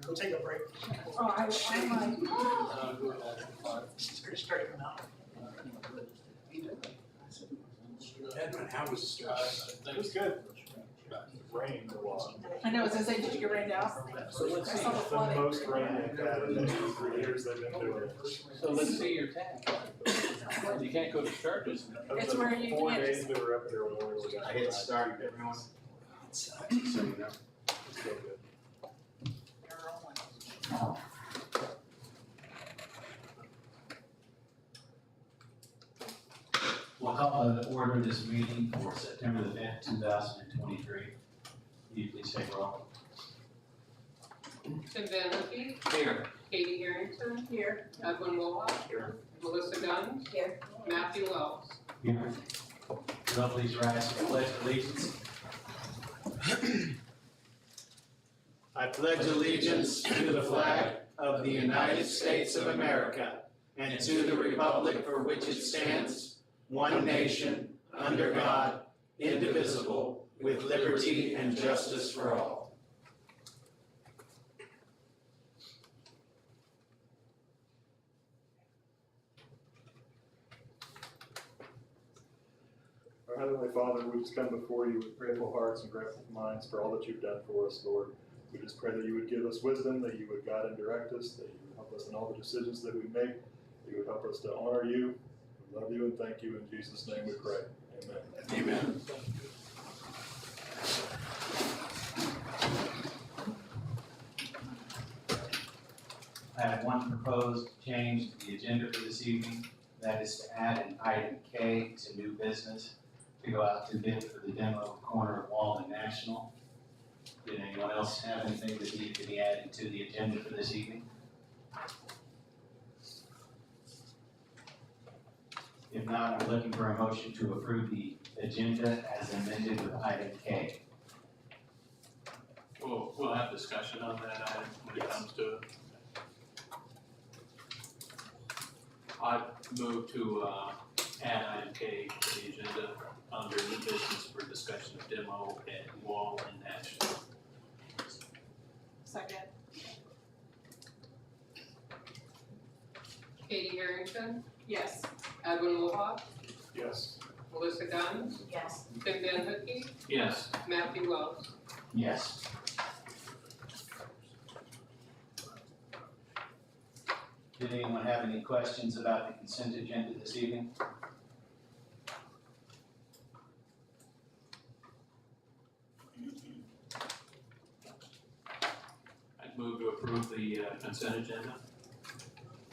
Go take a break. Oh, I'm like, Straighten them out. Edmund, how was It was good. Rained a lot. I know, I was gonna say, did you get rained out? So let's I see, saw the the flooding. most rain they've had in the 3 years they've been doing it. So let's see your tag. You can't go to churches. It's where you 4 can't days we were up there, we only really got. I hit start, everyone. It sucks, so you know. It's still good. We'll call to order this meeting for September the 5th, 2023. Will you please take roll? Tim Van Hookie, Here. Katie Harrington, Here. Edwin Willock, Here. Melissa Gunn, Here. Matthew Wells. Here. Will you please rise for the pledge of allegiance? I pledge allegiance to the flag of the United States of America and to the republic for which it stands, one nation, under God, indivisible, with liberty and justice for all. Our Heavenly Father, we just come before you with grateful hearts and grateful minds for all that you've done for us, Lord. We just pray that you would give us wisdom, that you would guide and direct us, that you would help us in all the decisions that we make, that you would help us to honor you. We love you and thank you. In Jesus' name we pray. Amen. Amen. I have one proposed change to the agenda for this evening. That is to add an item K to new business to go out to bid for the demo of corner of Wall and National. Did anyone else have anything that needed to be added to the agenda for this evening? If not, I'm looking for a motion to approve the agenda as amended with item K. We'll have discussion on that item when it comes to it. I move to add item K to the agenda under new business for discussion of demo at Wall and National. Second. Katie Harrington, Yes. Edwin Willock, Yes. Melissa Gunn, Yes. Tim Van Hookie, Yes. Matthew Wells. Yes. Did anyone have any questions about the consent agenda this evening? I'd move to approve the consent agenda.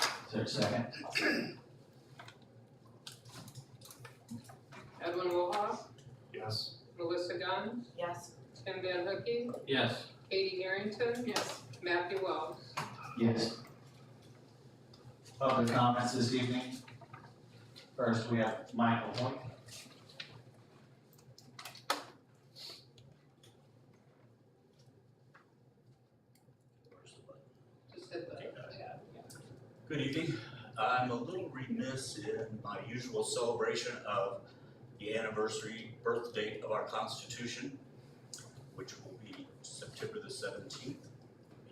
Is there a second? Edwin Willock, Yes. Melissa Gunn, Yes. Tim Van Hookie, Yes. Katie Harrington, Yes. Matthew Wells. Yes. Public comments this evening. First, we have Michael Hoyt. Just hit the, yeah. Good evening. I'm a little remiss in my usual celebration of the anniversary birth date of our Constitution, which will be September the 17th, be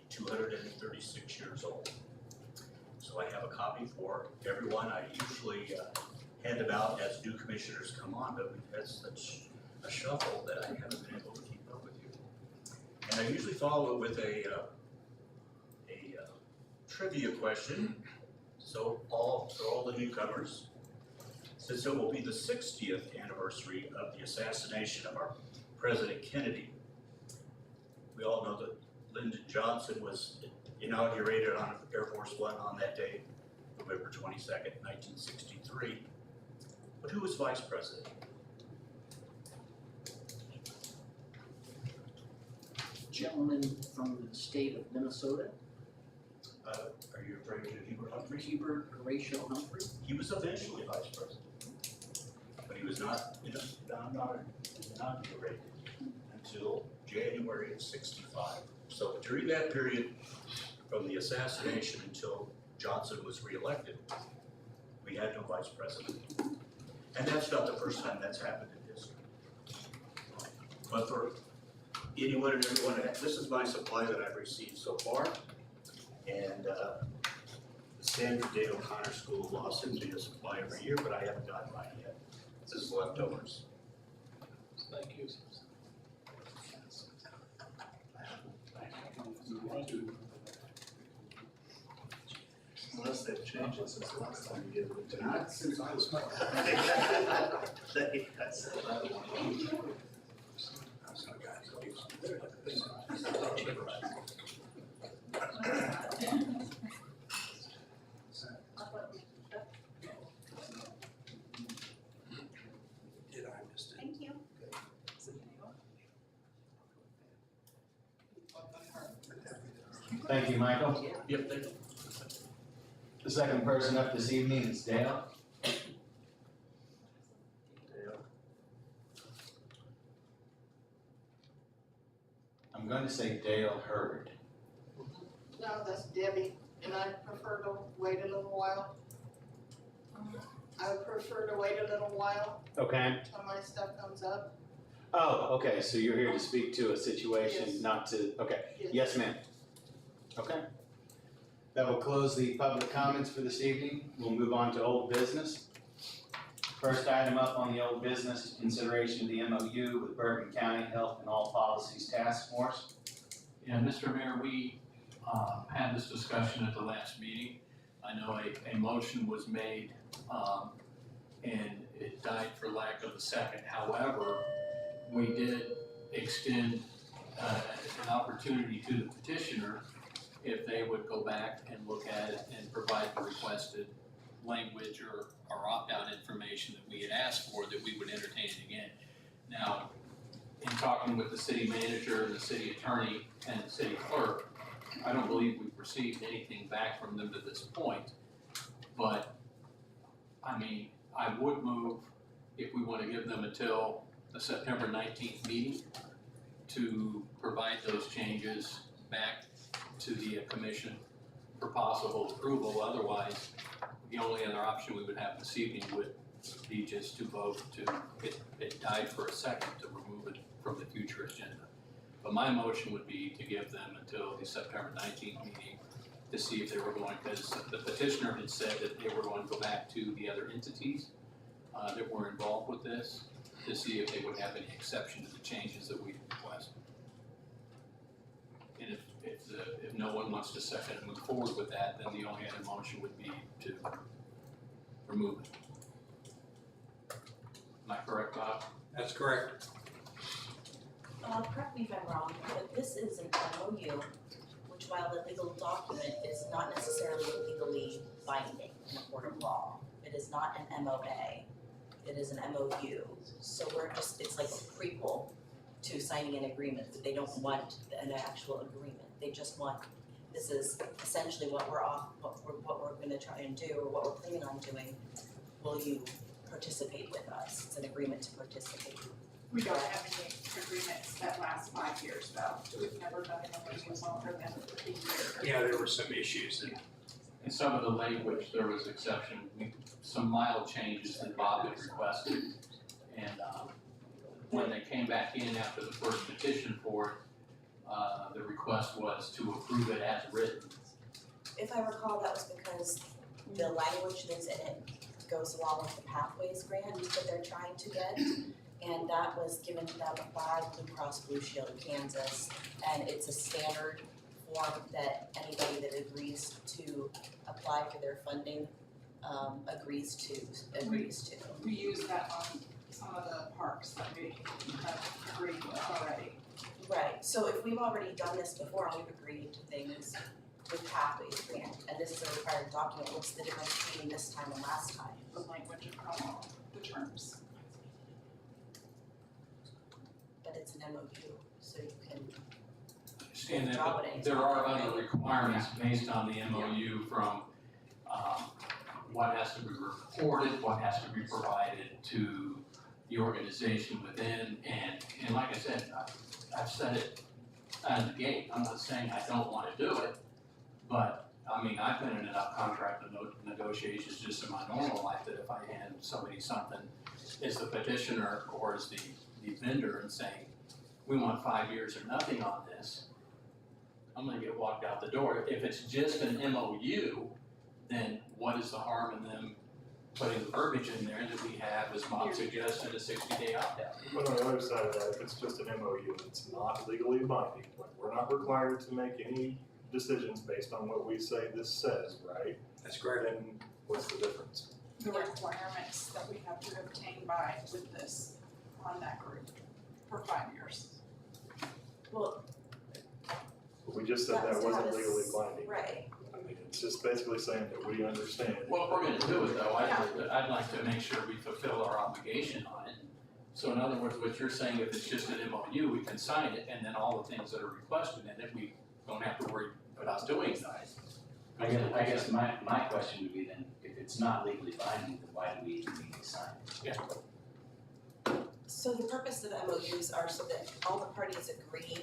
236 years old. So I have a copy for everyone. I usually hand them out as new commissioners come on, but we've had such a shuffle that I haven't been able to keep up with you. And I usually follow it with a trivia question. So for all the newcomers, since it will be the 60th anniversary of the assassination of our President Kennedy, we all know that Lyndon Johnson was inaugurated on Air Force One on that day, November 22nd, 1963. But who was vice president? Gentleman from the state of Minnesota, Are you referring to Hubert Humphrey? Hubert Horatio Humphrey. He was eventually vice president, but he was not inaugurated until January of '65. So during that period, from the assassination until Johnson was reelected, we had no vice president. And that's not the first time that's happened in history. But for anyone and everyone, this is my supply that I've received so far. And the standard Dale O'Connor School lawsuit they just apply every year, but I haven't gotten mine yet. This is leftovers. Thank you. Unless they've changed it since the last time you gave it to me. Not since I was. Did I miss it? Thank you. Thank you, Michael. Yep, they. The second person up this evening is Dale. Dale. I'm going to say Dale Hurd. No, that's Debbie, and I prefer to wait a little while. I would prefer to wait a little while Okay. till my stuff comes up. Oh, okay, so you're here to speak to a situation, Yes. not to, okay. Yes, ma'am. Okay. That will close the public comments for this evening. We'll move on to old business. First item up on the old business is consideration of the MOU with Bergen County Health and All Policies Task Force. Yeah, Mr. Mayor, we had this discussion at the last meeting. I know a motion was made and it died for lack of a second. However, we did extend an opportunity to the petitioner if they would go back and look at it and provide the requested language or opt-out information that we had asked for, that we would entertain it again. Now, in talking with the city manager and the city attorney and the city clerk, I don't believe we've received anything back from them to this point. But, I mean, I would move, if we want to give them until the September 19th meeting to provide those changes back to the commission for possible approval. Otherwise, the only other option we would have this evening would be just to vote to, it died for a second, to remove it from the future agenda. But my motion would be to give them until the September 19th meeting to see if they were going, because the petitioner had said that they were going to go back to the other entities that were involved with this to see if they would have any exception to the changes that we requested. And if no one wants to second and move forward with that, then the only other motion would be to remove it. Am I correct, Bob? That's correct. Correct me if I'm wrong, but this is an MOU, which while a legal document is not necessarily legally binding in a court of law. It is not an MOA, it is an MOU. So it's like a prequel to signing an agreement, that they don't want an actual agreement. They just want, this is essentially what we're gonna try and do, or what we're planning on doing. Will you participate with us? It's an agreement to participate. We don't have any agreements that last 5 years though. We've never done an MOU longer than 15 years. Yeah, there were some issues in some of the language, there was exception, some mild changes that Bob had requested. And when they came back in after the first petition for it, the request was to approve it as written. If I recall, that was because the language that's in it goes along with the Pathways grant that they're trying to get. And that was given to them by Blue Cross Blue Shield of Kansas. And it's a standard form that anybody that agrees to apply for their funding agrees to. We use that on some of the parks that we have agreed with already. Right, so if we've already done this before and we've agreed to things with Pathways grant, and this is a required document, what's the difference between this time and last time? The language across all the terms. But it's an MOU, so you can Understand withdraw that, it but there are other requirements based on the MOU from what has to be reported, what has to be provided to the organization within, and like I said, I've said it out of the gate, I'm not saying I don't wanna do it, but, I mean, I've been in enough contract negotiations just in my normal life that if I hand somebody something as the petitioner or as the vendor and saying, we want 5 years or nothing on this, I'm gonna get walked out the door. If it's just an MOU, then what is the harm in them putting the verbiage in there that we have, as Bob suggested, a 60-day opt-out? But on the other side of that, if it's just an MOU, it's not legally binding. Like, we're not required to make any decisions based on what we say this says, right? That's correct. Then what's the difference? The requirements that we have to obtain by with this on that group for 5 years. Well, But we just said that was that to have wasn't a legally binding. right, I mean, it's just basically saying that we understand. Well, if we're gonna do it though, I'd like to make sure we fulfill our obligation on it. So in other words, what you're saying, if it's just an MOU, we can sign it, and then all the things that are requested in it, we don't have to worry about doing that. I guess my question would be then, if it's not legally binding, then why do we even need to sign it? so the purpose of MOUs are so that all the parties agree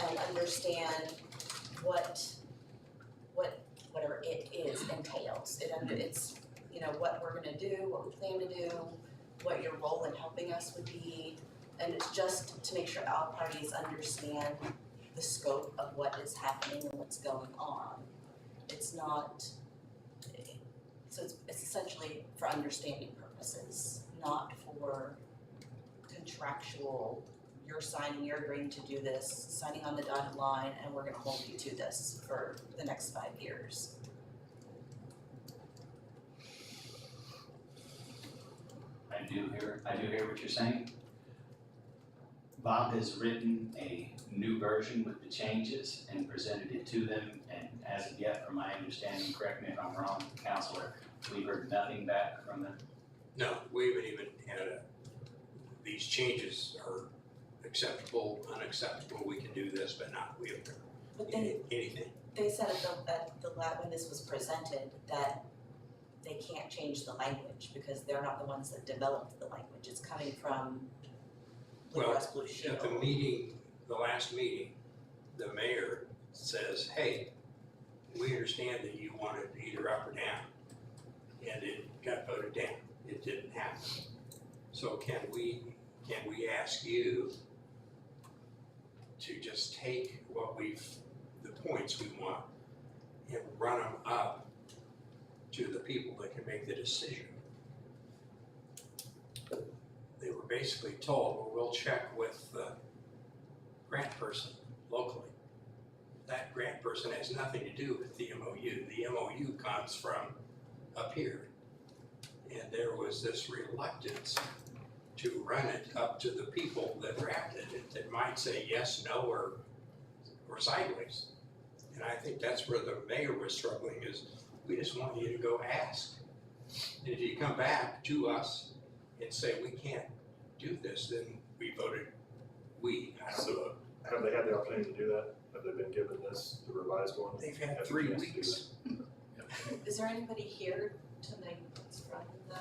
and understand whatever it is entails. It's, what we're gonna do, what we plan to do, what your role in helping us would be, and it's just to make sure all parties understand the scope of what is happening and what's going on. It's not, so it's essentially for understanding purposes, not for contractual, you're agreeing to do this, signing on the dotted line, and we're gonna hold you to this for the next 5 years. I do hear what you're saying. Bob has written a new version with the changes and presented it to them, and as of yet, from my understanding, correct me if I'm wrong, Counselor, we've heard nothing back from them. No, we haven't even had these changes are acceptable, unacceptable, we can do this, but not, we haven't But heard anything. they said at the lab, when this was presented, that they can't change the language because they're not the ones that developed the language. It's coming from Blue Well, Cross Blue Shield. At the meeting, the last meeting, the mayor says, hey, we understand that you wanted either up or down. And it got voted down, it didn't happen. So can we ask you to just take the points we want and run them up to the people that can make the decision? They were basically told, well, we'll check with the grant person locally. That grant person has nothing to do with the MOU. The MOU comes from up here. And there was this reluctance to run it up to the people that drafted it, that might say yes, no, or sideways. And I think that's where the mayor was struggling, is we just want you to go ask. And if you come back to us and say we can't do this, then I don't know. Have they had the opportunity to do that? Have they been given this, the revised one? They've had Have 3 they asked to do weeks. Is there anybody here tonight that's from the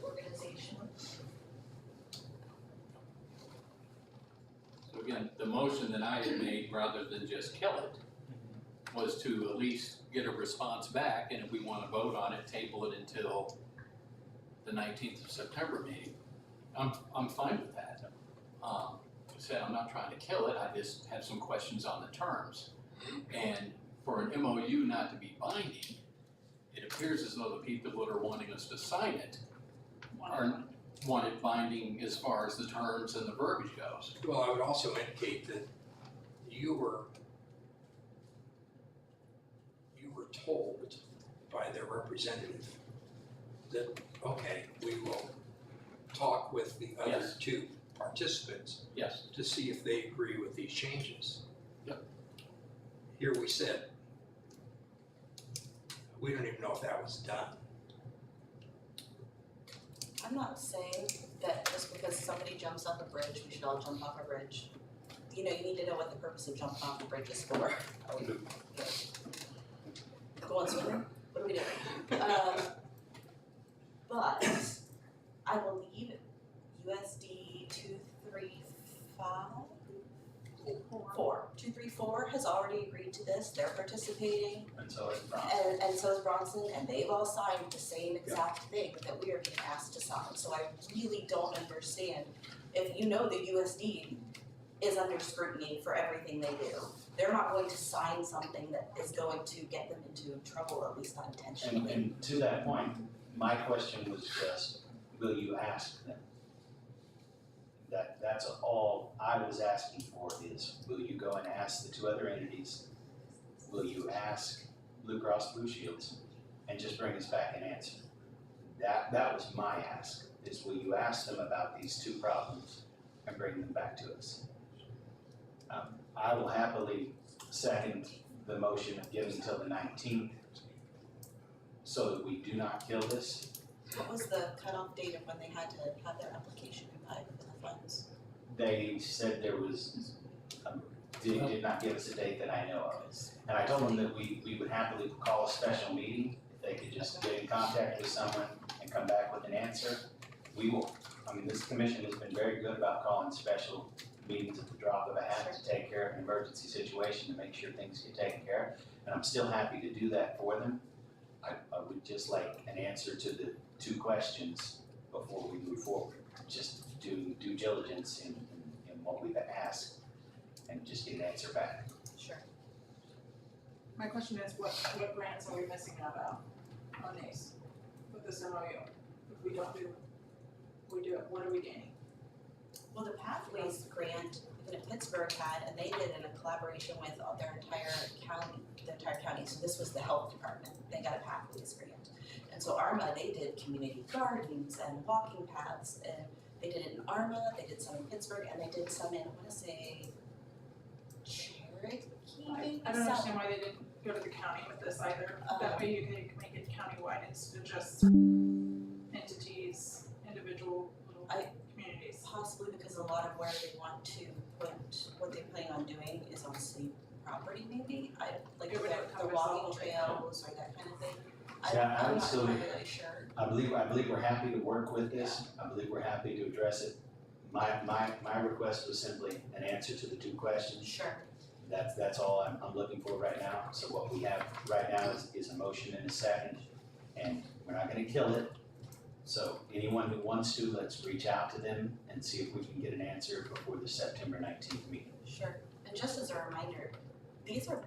organization? So again, the motion that I had made, rather than just kill it, was to at least get a response back, and if we wanna vote on it, table it until the 19th of September meeting. I'm fine with that. I said, I'm not trying to kill it, I just have some questions on the terms. And for an MOU not to be binding, it appears as though the people that are wanting us to sign it want it binding as far as the terms and the verbiage goes. Well, I would also indicate that you were told by their representative that, okay, we will talk with the other Yes. 2 participants Yes. to see if they agree with these changes. Yep. Here we said, we don't even know if that was done. I'm not saying that just because somebody jumps off a bridge, we should all jump off a bridge. You need to know what the purpose of jumping off the bridge is for. Go on swimming? What are we doing? But I believe USD 234 has already agreed to this. They're participating. And so it's Bronson. And so is Bronson, and they've all signed the same exact thing that we are being asked to sign. So I really don't understand, if the USD is under scrutiny for everything they do. They're not going to sign something that is going to get them into trouble, at least not intentionally. And to that point, my question was just, will you ask them? That's all I was asking for is, will you go and ask the two other entities? Will you ask Blue Cross Blue Shields and just bring us back an answer? That was my ask, is will you ask them about these two problems and bring them back to us? I will happily second the motion of giving until the 19th so that we do not kill this. What was the cutoff date of when they had to have their application complied with the funds? They said there was, did not give us a date that I know of. And I told them that we would happily call a special meeting if they could just get in contact with someone and come back with an answer. We will. I mean, this commission has been very good about calling special meetings at the drop of a hat to take care of an emergency situation, to make sure things get taken care of. And I'm still happy to do that for them. I would just like an answer to the two questions before we move forward. Just do due diligence in what we've asked and just get an answer back. Sure. My question is, what grants are we missing out on these, with this MOU? If we don't do, we do it, what are we gaining? Well, the Pathways grant that Pittsburgh had, and they did in a collaboration with their entire county, so this was the health department, they got a Pathways grant. And so ARMA, they did community gardens and walking paths, and they did it in ARMA, they did some in Pittsburgh, and they did some in, I wanna say, Cherokee, maybe? I don't understand why they didn't go to the county with this either, that way you can make it countywide instead of just entities, individual little communities. Possibly because a lot of where they want to put, what they plan on doing is on city property maybe, like It would the encompass walking all of it. trails or that kind of thing. Yeah, I I'm would not still- really sure. I believe we're happy to work with this. I believe we're happy to address it. My request was simply an answer to the two questions. Sure. That's all I'm looking for right now. So what we have right now is a motion and a second, and we're not gonna kill it. So anyone who wants to, let's reach out to them and see if we can get an answer before the September 19th meeting. Sure, and just as a reminder, these are,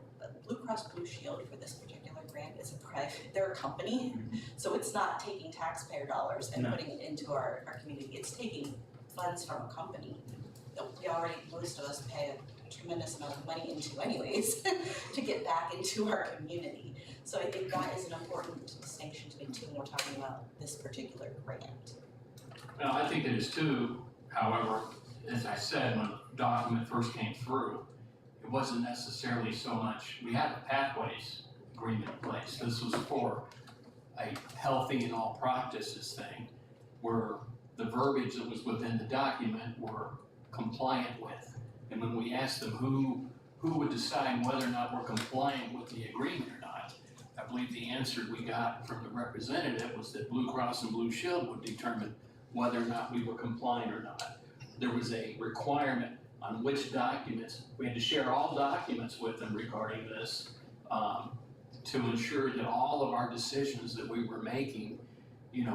Blue Cross Blue Shield for this particular grant is a private, they're a company, so it's not taking taxpayer dollars and No. putting it into our community, it's taking funds from a company that we already, most of us pay a tremendous amount of money into anyways, to get back into our community. So I think that is an important distinction to make too when we're talking about this particular grant. Well, I think it is too. However, as I said, when the document first came through, it wasn't necessarily so much, we had the Pathways agreement in place. This was for a healthy in all practices thing, where the verbiage that was within the document were compliant with. And when we asked them who would decide whether or not we're compliant with the agreement or not, I believe the answer we got from the representative was that Blue Cross and Blue Shield would determine whether or not we were compliant or not. There was a requirement on which documents, we had to share all documents with them regarding this, to ensure that all of our decisions that we were making,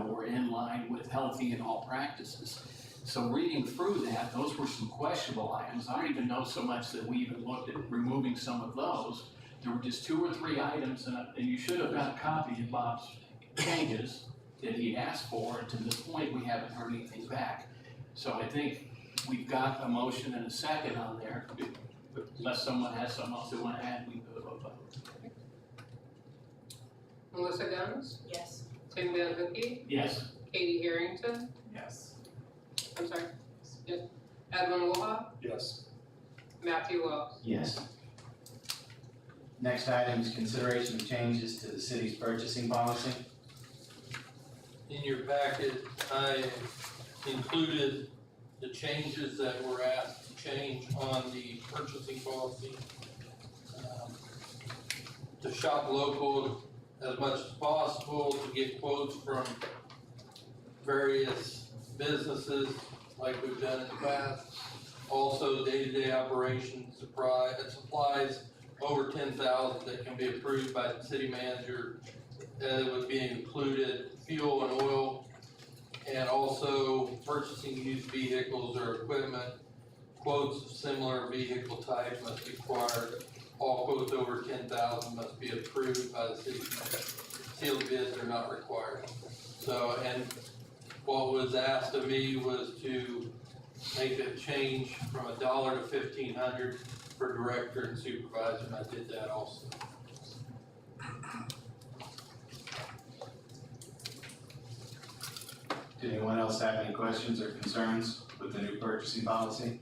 were in line with healthy in all practices. So reading through that, those were some questionable items. I don't even know so much that we even looked at removing some of those. There were just 2 or 3 items, and you should have got a copy of Bob's changes that he asked for, and to this point, we haven't heard anything back. So I think we've got a motion and a second on there. Unless someone has something else they want to add, we can go to a vote. Melissa Guns, Yes. Tim Van Hookey, Yes. Katie Harrington, Yes. I'm sorry, yes, Edwin Woha, Yes. Matthew Wells. Yes. Next item is consideration of changes to the city's purchasing policy. In your packet, I included the changes that were asked to change on the purchasing policy. To shop local as much as possible, to get quotes from various businesses like we've done in the past. Also, day-to-day operations supplies over 10,000 that can be approved by the city manager. It would be included fuel and oil, and also purchasing used vehicles or equipment. quotes of similar vehicle type must be required. All quotes over 10,000 must be approved by the city commission. Sealed bids are not required. So, and what was asked of me was to make a change from $1 to $1,500 for director and supervisor, and I did that also. Did anyone else have any questions or concerns with the new purchasing policy?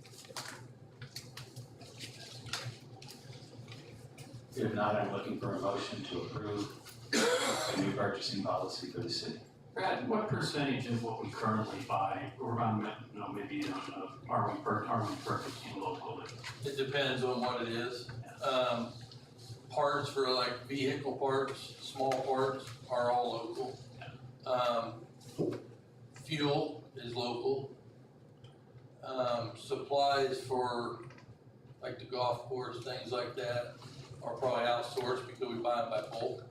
If not, I'm looking for a motion to approve the new purchasing policy for the city. Brad, what percentage of what we currently buy, or maybe you don't know, are we purchasing locally? It depends on what it is. Parts for like vehicle parts, small parts are all local. Fuel is local. Supplies for like the golf course, things like that are probably outsourced because we buy them by bulk.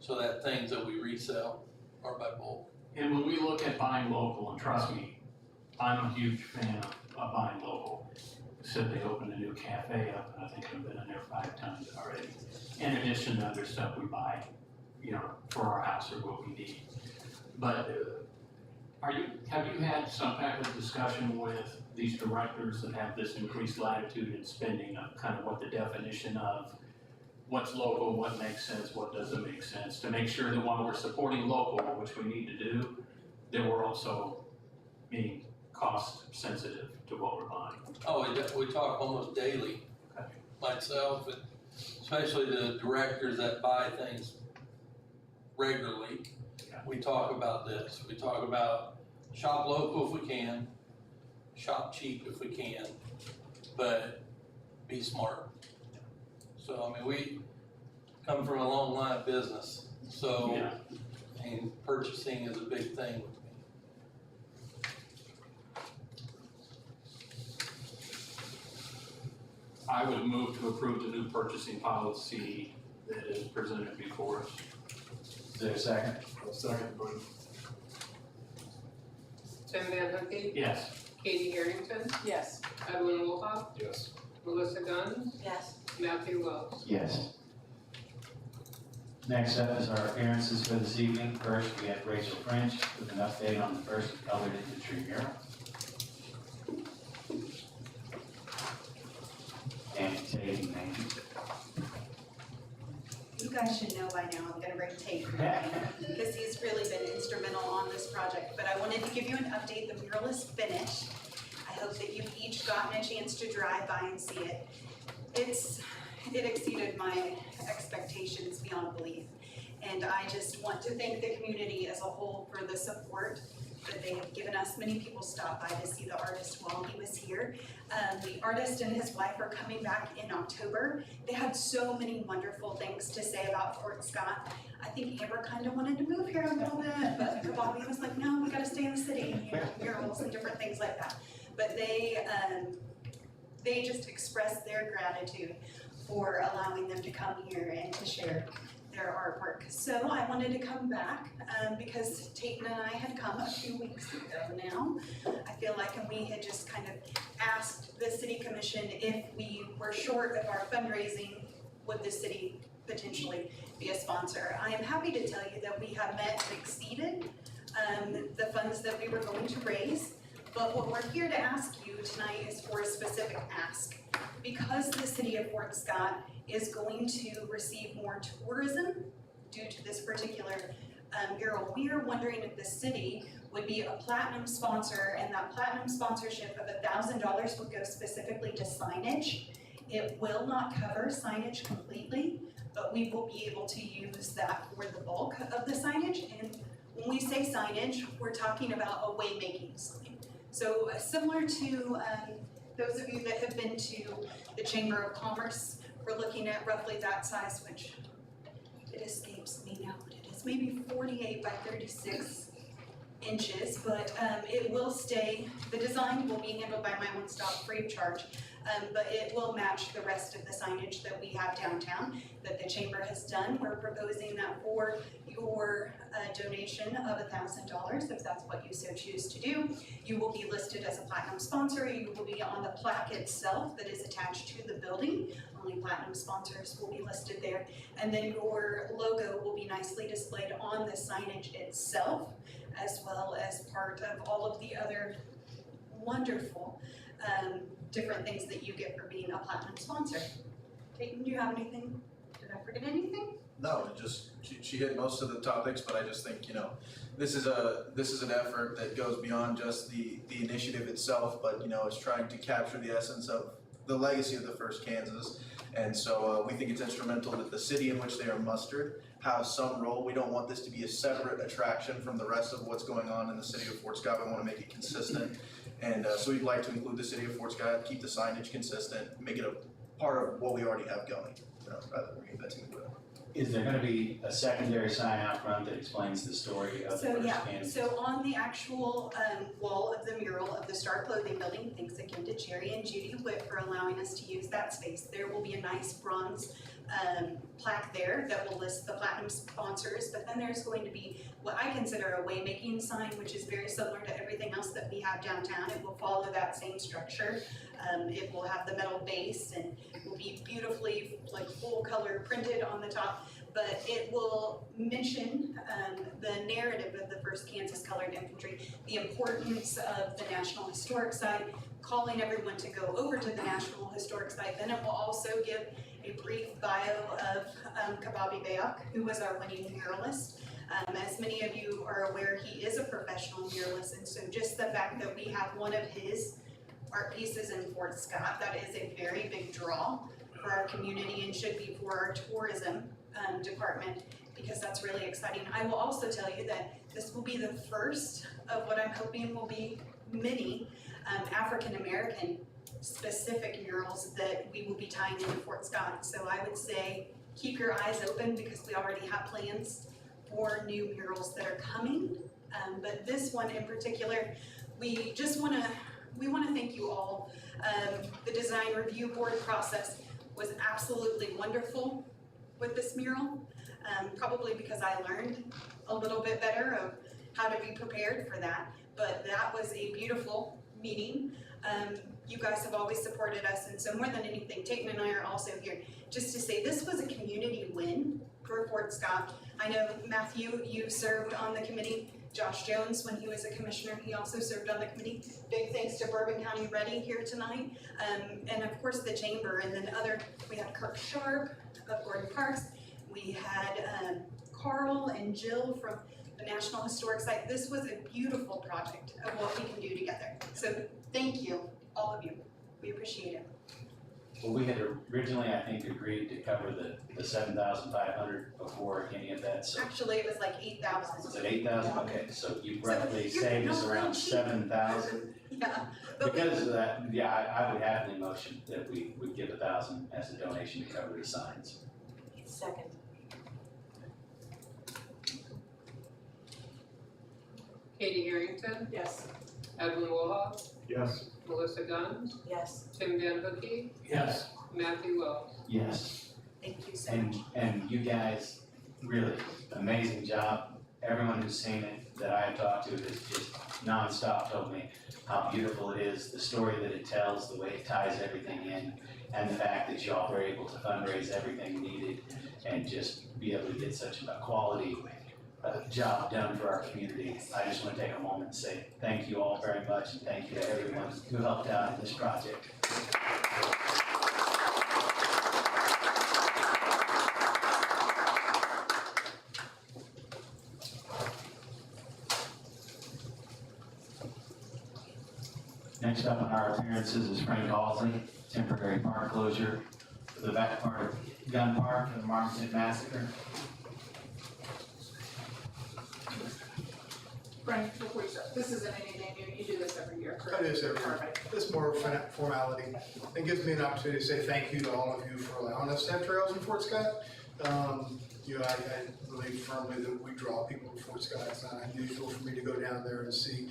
So that things that we resell are by bulk. And when we look at buying local, and trust me, I'm a huge fan of buying local. Said they opened a new cafe up, and I think I've been in there 5 times already. In addition to other stuff we buy, for our house or what we need. But have you had some type of discussion with these directors that have this increased latitude in spending of kind of what the definition of what's local, what makes sense, what doesn't make sense, to make sure that while we're supporting local, which we need to do, that we're also being cost sensitive to what we're buying? Oh, we talk almost daily, myself, and especially the directors that buy things regularly. We talk about this. We talk about shop local if we can, shop cheap if we can, but be smart. So, I mean, we come from a long line of business, so, and purchasing is a big thing with me. I would move to approve the new purchasing policy that is presented before us. Is there a second? I'll second, but Tim Van Hookey, Yes. Katie Harrington, Yes. Edwin Wolhoff, yes. Melissa Gunn, Yes. Matthew Wells. Yes. Next up is our appearances for this evening. First, we have Rachel French with an update on the first colored infantry mural. And Tate and Nancy. You guys should know by now I'm gonna bring Tate because he's really been instrumental on this project. But I wanted to give you an update. The mural is finished. I hope that you've each gotten a chance to drive by and see it. It exceeded my expectations beyond belief. And I just want to thank the community as a whole for the support that they have given us. Many people stopped by to see the artist while he was here. The artist and his wife are coming back in October. They had so many wonderful things to say about Fort Scott. I think Amber kind of wanted to move here a little bit, but Bobby was like, no, we gotta stay in the city, murals and different things like that. But they just expressed their gratitude for allowing them to come here and to share their artwork. So I wanted to come back because Tate and I had come a few weeks ago now. I feel like we had just kind of asked the city commission if we were short of our fundraising, would the city potentially be a sponsor? I am happy to tell you that we have met and exceeded the funds that we were going to raise. But what we're here to ask you tonight is for a specific ask. Because the city of Fort Scott is going to receive more tourism due to this particular mural, we are wondering if the city would be a platinum sponsor, and that platinum sponsorship of $1,000 would go specifically to signage. It will not cover signage completely, but we will be able to use that for the bulk of the signage. And when we say signage, we're talking about a waymaking sign. So similar to those of you that have been to the Chamber of Commerce, we're looking at roughly that size, which it escapes me now, but it is maybe 48 by 36 inches, but it will stay, the design will be handled by My One Stop free of charge. but it will match the rest of the signage that we have downtown that the chamber has done. We're proposing that for your donation of $1,000, if that's what you so choose to do. You will be listed as a platinum sponsor. You will be on the plaque itself that is attached to the building. Only platinum sponsors will be listed there. And then your logo will be nicely displayed on the signage itself, as well as part of all of the other wonderful different things that you get for being a platinum sponsor. Peyton, do you have anything? Did I forget anything? No, she hit most of the topics, but I just think, this is an effort that goes beyond just the initiative itself, but, it's trying to capture the essence of the legacy of the first Kansas. And so we think it's instrumental that the city in which they are mustered have some role. We don't want this to be a separate attraction from the rest of what's going on in the city of Fort Scott. We want to make it consistent. And so we'd like to include the city of Fort Scott, keep the signage consistent, make it a part of what we already have going, rather than reinventing the wheel. Is there gonna be a secondary sign out front that explains the story of the So first yeah, Kansas? so on the actual wall of the mural of the Star Clothing Building, thanks again to Jerry and Judy Witt for allowing us to use that space. There will be a nice bronze plaque there that will list the platinum sponsors, but then there's going to be what I consider a way-making sign, which is very similar to everything else that we have downtown. It will follow that same structure. It will have the metal base and will be beautifully full color printed on the top, but it will mention the narrative of the first Kansas Colored Infantry, the importance of the National Historic Site, calling everyone to go over to the National Historic Site. Then it will also give a brief bio of Kababi Bayok, who was our winning muralist. As many of you are aware, he is a professional muralist, and so just the fact that we have one of his art pieces in Fort Scott, that is a very big draw for our community and should be for our tourism department, because that's really exciting. I will also tell you that this will be the first of what I'm hoping will be many African American specific murals that we will be tying into Fort Scott. So I would say keep your eyes open, because we already have plans for new murals that are coming. But this one in particular, we want to thank you all. The design review board process was absolutely wonderful with this mural, probably because I learned a little bit better of how to be prepared for that. But that was a beautiful meeting. You guys have always supported us, and so more than anything, Tayton and I are also here just to say this was a community win for Fort Scott. I know, Matthew, you served on the committee. Josh Jones, when he was a commissioner, he also served on the committee. Big thanks to Bourbon County Ready here tonight. And of course the chamber, and then we had Kirk Sharp of Gordon Parks. We had Carl and Jill from the National Historic Site. This was a beautiful project of what we can do together. So thank you, all of you. We appreciate it. Well, we had originally, I think, agreed to cover the 7,500 before any of that, so. Actually, it was like 8,000. Was it 8,000? Okay, so you So roughly you're saved not us real around cheap. 7,000. Yeah. But Because of that, yeah, I would happily motion that we would give 1,000 as a donation to cover the signs. Second. Katie Harrington, Yes. Edwin Woha, Yes. Melissa Guns, Yes. Tim Van Hookey, Yes. Matthew Wells. Yes, thank you so much. and you guys, really, amazing job. Everyone who's seen it that I've talked to has just nonstop told me how beautiful it is, the story that it tells, the way it ties everything in, and the fact that y'all were able to fundraise everything needed and just be able to get such a quality job done for our community. I just want to take a moment and say thank you all very much, and thank you to everyone who helped out in this project. Next up on our appearances is Frank Halsey, temporary park closure for the back part of Gun Park and the Marmaton Massacre. Frank, before you start, this isn't anything new, you do this every year, correct? It is every year. Perfect. It's more of a formality. It gives me an opportunity to say thank you to all of you for allowing us to have trails in Fort Scott. I believe firmly that we draw people to Fort Scott. It's not unusual for me to go down there and see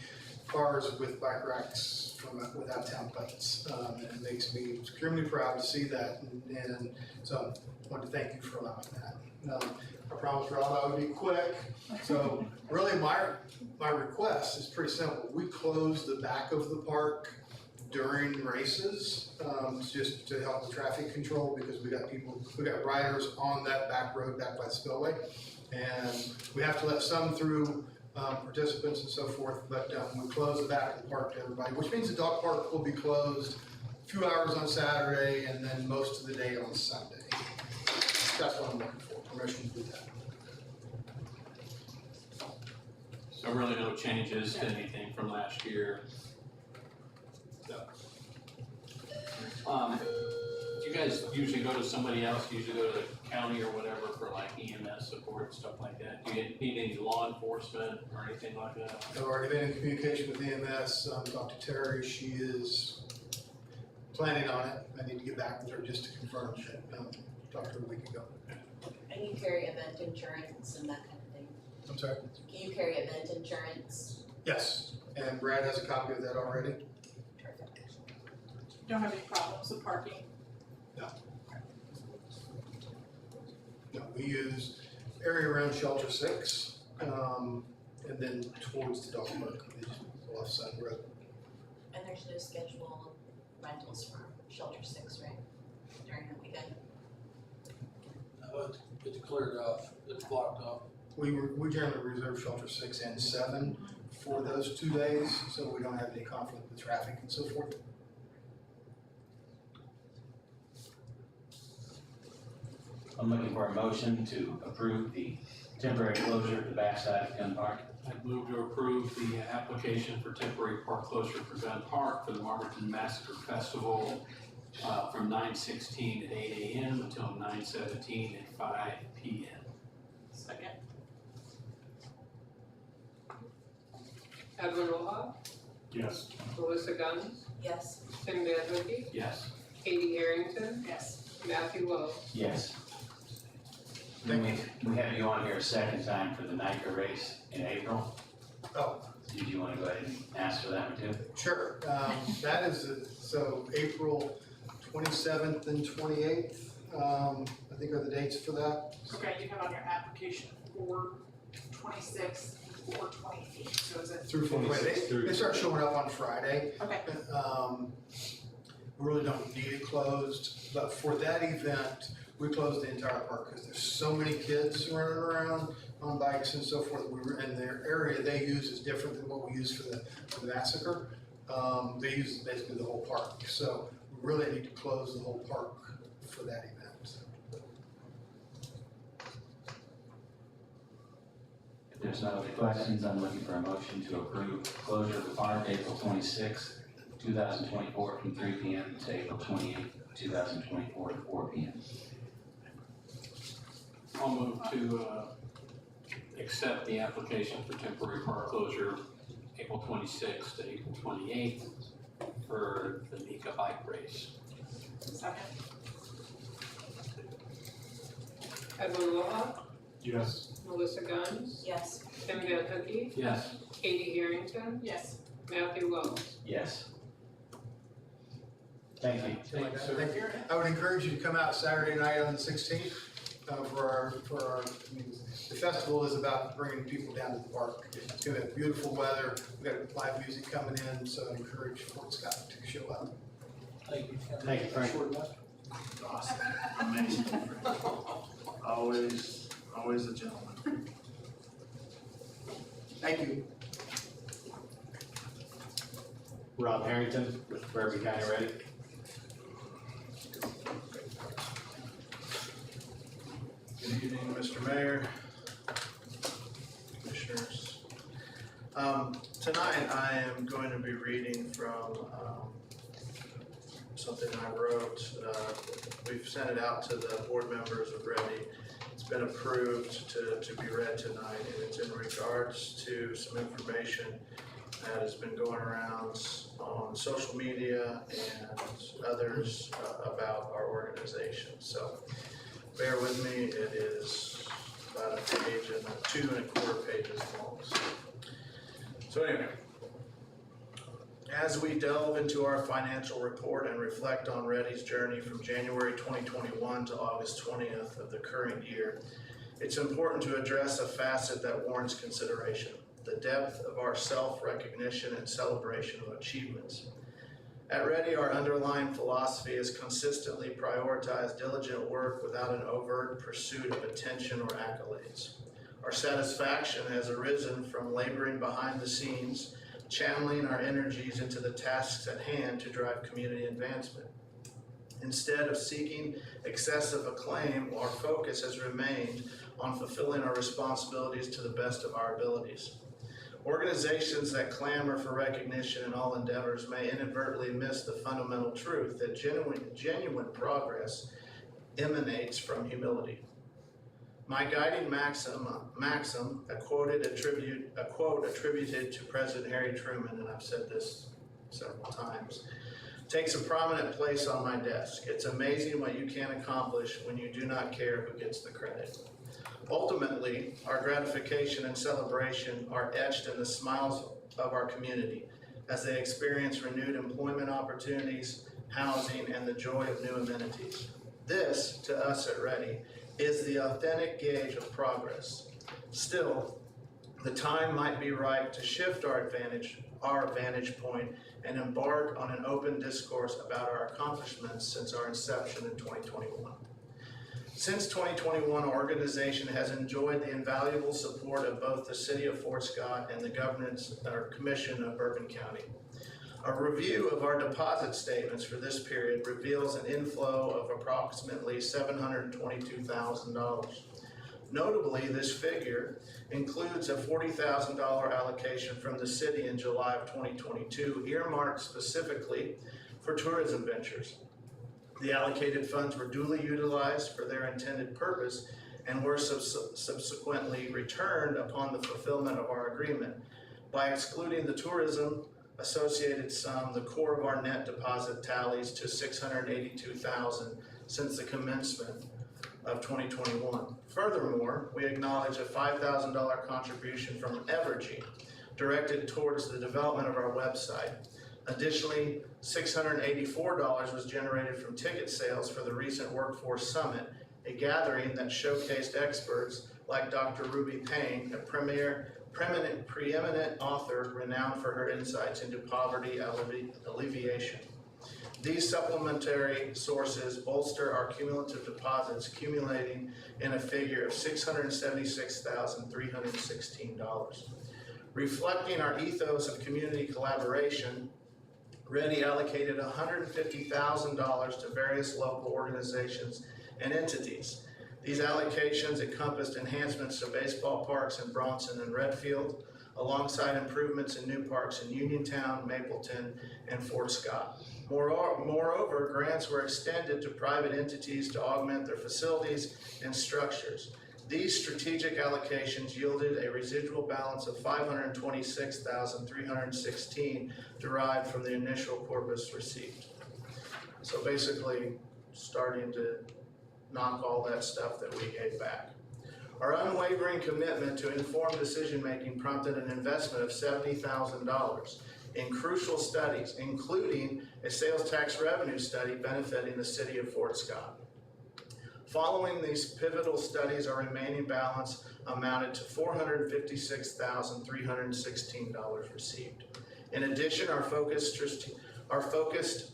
cars with bike racks with out-of-town plates. And it makes me extremely proud to see that, and so I want to thank you for allowing that. I promised Rob I would be quick, so really my request is pretty simple. We close the back of the park during races, just to help with traffic control, because we got riders on that back road back by the spillway. And we have to let some through, participants and so forth, but we close the back of the park to everybody, which means the dog park will be closed a few hours on Saturday and then most of the day on Sunday. That's what I'm looking for, permission to do that. So really no changes to anything from last year? Do you guys usually go to somebody else, usually go to the county or whatever for like EMS support and stuff like that? Do you need any law enforcement or anything like that? I've already been in communication with EMS, Dr. Terry, she is planning on it. I need to get back with her just to confirm that, talked to her a week ago. And you carry event insurance and that kind of thing? I'm sorry? Can you carry event insurance? Yes, and Brad has a copy of that already. Don't have any problems with parking? No, we use area around Shelter 6, and then towards the dog park, the left side of the road. And there's no scheduled rentals for Shelter 6, right, during the weekend? It's cleared off, it's blocked off. We generally reserve Shelter 6 and 7 for those 2 days, so we don't have any conflict with traffic and so forth. I'm looking for a motion to approve the temporary closure of the backside of Gun Park. I'd move to approve the application for temporary park closure for Gun Park for the Marmaton Massacre Festival from 9:16 at 8 a.m. until 9:17 at 5 p.m. Second. Edwin Roja, Yes. Melissa Guns, Yes. Tim Van Hooky, Yes. Katie Harrington, Yes. Matthew Wells. Yes. Then we have you on here a second time for the Nike race in April. Oh. Did you want to go ahead and ask for that one too? Sure, that is, so April 27th and 28th, I think are the dates for that. Okay, you have on your application 4/26 and 4/28, so is it? Through 26 through- they start showing up on Friday. Okay. We really don't need it closed, but for that event, we closed the entire park because there's so many kids running around on bikes and so forth. And their area they use is different than what we use for the massacre. They use basically the whole park, so we really need to close the whole park for that event. If there's no other questions, I'm looking for a motion to approve closure of the park April 26th, 2024 from 3 p.m. to April 28th, 2024 to 4 p.m. I'll move to accept the application for temporary park closure April 26th to April 28th for the Mika bike race. Second. Edwin Roja, Yes. Melissa Guns, Yes. Tim Van Hooky, Yes. Katie Harrington, Yes. Matthew Wells. Yes. Thank you. Thank you. I would encourage you to come out Saturday night on the 16th for our, the festival is about bringing people down to the park. It's gonna have beautiful weather, we've got live music coming in, so I encourage Fort Scott to show up. Thank you. Thank you, Frank. Awesome. Amazing. Always a gentleman. Thank you. Rob Harrington with Evergy County Ready. Good evening, Mr. Mayor, Commissioners. Tonight I am going to be reading from something I wrote. We've sent it out to the board members already. It's been approved to be read tonight, and it's in regards to some information that has been going around on social media and others about our organization. So bear with me, it is about a page and 2 1/4 pages long. So anyway, As we delve into our financial report and reflect on Ready's journey from January 2021 to August 20th of the current year, it's important to address a facet that warrants consideration: the depth of our self-recognition and celebration of achievements. At Ready, our underlying philosophy is consistently prioritize diligent work without an overt pursuit of attention or accolades. Our satisfaction has arisen from laboring behind the scenes, channeling our energies into the tasks at hand to drive community advancement. Instead of seeking excessive acclaim, our focus has remained on fulfilling our responsibilities to the best of our abilities. Organizations that clamor for recognition in all endeavors may inadvertently miss the fundamental truth that genuine progress emanates from humility. My guiding maxim, a quote attributed to President Harry Truman, and I've said this several times, takes a prominent place on my desk. It's amazing what you can accomplish when you do not care who gets the credit. Ultimately, our gratification and celebration are etched in the smiles of our community as they experience renewed employment opportunities, housing, and the joy of new amenities. This, to us at Ready, is the authentic gauge of progress. Still, the time might be right to shift our vantage point and embark on an open discourse about our accomplishments since our inception in 2021. Since 2021, our organization has enjoyed the invaluable support of both the City of Fort Scott and the Commission of Bourbon County. A review of our deposit statements for this period reveals an inflow of approximately $722,000. Notably, this figure includes a $40,000 allocation from the city in July of 2022, earmarked specifically for tourism ventures. The allocated funds were duly utilized for their intended purpose and were subsequently returned upon the fulfillment of our agreement. By excluding the tourism associated sum, the core of our net deposit tallies to $682,000 since the commencement of 2021. Furthermore, we acknowledge a $5,000 contribution from Evergy directed towards the development of our website. Additionally, $684 was generated from ticket sales for the recent Workforce Summit, a gathering that showcased experts like Dr. Ruby Payne, a preeminent author renowned for her insights into poverty alleviation. These supplementary sources bolster our cumulative deposits, accumulating in a figure of $676,316. Reflecting our ethos of community collaboration, Ready allocated $150,000 to various local organizations and entities. These allocations encompassed enhancements to baseball parks in Bronson and Redfield, alongside improvements in new parks in Uniontown, Mapleton, and Fort Scott. Moreover, grants were extended to private entities to augment their facilities and structures. These strategic allocations yielded a residual balance of $526,316 derived from the initial corpus received. So basically, starting to knock all that stuff that we gave back. Our unwavering commitment to informed decision-making prompted an investment of $70,000 in crucial studies, including a sales tax revenue study benefiting the City of Fort Scott. Following these pivotal studies, our remaining balance amounted to $456,316 received. In addition, our focused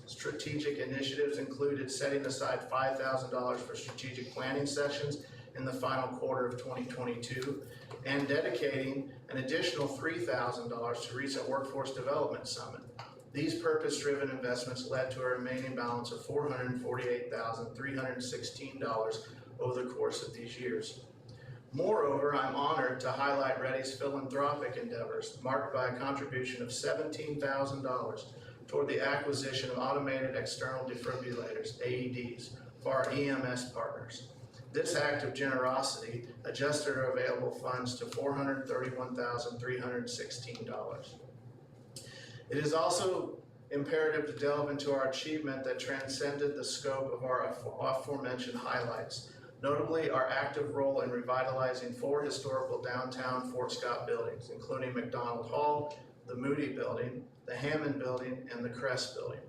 strategic initiatives included setting aside $5,000 for strategic planning sessions in the final quarter of 2022 and dedicating an additional $3,000 to recent Workforce Development Summit. These purpose-driven investments led to a remaining balance of $448,316 over the course of these years. Moreover, I'm honored to highlight Ready's philanthropic endeavors, marked by a contribution of $17,000 toward the acquisition of automated external defibrillators, AEDs, for our EMS partners. This act of generosity adjusted our available funds to $431,316. It is also imperative to delve into our achievement that transcended the scope of our aforementioned highlights, notably our active role in revitalizing 4 historical downtown Fort Scott buildings, including McDonald Hall, the Moody Building, the Hammond Building, and the Crest Building.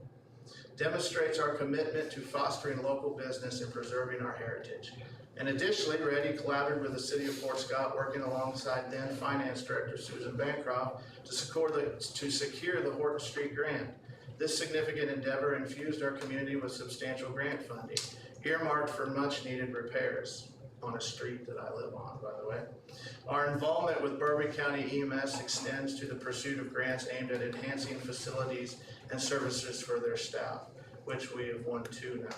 Demonstrates our commitment to fostering local business and preserving our heritage. And additionally, Ready collaborated with the City of Fort Scott, working alongside then Finance Director Susan Bancroft to secure the Horton Street grant. This significant endeavor infused our community with substantial grant funding, earmarked for much needed repairs on a street that I live on, by the way. Our involvement with Bourbon County EMS extends to the pursuit of grants aimed at enhancing facilities and services for their staff, which we have won 2 now.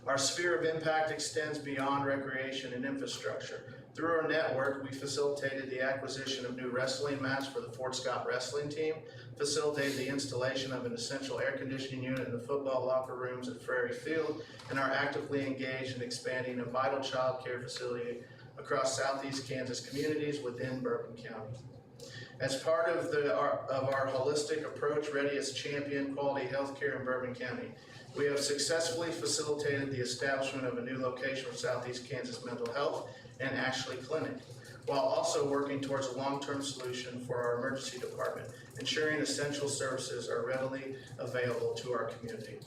Our sphere of impact extends beyond recreation and infrastructure. Through our network, we facilitated the acquisition of new wrestling mats for the Fort Scott wrestling team, facilitated the installation of an essential air conditioning unit in the football locker rooms at Prairie Field, and are actively engaged in expanding a vital child care facility across southeast Kansas communities within Bourbon County. As part of our holistic approach, Ready has championed quality healthcare in Bourbon County. We have successfully facilitated the establishment of a new location for Southeast Kansas Mental Health and Ashley Clinic, while also working towards a long-term solution for our emergency department, ensuring essential services are readily available to our community.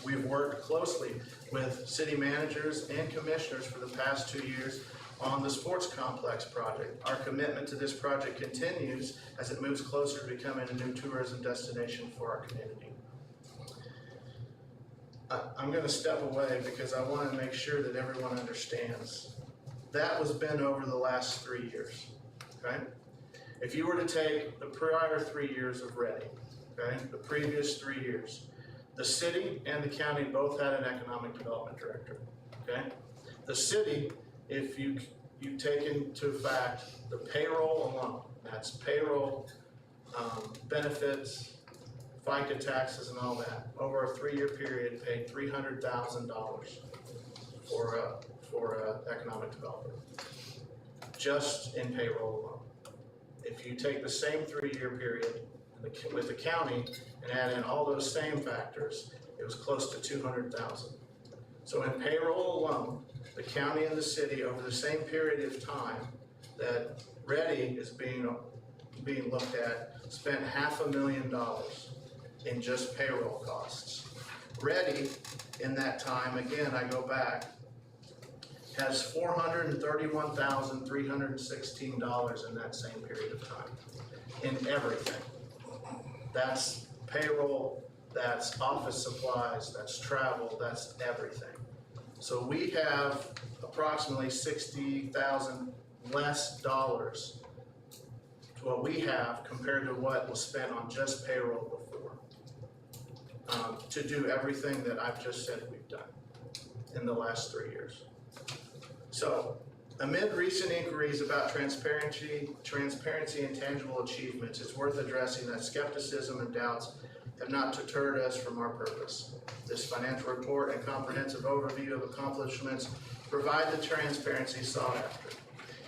We've worked closely with city managers and commissioners for the past 2 years on the sports complex project. Our commitment to this project continues as it moves closer to becoming a new tourism destination for our community. I'm going to step away because I want to make sure that everyone understands. That was been over the last 3 years, okay? If you were to take the prior 3 years of Ready, okay, the previous 3 years, the city and the county both had an economic development director, okay? The city, if you take into fact the payroll alone, that's payroll, benefits, FICA taxes and all that, over a 3-year period paid $300,000 for a economic developer, just in payroll alone. If you take the same 3-year period with the county and add in all those same factors, it was close to $200,000. So in payroll alone, the county and the city over the same period of time that Ready is being looked at, spent $500,000 in just payroll costs. Ready, in that time, again, I go back, has $431,316 in that same period of time, in everything. That's payroll, that's office supplies, that's travel, that's everything. So we have approximately $60,000 less dollars to what we have compared to what was spent on just payroll before. To do everything that I've just said we've done in the last 3 years. So, amid recent inquiries about transparency and tangible achievements, it's worth addressing that skepticism and doubts have not deterred us from our purpose. This financial report and comprehensive overview of accomplishments provide the transparency sought after.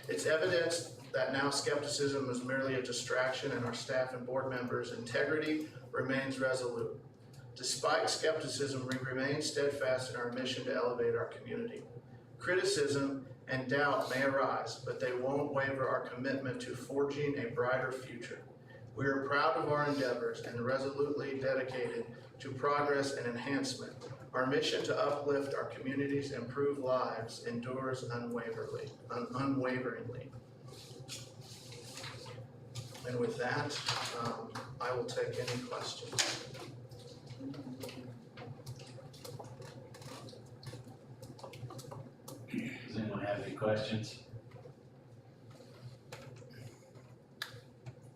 It's evidence that now skepticism is merely a distraction and our staff and board members' integrity remains resolute. Despite skepticism, we remain steadfast in our mission to elevate our community. Criticism and doubt may arise, but they won't waver our commitment to forging a brighter future. We are proud of our endeavors and resolutely dedicated to progress and enhancement. Our mission to uplift our communities and improve lives endures unwaveringly. And with that, I will take any questions. Does anyone have any questions?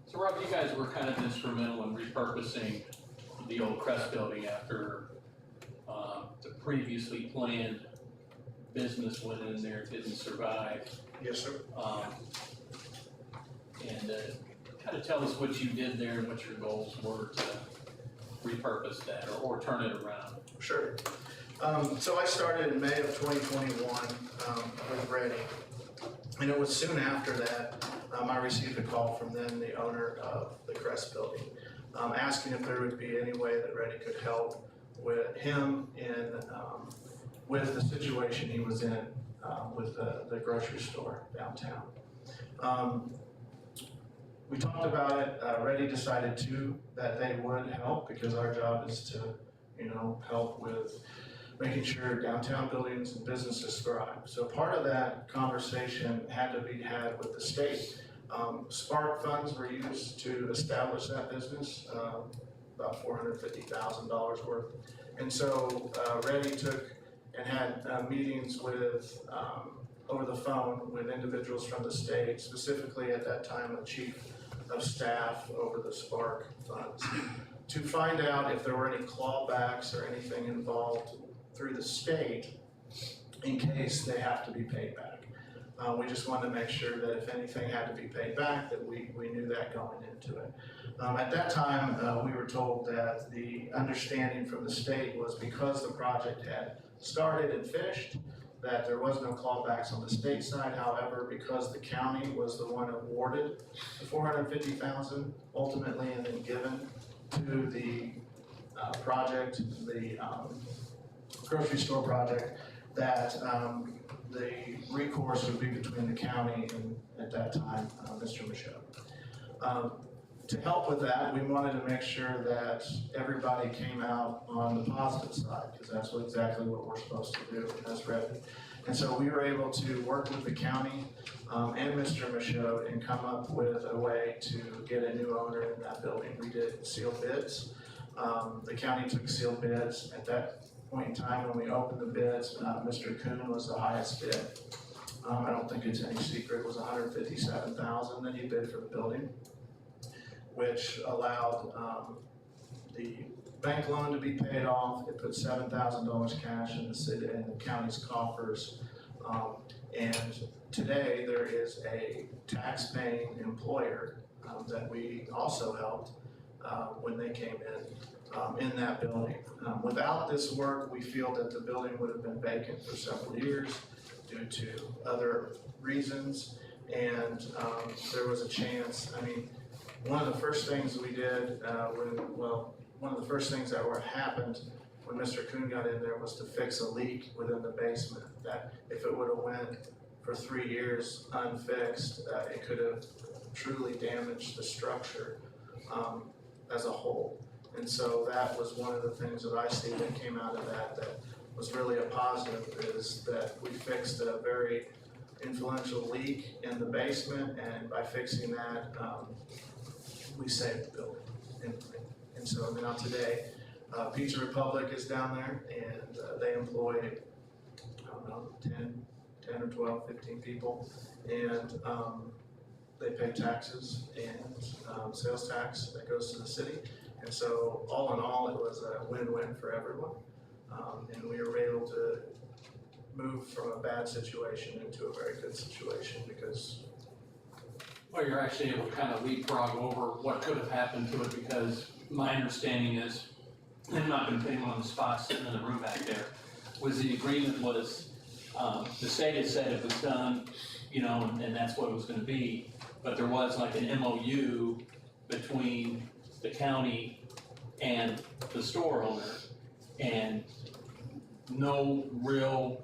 So Rob, you guys were kind of instrumental in repurposing the old Crest building after the previously planned business went in there, didn't survive. Yes, sir. And kind of tell us what you did there and what your goals were to repurpose that or turn it around. Sure. So I started in May of 2021 with Ready, and it was soon after that I received a call from then the owner of the Crest building, asking if there would be any way that Ready could help with him in with the situation he was in with the grocery store downtown. we talked about it, Ready decided too, that they would help, because our job is to, help with making sure downtown buildings and businesses thrive. So part of that conversation had to be had with the state. Spark funds were used to establish that business, about $450,000 worth. And so Ready took and had meetings with, over the phone with individuals from the state, specifically at that time the chief of staff over the Spark funds, to find out if there were any clawbacks or anything involved through the state in case they have to be paid back. We just wanted to make sure that if anything had to be paid back, that we knew that going into it. At that time, we were told that the understanding from the state was because the project had started and finished, that there was no clawbacks on the state side. However, because the county was the one awarded the $450,000 ultimately and then given to the project, the grocery store project, that the recourse would be between the county and, at that time, Mr. Michaud. To help with that, we wanted to make sure that everybody came out on the positive side, because that's exactly what we're supposed to do as Ready. And so we were able to work with the county and Mr. Michaud and come up with a way to get a new owner in that building. We did sealed bids. The county took sealed bids. At that point in time when we opened the bids, Mr. Kuhn was the highest bid. I don't think it's any secret, it was $157,000 that he bid for the building, which allowed the bank loan to be paid off. It put $7,000 cash in the city and the county's coffers. And today there is a tax-paying employer that we also helped when they came in that building. Without this work, we feel that the building would have been vacant for several years due to other reasons. And there was a chance, one of the first things we did one of the first things that happened when Mr. Kuhn got in there was to fix a leak within the basement, that if it would have went for 3 years unfixed, it could have truly damaged the structure as a whole. And so that was one of the things that I see that came out of that was really a positive, is that we fixed a very influential leak in the basement, and by fixing that, we saved the building. And so now today, Pizza Republic is down there, and they employ, 10 or 12, 15 people, and they pay taxes and sales tax that goes to the city. And so all in all, it was a win-win for everyone. And we were able to move from a bad situation into a very good situation because Well, you're actually able to kind of leapfrog over what could have happened to it, because my understanding is, and I'm not gonna put him on the spot sitting in the room back there, was the agreement was, the state had said it was done, and that's what it was gonna be, but there was like an MOU between the county and the store owner, and no real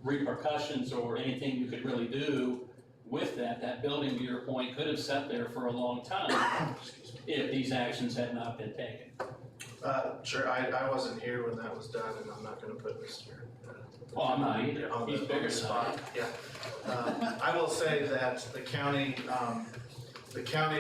repercussions or anything you could really do with that. That building, to your point, could have sat there for a long time if these actions had not been taken. Sure, I wasn't here when that was done, and I'm not gonna put Mr. Well, I'm not either. on He's the bigger than spot. Yeah. I will say that the county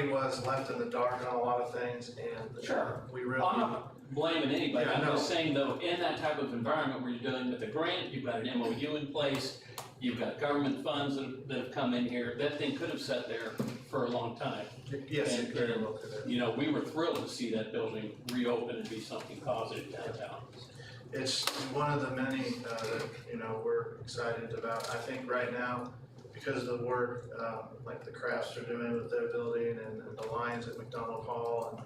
was left in the dark on a lot of things, and Sure. we really. I'm not blaming anybody. Yeah, I'm no. just saying though, in that type of environment where you're dealing with a grant, you've got an MOU in place, you've got government funds that have come in here, that thing could have sat there for a long time. Yes, it And- very well could have. We were thrilled to see that building reopen and be something positive downtown. It's one of the many that, we're excited about. I think right now, because of the work, like the Crafts are doing with their building and the Lions at McDonald Hall and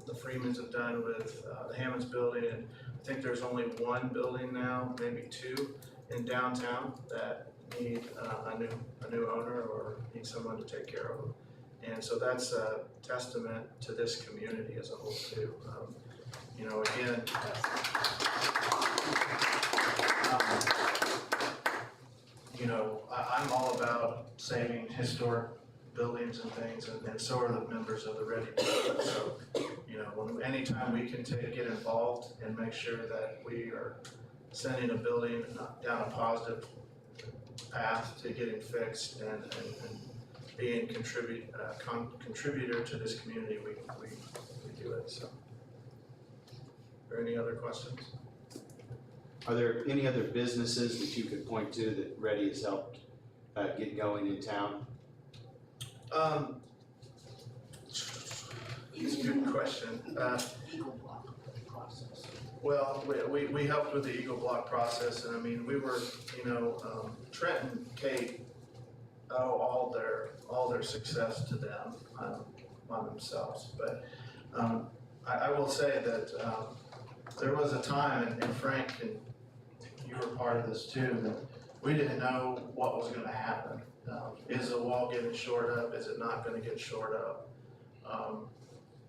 the Freemans have done with the Hammonds building, and I think there's only one building now, maybe two, in downtown that need a new owner or need someone to take care of them. And so that's a testament to this community as a whole too. Again, I'm all about saving historic buildings and things, and so are the members of the Ready Board. So, anytime we can get involved and make sure that we are sending a building down a positive path to getting fixed and being contributor to this community, we do it, so. Are there any other questions? Are there any other businesses that you could point to that Ready has helped get going in town? It's a good question. Eagle Block process. Well, we helped with the Eagle Block process, and I mean, we were, Trent and Kate owe all their success to them, on themselves. But, I will say that, there was a time, and Frank, and you were part of this too, that we didn't know what was gonna happen. Is the wall getting shored up? Is it not gonna get shored up?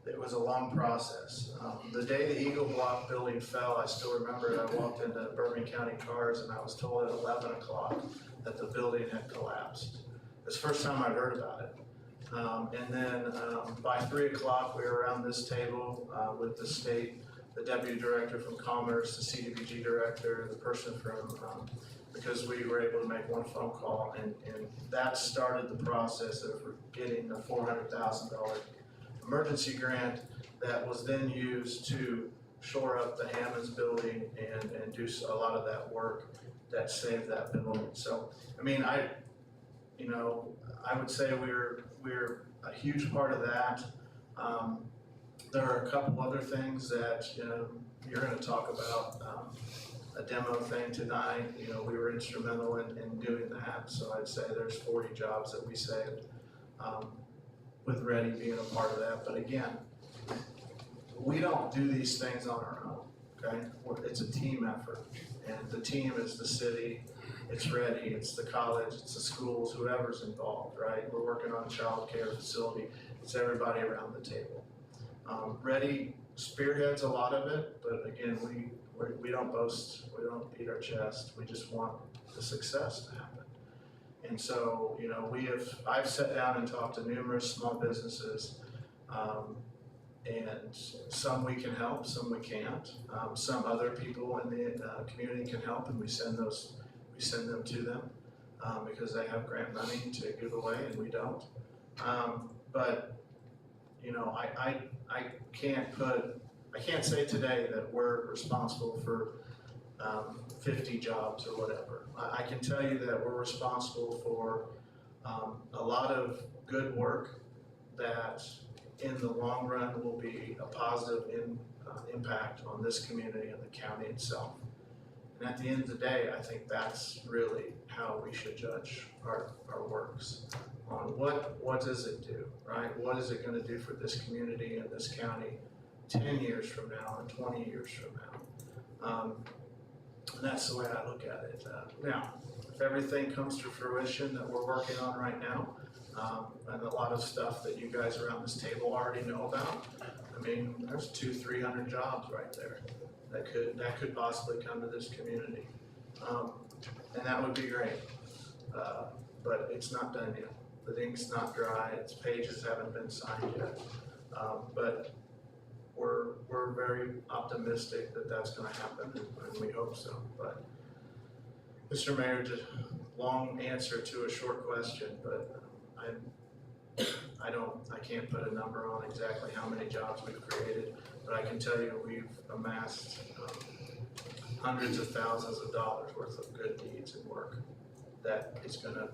It was a long process. The day the Eagle Block building fell, I still remember it. I walked into Bourbon County Cars and I was told at 11 o'clock that the building had collapsed. It's the first time I heard about it. And then by 3 o'clock, we were around this table with the state, the deputy director from Commerce, the CDBG director, the person from, because we were able to make one phone call, and that started the process of getting the $400,000 emergency grant that was then used to shore up the Hammonds building and do a lot of that work that saved that building. So, I mean, I would say we're a huge part of that. There are a couple other things that, you're gonna talk about, a demo thing tonight. We were instrumental in doing that. So I'd say there's 40 jobs that we saved, with Ready being a part of that. But again, we don't do these things on our own, okay? It's a team effort, and the team is the city, it's Ready, it's the college, it's the schools, whoever's involved, right? We're working on a child care facility, it's everybody around the table. Ready spearheads a lot of it, but again, we don't boast, we don't beat our chest, we just want the success to happen. And so, I've sat down and talked to numerous small businesses, and some we can help, some we can't. Some other people in the community can help, and we send them to them, because they have grant money to give away and we don't. But, I can't say today that we're responsible for 50 jobs or whatever. I can tell you that we're responsible for a lot of good work that in the long run will be a positive impact on this community and the county itself. And at the end of the day, I think that's really how we should judge our works on what does it do, right? What is it gonna do for this community and this county 10 years from now and 20 years from now? And that's the way I look at it. Now, if everything comes to fruition that we're working on right now, and a lot of stuff that you guys around this table already know about, I mean, there's 200-300 jobs right there that could possibly come to this community. And that would be great. But it's not done yet. The ink's not dry, its pages haven't been signed yet. But we're very optimistic that that's gonna happen, and we hope so. But Mr. Mayor, just long answer to a short question, but I can't put a number on exactly how many jobs we've created, but I can tell you we've amassed hundreds of thousands of dollars worth of good deeds and work that is gonna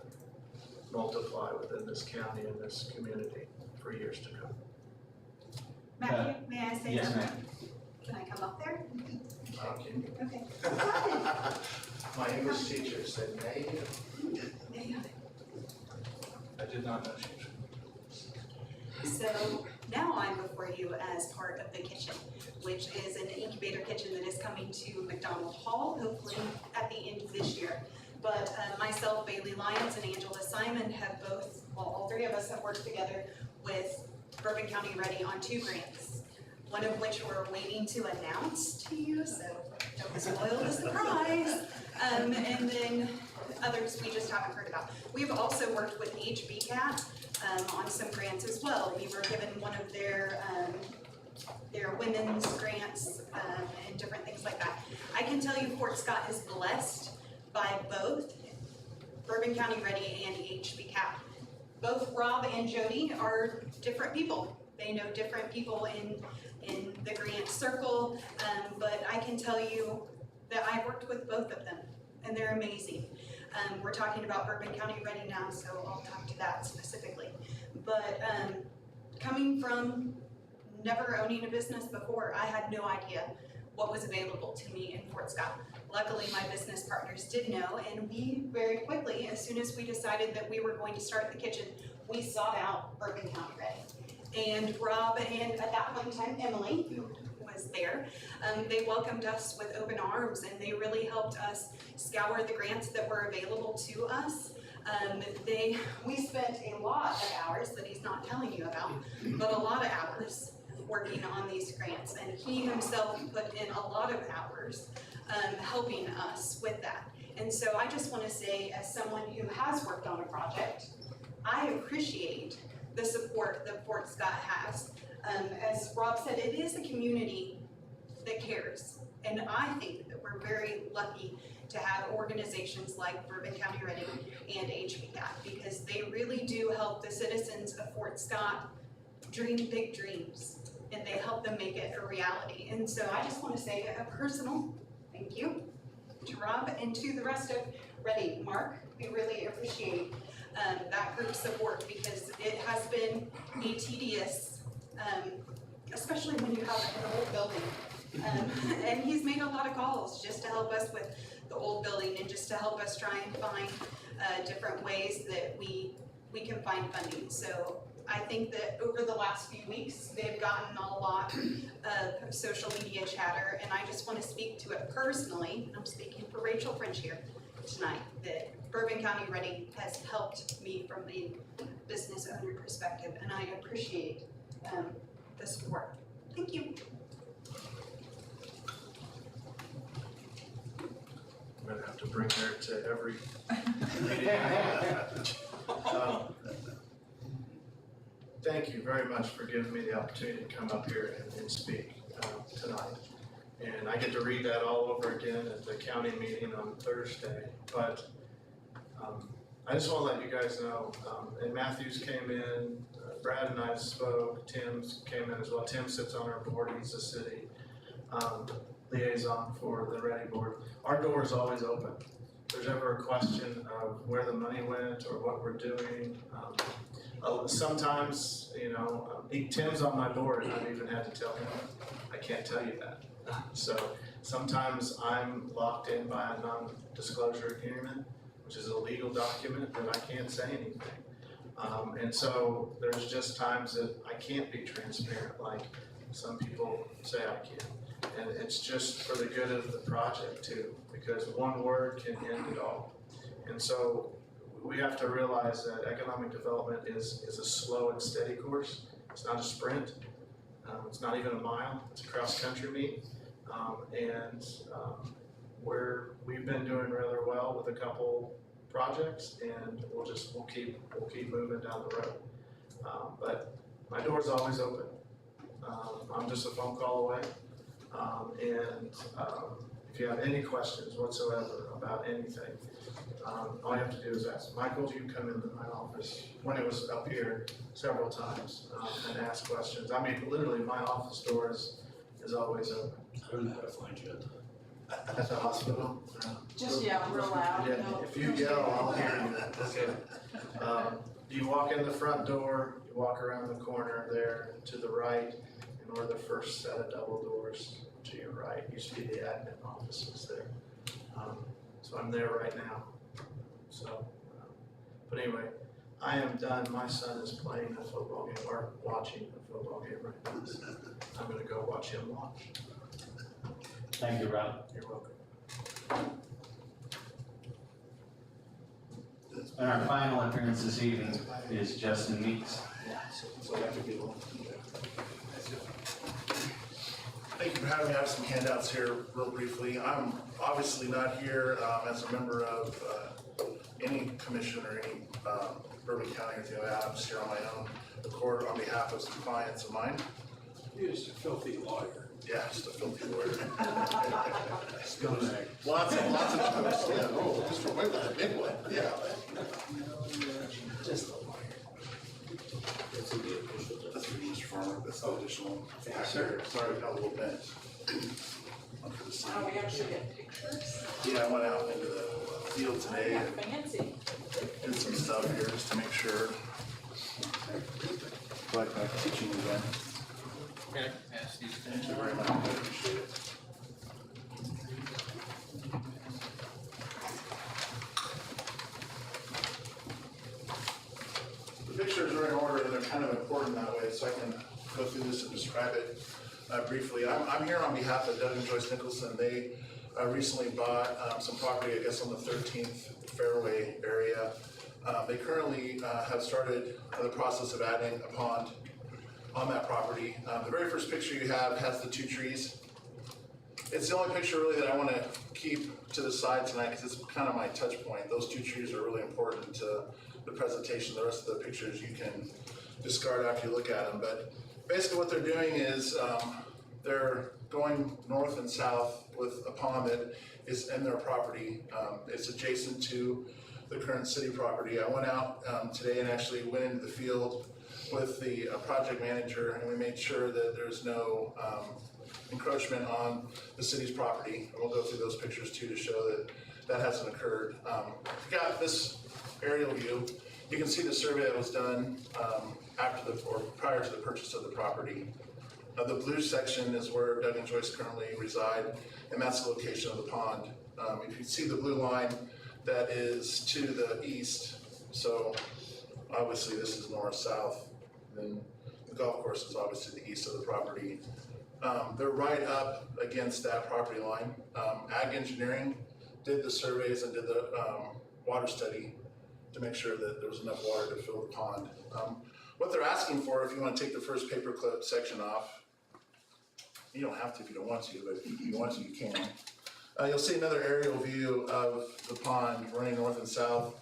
multiply within this county and this community for years to come. Matthew, may I say yes, something? ma'am. Can I come up there? Okay. Okay. My English teacher said, "Nay." I did not know she was. So now I'm before you as part of the kitchen, which is an incubator kitchen that is coming to McDonald Hall, hopefully at the end of this year. But myself, Bailey Lyons, and Angela Simon have both, well, all three of us have worked together with Bourbon County Ready on 2 grants, one of which we're waiting to announce to you, so don't spoil the surprise. And then others we just haven't heard about. We've also worked with HBCAT on some grants as well. We were given one of their women's grants, and different things like that. I can tell you Fort Scott is blessed by both Bourbon County Ready and HBCAP. Both Rob and Jody are different people. They know different people in the grant circle, but I can tell you that I've worked with both of them, and they're amazing. We're talking about Bourbon County Ready now, so I'll talk to that specifically. But coming from never owning a business before, I had no idea what was available to me in Fort Scott. Luckily, my business partners did know, and we very quickly, as soon as we decided that we were going to start the kitchen, we sought out Bourbon County Ready. And Rob and at that point in time, Emily, who was there, they welcomed us with open arms, and they really helped us scour the grants that were available to us. We spent a lot of hours that he's not telling you about, but a lot of hours working on these grants, and he himself put in a lot of hours helping us with that. And so I just want to say, as someone who has worked on a project, I appreciate the support that Fort Scott has. As Rob said, it is a community that cares, and I think that we're very lucky to have organizations like Bourbon County Ready and HBCAP, because they really do help the citizens of Fort Scott dream big dreams, and they help them make it a reality. And so I just want to say a personal thank you to Rob and to the rest of Ready. Mark, we really appreciate that group support, because it has been a tedious, especially when you have an old building. And he's made a lot of calls just to help us with the old building, and just to help us try and find different ways that we can find funding. So I think that over the last few weeks, they've gotten a lot of social media chatter, and I just want to speak to it personally. I'm speaking for Rachel French here tonight, that Bourbon County Ready has helped me from a business owner perspective, and I appreciate the support. Thank you. I'm gonna have to bring her to every meeting. Thank you very much for giving me the opportunity to come up here and speak tonight. And I get to read that all over again at the county meeting on Thursday. But I just want to let you guys know, and Matthews came in, Brad and I spoke, Tim came in as well. Tim sits on our board, he's the city liaison for the Ready Board. Our door is always open. If there's ever a question of where the money went or what we're doing, sometimes, Tim's on my board, and I've even had to tell him, I can't tell you that. So sometimes I'm locked in by a non-disclosure agreement, which is a legal document that I can't say anything. And so there's just times that I can't be transparent, like some people say I can. And it's just for the good of the project too, because one word can end it all. And so we have to realize that economic development is a slow and steady course. It's not a sprint. It's not even a mile. It's a cross-country meet. We've been doing rather well with a couple projects, and we'll keep moving down the road. But my door's always open. I'm just a phone call away. If you have any questions whatsoever about anything, all you have to do is ask. Michael, you come into my office when it was up here several times and ask questions. I mean, literally, my office door is always open. I don't know how to find you At the hospital? Just yell real loud. Yeah, if you yell, I'll hear you. Okay. You walk in the front door, you walk around the corner there to the right, and we're the first set of double doors to your right. Used to be the admin offices there. So I'm there right now. So, but anyway, I am done. My son is playing a football game, or watching a football game right now. So I'm gonna go watch him watch. Thank you, Rob. You're welcome. And our final appearance this evening is Justin Meeks. So that could be long. Thank you for having me. I have some handouts here real briefly. I'm obviously not here as a member of any commission or any Bourbon County or the Adams here on my own accord on behalf of some clients of mine. You're just a filthy lawyer. Yeah, just a filthy lawyer. Scumbag. Lots of, yeah, oh, just for wait, a big one, yeah. Just a lawyer. That's Mr. Farmer, that's the additional. Yeah, sure. Sorry, we got a little bent. Oh, we actually get pictures? Yeah, I went out into the field today Yeah, and fancy. did some stuff here just to make sure. Like my teaching event. Okay, pass these down. Thank you very much, I appreciate it. The pictures are in order and they're kind of important that way, so I can go through this and describe it briefly. I'm here on behalf of Doug and Joyce Nicholson. They recently bought some property, I guess, on the 13th Fairway area. They currently have started the process of adding a pond on that property. The very first picture you have has the two trees. It's the only picture really that I want to keep to the side tonight because it's kind of my touch point. Those two trees are really important to the presentation. The rest of the pictures you can discard after you look at them. But basically what they're doing is they're going north and south with a pond that is in their property. It's adjacent to the current city property. I went out today and actually went into the field with the project manager, and we made sure that there's no encroachment on the city's property. And we'll go through those pictures too to show that that hasn't occurred. If you got this aerial view, you can see the survey that was done prior to the purchase of the property. The blue section is where Doug and Joyce currently reside, and that's the location of the pond. If you see the blue line, that is to the east. So obviously this is north-south. Then the golf course is obviously the east of the property. They're right up against that property line. Ag Engineering did the surveys and did the water study to make sure that there was enough water to fill the pond. What they're asking for, if you want to take the first paperclip section off, you don't have to if you don't want to, but if you want to, you can. You'll see another aerial view of the pond running north and south.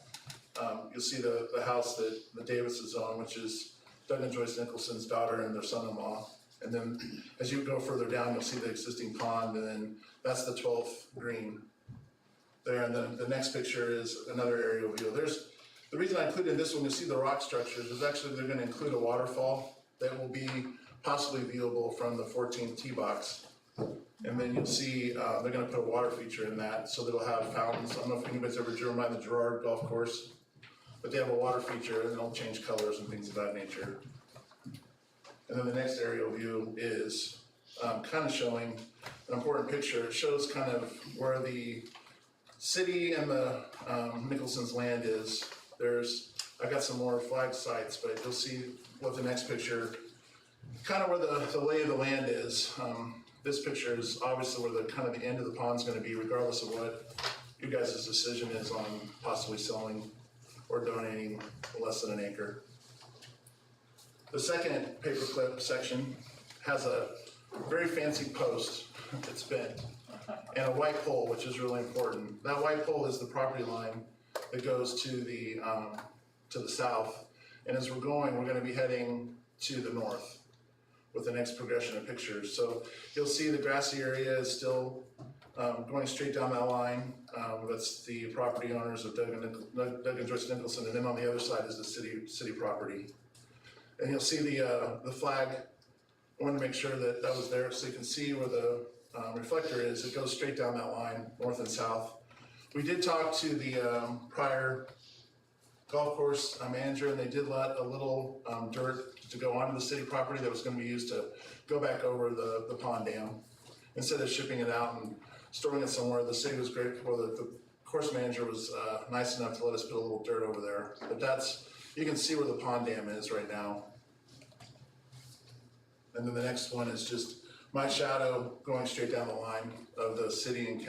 You'll see the house that the Davis' own, which is Doug and Joyce Nicholson's daughter and their son-in-law. And then as you go further down, you'll see the existing pond, and then that's the 12th green there. And then the next picture is another aerial view. The reason I included this one, you'll see the rock structures, is actually they're going to include a waterfall that will be possibly viewable from the 14th tee box. And then you'll see they're going to put a water feature in that, so that it'll have fountains. I don't know if anybody's ever driven by the Girard golf course, but they have a water feature and it'll change colors and things of that nature. And then the next aerial view is kind of showing an important picture. It shows kind of where the city and the Nicholson's land is. I've got some more flag sites, but you'll see what the next picture, kind of where the lay of the land is. This picture is obviously where the end of the pond's gonna be, regardless of what you guys' decision is on possibly selling or donating less than an acre. The second paperclip section has a very fancy post that's bent and a white pole, which is really important. That white pole is the property line that goes to the south. And as we're going, we're gonna be heading to the north with the next progression of pictures. So you'll see the grassy area is still going straight down that line. That's the property owners of Doug and Joyce Nicholson, and then on the other side is the city property. And you'll see the flag. I wanted to make sure that that was there so you can see where the reflector is. It goes straight down that line, north and south. We did talk to the prior golf course manager, and they did let a little dirt to go onto the city property that was going to be used to go back over the pond dam. Instead of shipping it out and storing it somewhere, the city was great. Well, the course manager was nice enough to let us put a little dirt over there. But you can see where the pond dam is right now. And then the next one is just my shadow going straight down the line of the city and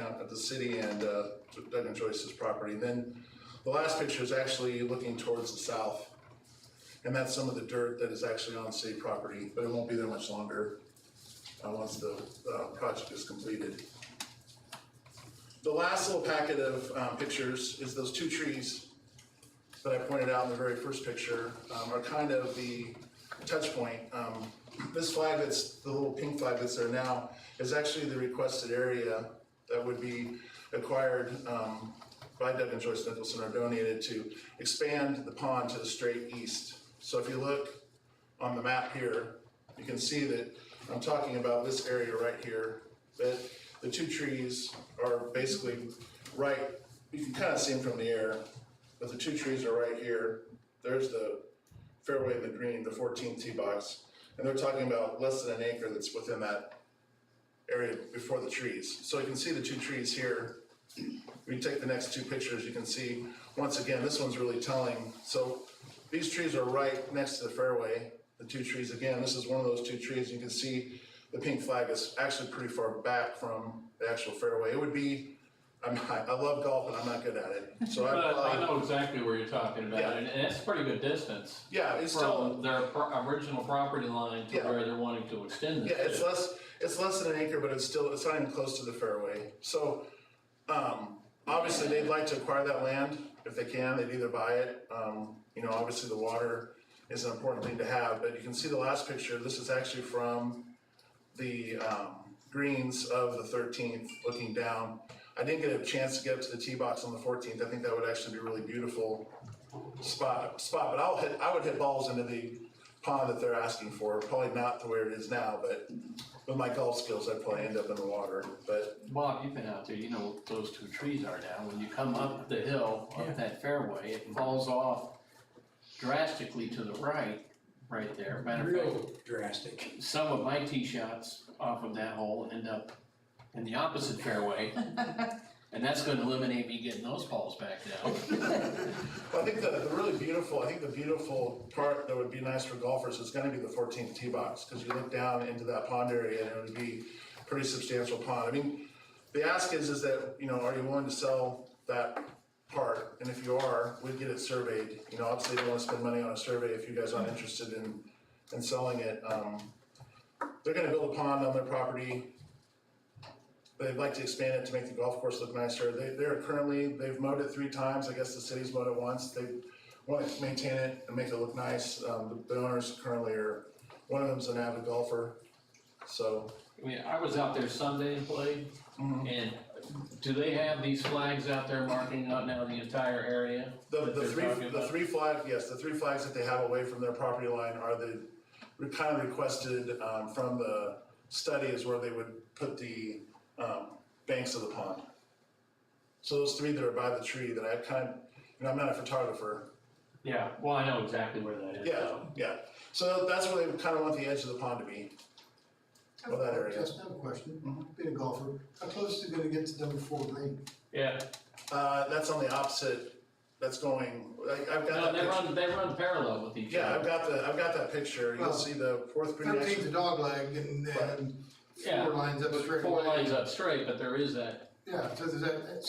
Doug and Joyce's property. And then the last picture is actually looking towards the south. And that's some of the dirt that is actually on city property, but it won't be there much longer once the project is completed. The last little packet of pictures is those two trees that I pointed out in the very first picture are kind of the touch point. This flag the little pink flag that's there now, is actually the requested area that would be acquired by Doug and Joyce Nicholson, or donated to expand the pond to the straight east. So if you look on the map here, you can see that I'm talking about this area right here, that the two trees are basically right, you can kind of see them from the air, but the two trees are right here. There's the fairway in the green, the 14th tee box, and they're talking about less than an acre that's within that area before the trees. So you can see the two trees here. When you take the next two pictures, you can see, once again, this one's really telling. So these trees are right next to the fairway. The two trees, again, this is one of those two trees. You can see the pink flag is actually pretty far back from the actual fairway. It would be, I love golf, and I'm not good at it. So I know exactly where you're talking about, Yeah. and it's a pretty good distance. Yeah, it's still, From their original property line to Yeah. where they're wanting to extend this yeah, it's to. less than an acre, but it's not even close to the fairway. So, obviously, they'd like to acquire that land if they can. They'd either buy it. Obviously, the water is an important thing to have. But you can see the last picture. This is actually from the greens of the 13th, looking down. I didn't get a chance to get up to the tee box on the 14th. I think that would actually be a really beautiful spot. But I would hit balls into the pond that they're asking for. Probably not to where it is now, but with my golf skills, I'd probably end up in the water. But Bob, you've been out there, you know what those two trees are now. When you come up the hill, up that fairway, it falls off drastically to the right there. Matter of fact, Real drastic. some of my tee shots off of that hole end up in the opposite fairway. And that's gonna eliminate me getting those balls back down. I think the beautiful part that would be nice for golfers is gonna be the 14th tee box, because you look down into that pond area and it would be a pretty substantial pond. I mean, the ask is that, are you willing to sell that part? And if you are, we'd get it surveyed. Obviously, they don't wanna spend money on a survey if you guys aren't interested in selling it. They're gonna build a pond on their property. They'd like to expand it to make the golf course look nicer. They've mowed it 3 times. I guess the city's mowed it once. They want to maintain it and make it look nice. The owners currently one of them's an avid golfer, so. I was out there Sunday and played, and do they have these flags out there marking out now the entire area? The three flags that they have away from their property line are the kind of requested from the study, is where they would put the banks of the pond. So those 3 that are by the tree that I'm not a photographer. Yeah, well, I know exactly where that is. Yeah. So that's where they kind of want the edge of the pond to be. Well, that area. Justin, I have a question. Being a golfer, how close is it gonna get to number 4 green? Yeah. That's on the opposite. That's going. I've got No, that picture. they run parallel with each other. Yeah, I've got that picture. You'll see the 4th green. 13's a dog leg and Yeah, 4 lines up straight. 4 lines up straight, but there is that. Yeah, so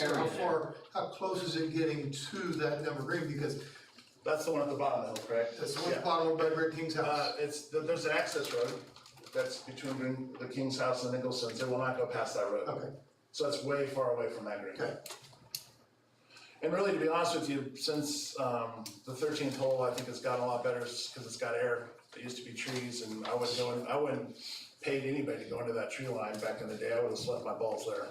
Area how close is it getting to that number green? Because that's the one at the bottom of the hill, correct? that's the one at the bottom of Red King's house. There's an access road that's between the King's house and Nicholson's. It will not go past that road. Okay. So it's way far away from that green. Okay. And really, to be honest with you, since the 13th hole, I think it's gotten a lot better because it's got air. It used to be trees, and I wouldn't paid anybody to go into that tree line back in the day. I would have slept my balls there.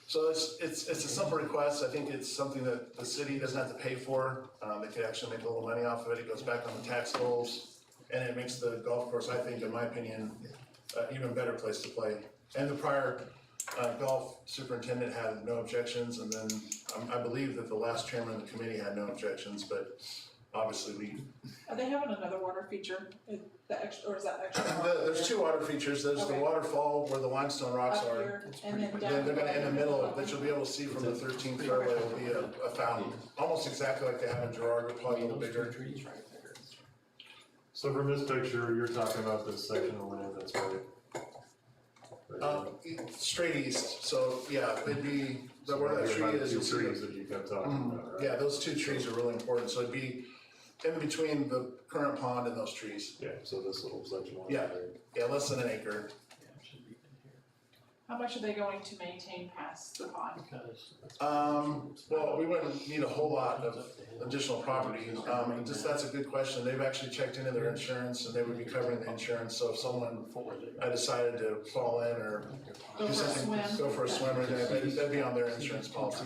So it's a simple request. I think it's something that the city doesn't have to pay for. They could actually make a little money off of it. It goes back on the tax rolls, and it makes the golf course, I think, in my opinion, an even better place to play. And the prior golf superintendent had no objections, and then I believe that the last chairman of the committee had no objections, but obviously Are they having another water feature, or is that extra? there's 2 water features. There's the Okay. waterfall where the limestone rocks Up are. here, and then down. Then they're gonna, in the middle, that Okay. you'll be able to see from the 13th fairway will be a fountain, almost exactly like they have in Gerard, but probably a little bigger. Trees right there. So from this picture, you're talking about this section of land that's right. Straight east, so yeah, it'd be, where that tree is, you'll see trees that you kept talking about, right? Yeah, those 2 trees are really important, so it'd be in between the current pond and those trees. Yeah, so this little section. Yeah, less than an acre. How much are they going to maintain past the pond? Well, we wouldn't need a whole lot of additional property, and just, that's a good question. They've actually checked into their insurance and they would be covering the insurance, so if someone decided to fall in or Go do for a something, swim? go for a swim or anything, that'd be on their insurance policy.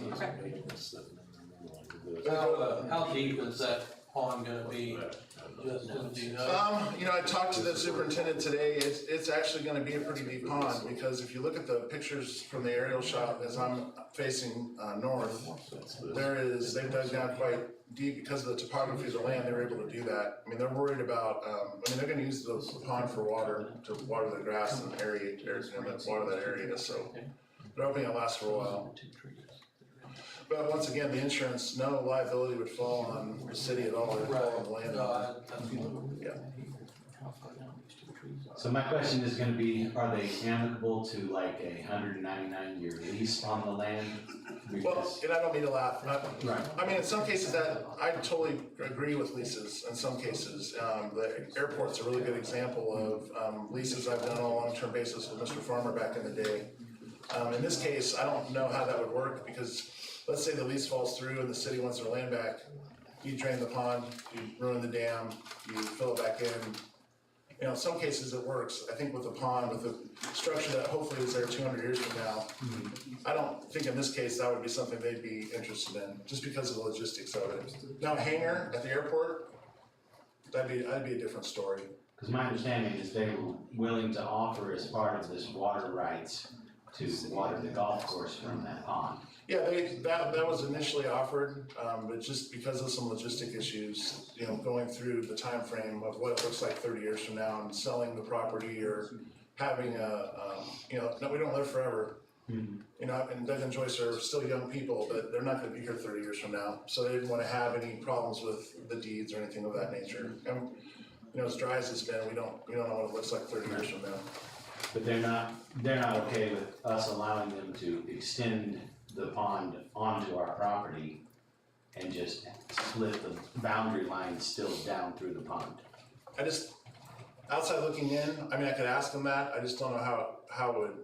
How deep is that pond gonna be? Just do you know? You know, I talked to the superintendent today, it's actually gonna be a pretty deep pond, because if you look at the pictures from the aerial shot as I'm facing, north, they've dug down quite deep because of the topography of the land, they were able to do that. I mean, they're worried about, they're gonna use the pond for water, to water the grass and aerate, water that area, so they're hoping it lasts for a while. But once again, the insurance, no liability would fall on the city at all, it would fall on the landowner. Yeah. So my question is gonna be, are they amicable to like a 199-year lease on the land? Well, and I don't mean to laugh, I mean, in some cases I totally agree with leases, in some cases. The airport's a really good example of, leases I've done on a long-term basis with Mr. Farmer back in the day. In this case, I don't know how that would work, because let's say the lease falls through and the city wants their land back. You drain the pond, you ruin the dam, you fill it back in. You know, in some cases it works. I think with the pond, with the structure that hopefully is there 200 years from now, I don't think in this case that would be something they'd be interested in, just because of the logistics of it. Now, a hangar at the airport, that'd be a different story. Because my understanding is they were willing to offer as part of this water rights to water the golf course from that pond. Yeah, that was initially offered, but just because of some logistic issues, you know, going through the time frame of what it looks like 30 years from now and selling the property or having we don't live forever. You know, and Doug and Joyce are still young people, but they're not gonna be here 30 years from now. So they didn't wanna have any problems with the deeds or anything of that nature. And, you know, as dry as it's been, we don't know what it looks like 30 years from now. But they're not okay with us allowing them to extend the pond onto our property and just split the boundary line still down through the pond. I just, outside looking in, I mean, I could ask them that, I just don't know how would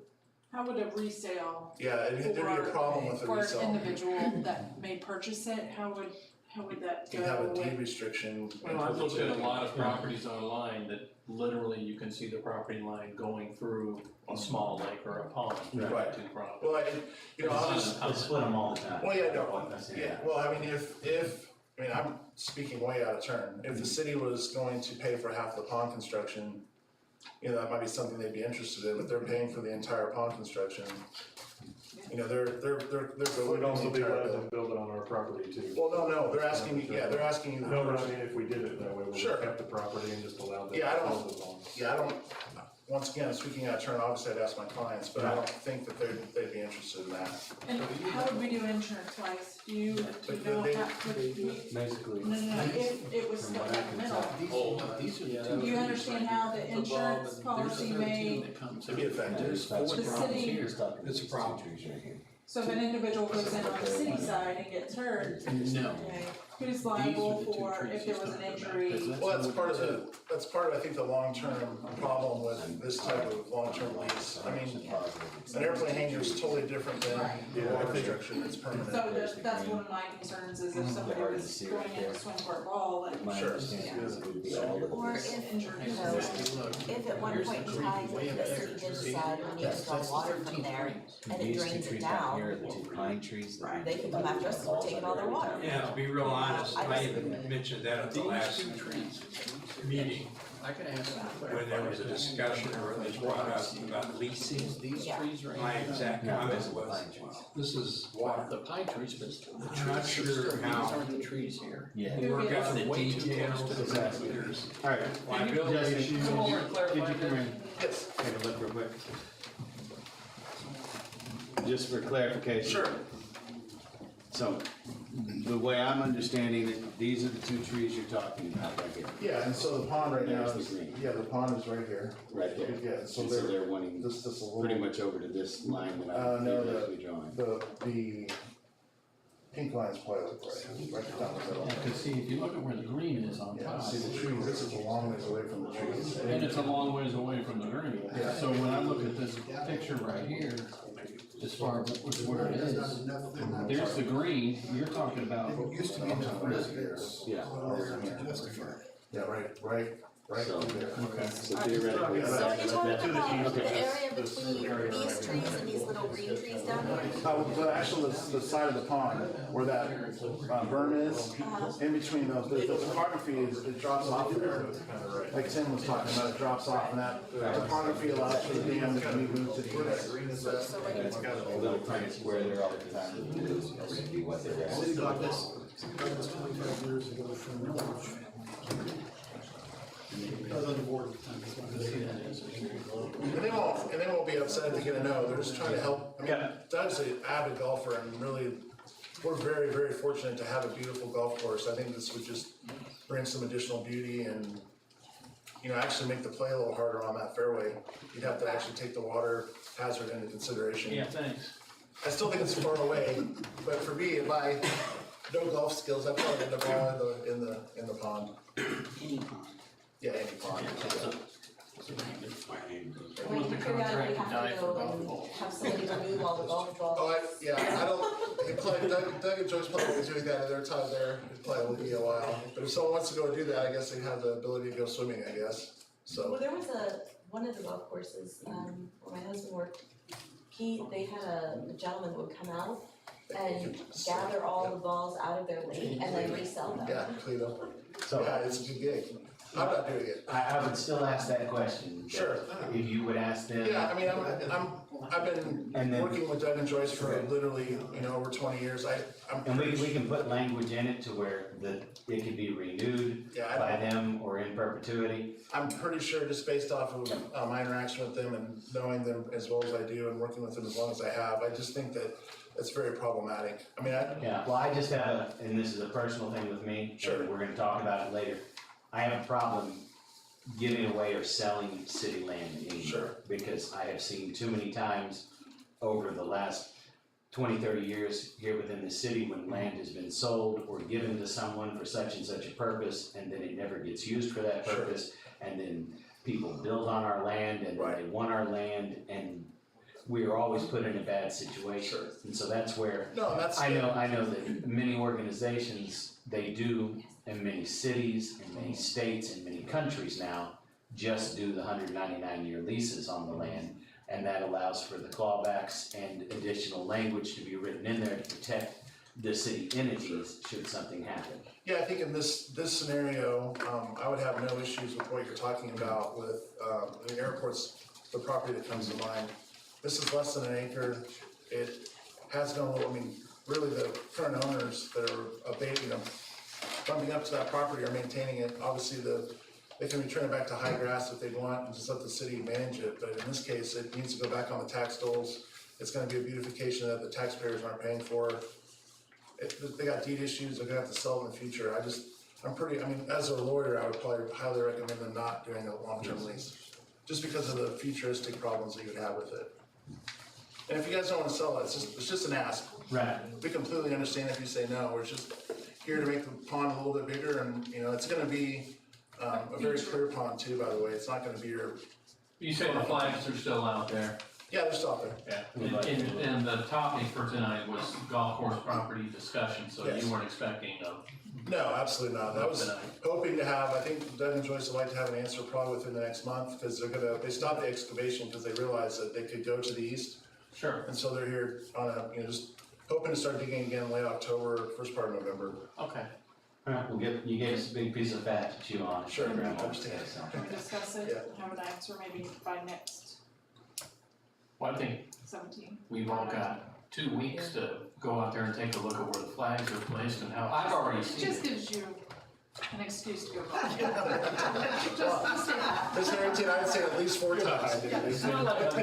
a resale? there'd be a problem with the For resale. an individual that may purchase it, how would that go? You have a deed restriction. Well, I've looked at a lot of properties online that literally you can see the property line going through a small lake or a pond. Right. To the property. Well, They split them all the time. well, yeah, no, yeah, well, I mean, I'm speaking way out of turn. If the city was going to pay for half the pond construction, you know, that might be something they'd be interested in, but they're paying for the entire pond construction. You know, they're We'd also be glad to build it on our property too. Well, no, they're asking you. No, but I mean, if we did it that way, we Sure. would have kept the property and just allowed them Yeah, to build it on. I don't, once again, speaking out of turn, obviously I'd ask my clients, but I don't think that they'd be interested in that. And how would we do insurance wise? Do you know how, would we? Basically. No, if it was split down the middle. Do you understand how the insurance policy may, To be effective. the city, It's a problem. so if an individual goes in on the city side and gets hurt, No. who's liable for if there was an injury? Well, that's part of, I think, the long-term problem with this type of long-term lease. I mean, an airplane hangar is totally different than the water structure, it's permanent. So that's one of my concerns is if somebody was going in a swim court ball and. Sure. Or if, you know, if at one point in time, the city did decide we need to draw water from there and it drains it down, they could come after us and take all their water. Yeah, to be real honest, I even mentioned that at the last meeting, when there was a discussion or it was brought up about leasing. My exact comment was, this is water. The pine trees, but I'm not sure how the trees here. Yeah. to work out the Way too details. close to the Exactly. There's All right. liability Justin, issues. come over and clarify. Could you come in? Yes. Take a look real quick. Just for clarification. Sure. So, the way I'm understanding it, these are the two trees you're talking about right here. Yeah, and so the pond right now There's is, the green. yeah, the pond is right here. Right there. Yeah, so And they're, wanting this a little. pretty much over to this line that No, I'm previously drawing. The pink line's probably like right down the middle. Yeah, cause see, if you look at where the green is on Yeah, top. see the trees, this is a long ways away from the trees. And it's a long ways away from the green. Yeah. So when I look at this picture right here, as far as where it is, there's the green, you're talking about. It used to be enough residents. Yeah. Yeah, right So, there. okay. So theoretically. So are you talking to the about east. the area between these trees and these little green trees down here? The actual, the side of the pond where that berm is, in between those, the topography is, it drops off there. Like Tim was talking about, it drops off, and that topography allows for the dam to be moved to the east. A little tiny square there all the time, is going to be what they're at. City got this 25 years ago from the village. I was on the board at the time. And they won't be upset if they get a no, they're just trying to help. I mean, Doug's an avid golfer and really, we're very, very fortunate to have a beautiful golf course. I think this would just bring some additional beauty and, you know, actually make the play a little harder on that fairway. You'd have to actually take the water hazard into consideration. Yeah, thanks. I still think it's far away, but for me, in my no golf skills, I'd probably end up all in the pond. Any pond. Yeah, any pond. I want the contract to die for golf And balls. have somebody remove all the golf balls. Oh, I don't, Doug and Joyce probably will be doing that in their time there, it probably will be a while. But if someone wants to go do that, I guess they have the ability to go swimming, I guess, so. Well, there was one of the golf courses, where my husband worked, they had a gentleman who would come out and gather all the balls out of their lake and then resell them. Yeah, clean up. So- Yeah, it's a good gig. I'm not doing it. I would still ask that question. Sure. If you would ask them. Yeah, I mean, I've been And then- working with Doug and Joyce for literally, over 20 years. I'm And we pretty can put language in it to where it can be renewed Yeah, by them or in perpetuity. I'm pretty sure just based off of my interaction with them and knowing them as well as I do and working with them as long as I have, I just think that it's very problematic. I mean, Yeah, well, I just have and this is a personal thing with me. Sure. And we're gonna talk about it later. I have a problem giving away or selling city land anymore. Sure. Because I have seen too many times over the last 20, 30 years here within the city when land has been sold or given to someone for such and such a purpose, and then it never gets used for that Sure. purpose. And then people build on our land and Right. they want our land, and we are always put in a bad situation. Sure. And so that's where No, that's. I know that many organizations, they do, and many cities, and many states, and many countries now, just do the 199-year leases on the land. And that allows for the clawbacks and additional language to be written in there to protect the city entities should something happen. Yeah, I think in this scenario, I would have no issues with what you're talking about with, the airport's, the property that comes to mind. This is less than an acre. It has no, really the current owners that are bumping up to that property are maintaining it. Obviously, they can return it back to high grass if they want and just let the city manage it. But in this case, it needs to go back on the tax doles. It's gonna be a beautification that the taxpayers aren't paying for. They got deed issues, they're gonna have to sell in the future. As a lawyer, I would probably highly recommend them not doing a long-term lease, just because of the futuristic problems that you would have with it. And if you guys don't wanna sell it, it's just an ask. Right. We completely understand if you say no, we're just here to make the pond a little bit bigger and, it's gonna be, a very clear pond too, by the way. It's not gonna be your, You say the flags are still out there. yeah, they're still out there. Yeah. And the topic for tonight was golf course property discussion, so Yes. you weren't expecting No, absolutely not. I was tonight. hoping to have, I think Doug and Joyce would like to have an answer probably within the next month, because they stopped the excavation because they realized that they could go to the east. Sure. And so they're here on just hoping to start digging again late October, first part of November. Okay. All right, you gave us a big piece of fat to chew on. Sure, I Grandma. understand. So- Discuss it, have an answer maybe by next Well, I think 17. we've all got 2 weeks to go out there and take a look at where the flags are placed and how, I've already It seen just it. gives you an excuse to go golf. Just say that. This Harrington, I'd say at least 4 times. It's not like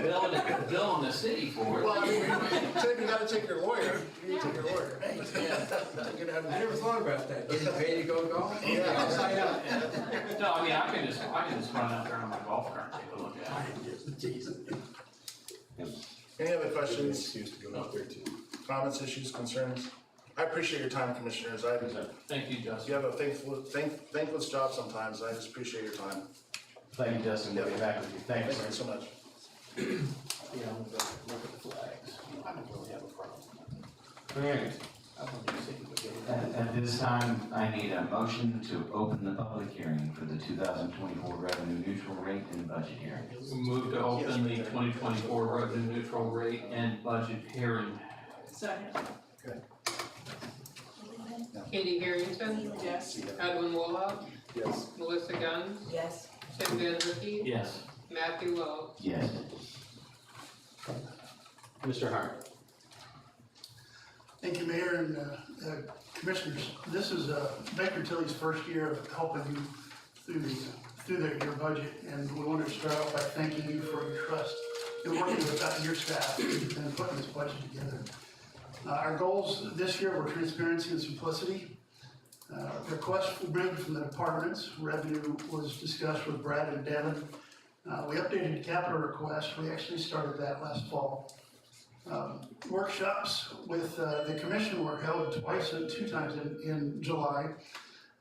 I'm billing the city for it. Well, Tim, you gotta take your lawyer. You need to take your lawyer. I never thought about that, getting paid to go golf? Yeah. I'll sign up. No, I mean, I can just run out there on my golf cart and take a look at it. Any other questions? Comments, issues, concerns? I appreciate your time, commissioners. Thank you, Justin. You have a thankless job sometimes. I just appreciate your time. Thank you, Justin, we'll be back with you. Thank you, Thank sir. you so much. Yeah, I'm gonna look at the flags. I don't really have a problem. All right. At this time, I need a motion to open the public hearing for the 2024 revenue neutral rate and budget hearing. We move to open the 2024 revenue neutral rate and budget hearing. Second. Katie Harrington, Yes. Edwin Woolhoff, Yes. Melissa Guns, Yes. Tim Van Ricky, Yes. Matthew Lowe. Yes. Mr. Hart. Thank you, Mayor and Commissioners. This is Baker Tilly's first year of helping you through your budget, and we wanted to start off by thanking you for your trust in working with your staff and putting this budget together. Our goals this year were transparency and simplicity. Requests were made from the departments. Revenue was discussed with Brad and Devin. We updated the capital request. We actually started that last fall. Workshops with the commission were held two times in July.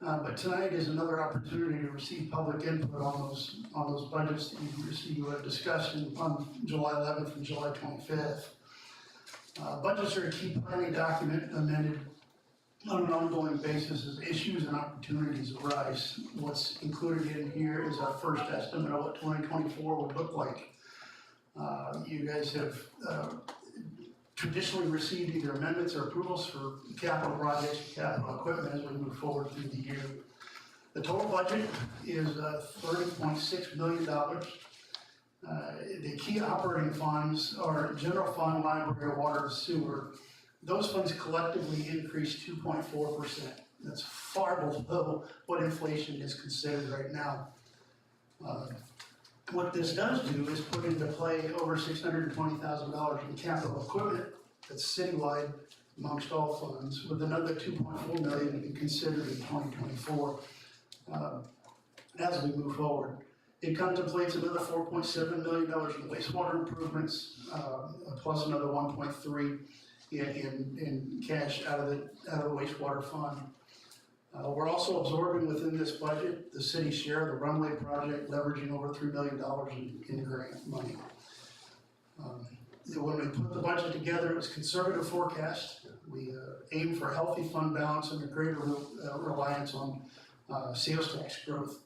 But tonight is another opportunity to receive public input on those budgets that you discussed on July 11th and July 25th. Budgets are a key planning document amended on an ongoing basis as issues and opportunities arise. What's included in here is our first estimate of what 2024 would look like. You guys have traditionally received either amendments or approvals for capital projects, capital equipment as we move forward through the year. The total budget is $30.6 million. The key operating funds are general fund, library, water, and sewer. Those funds collectively increased 2.4%. That's far below what inflation is considered right now. What this does do is put into play over $620,000 in capital equipment that's citywide amongst all funds, with another $2.4 million to be considered in 2024 as we move forward. It contemplates another $4.7 million in wastewater improvements, plus another $1.3 in cash out of the wastewater fund. We're also absorbing within this budget the city's share of the runway project, leveraging over $3 million in grant money. When we put the budget together, it was conservative forecast. We aimed for a healthy fund balance and a greater reliance on sales tax growth.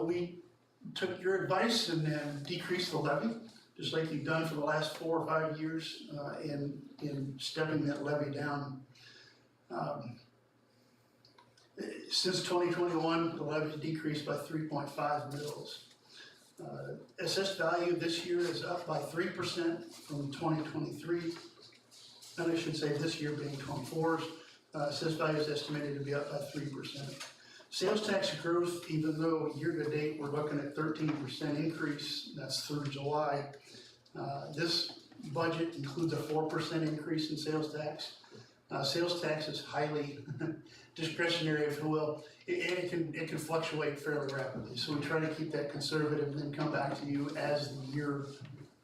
We took your advice and then decreased the levy, just like you've done for the last 4 or 5 years in stepping that levy down. Since 2021, the levy's decreased by 3.5 mils. Assessed value this year is up by 3% from 2023. And I should say this year being 24's, assessed value is estimated to be up by 3%. Sales tax growth, even though year to date we're looking at 13% increase, that's through July. This budget includes a 4% increase in sales tax. Sales tax is highly discretionary, if you will. It can fluctuate fairly rapidly. So we try to keep that conservative and then come back to you as the year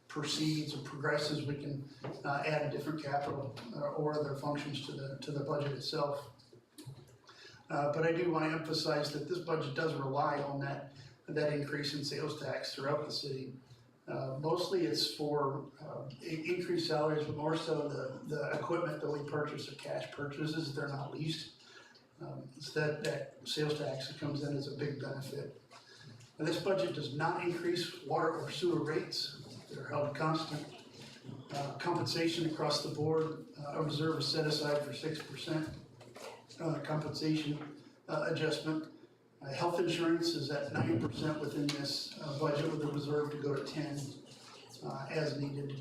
proceeds or progresses. We can add different capital or other functions to the budget itself. But I do want to emphasize that this budget does rely on that increase in sales tax throughout the city. Mostly it's for increased salaries, but more so the equipment that we purchase are cash purchases, they're not leased. It's that sales tax that comes in as a big benefit. Now, this budget does not increase water or sewer rates, they're held constant. Compensation across the board, a reserve is set aside for 6% compensation adjustment. Health insurance is at 9% within this budget with a reserve to go to 10 as needed.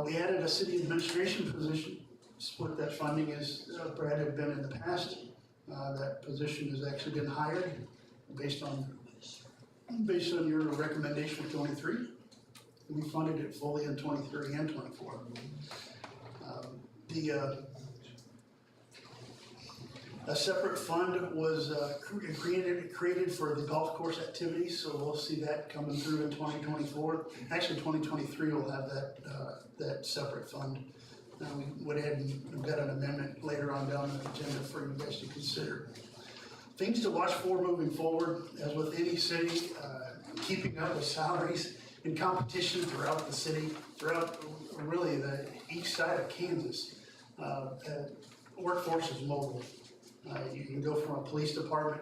We added a city administration position, split that funding as Brad had been in the past. That position has actually been hired based on your recommendation for 23. We funded it fully in 23 and 24. A separate fund was created for the golf course activities, so we'll see that coming through in 2024. Actually, 2023 will have that separate fund We went ahead and got an amendment later on down the agenda for you guys to consider. Things to watch for moving forward, as with any city, keeping up with salaries and competition throughout the city, throughout really the east side of Kansas. Workforce is mobile. You can go from a police department